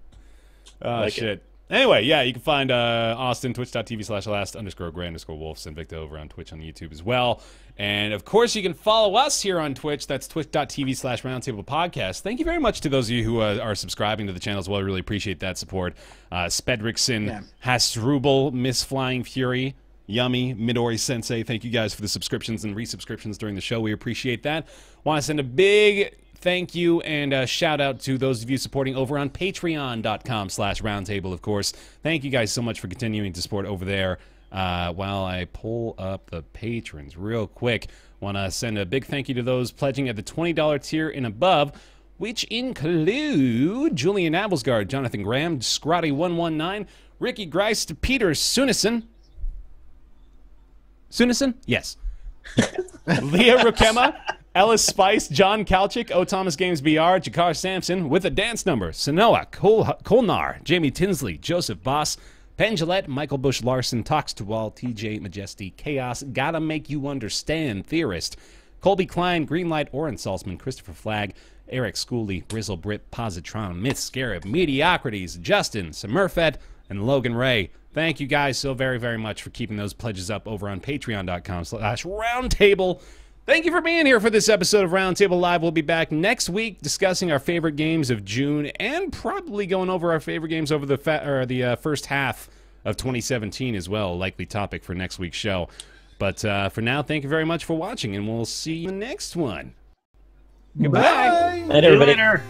Oh, Like shit. Anyway, yeah, you can find Austin, twitch.tv/last_gray_wolf, Sinvicta over on Twitch on YouTube as well. And, of course, you can follow us here on Twitch. That's twitch.tv/Roundtable Podcast. Thank you very much to those of you who are subscribing to the channel as well. I really appreciate that support. Spedrickson, Hasrubel, Miss Flying Fury, Yummy, Midori Sensei, thank you guys for the subscriptions and resubscriptions during the show. We appreciate that. Want to send a big thank you and shout out to those of you supporting over on patreon.com/roundtable, of course. Thank you guys so much for continuing to support over there. While I pull up the patrons real quick, want to send a big thank you to those pledging at the $20 tier and above, which include Julian Abelsgaard, Jonathan Graham, Scrotty119, Ricky Greist, Peter Sunison. Sunison? Yes. Leah Rukema, Ellis Spice, John Kalchik, O. Thomas Games BR, Jakar Sampson, with a dance number, Sanoa, Kolnar, Jamie Tinsley, Joseph Boss, Penn Gillette, Michael Bush Larson, Talks to Wall, TJ Majesty, Chaos, Gotta Make You Understand, Theorist, Colby Klein, Greenlight, Oren Salzman, Christopher Flagg, Eric Schooley, Brizzle Brit, Positron, Myth Scarab, Mediocrities, Justin, Smurfette, and Logan Ray. Thank you guys so very, very much for keeping those pledges up over on patreon.com/roundtable. Thank you for being here for this episode of Roundtable Live. We'll be back next week discussing our favorite games of June and probably going over our favorite games over the first half of 2017 as well. A likely topic for next week's show. But for now, thank you very much for watching, and we'll see you in the next one. Goodbye. Night, everybody. Later.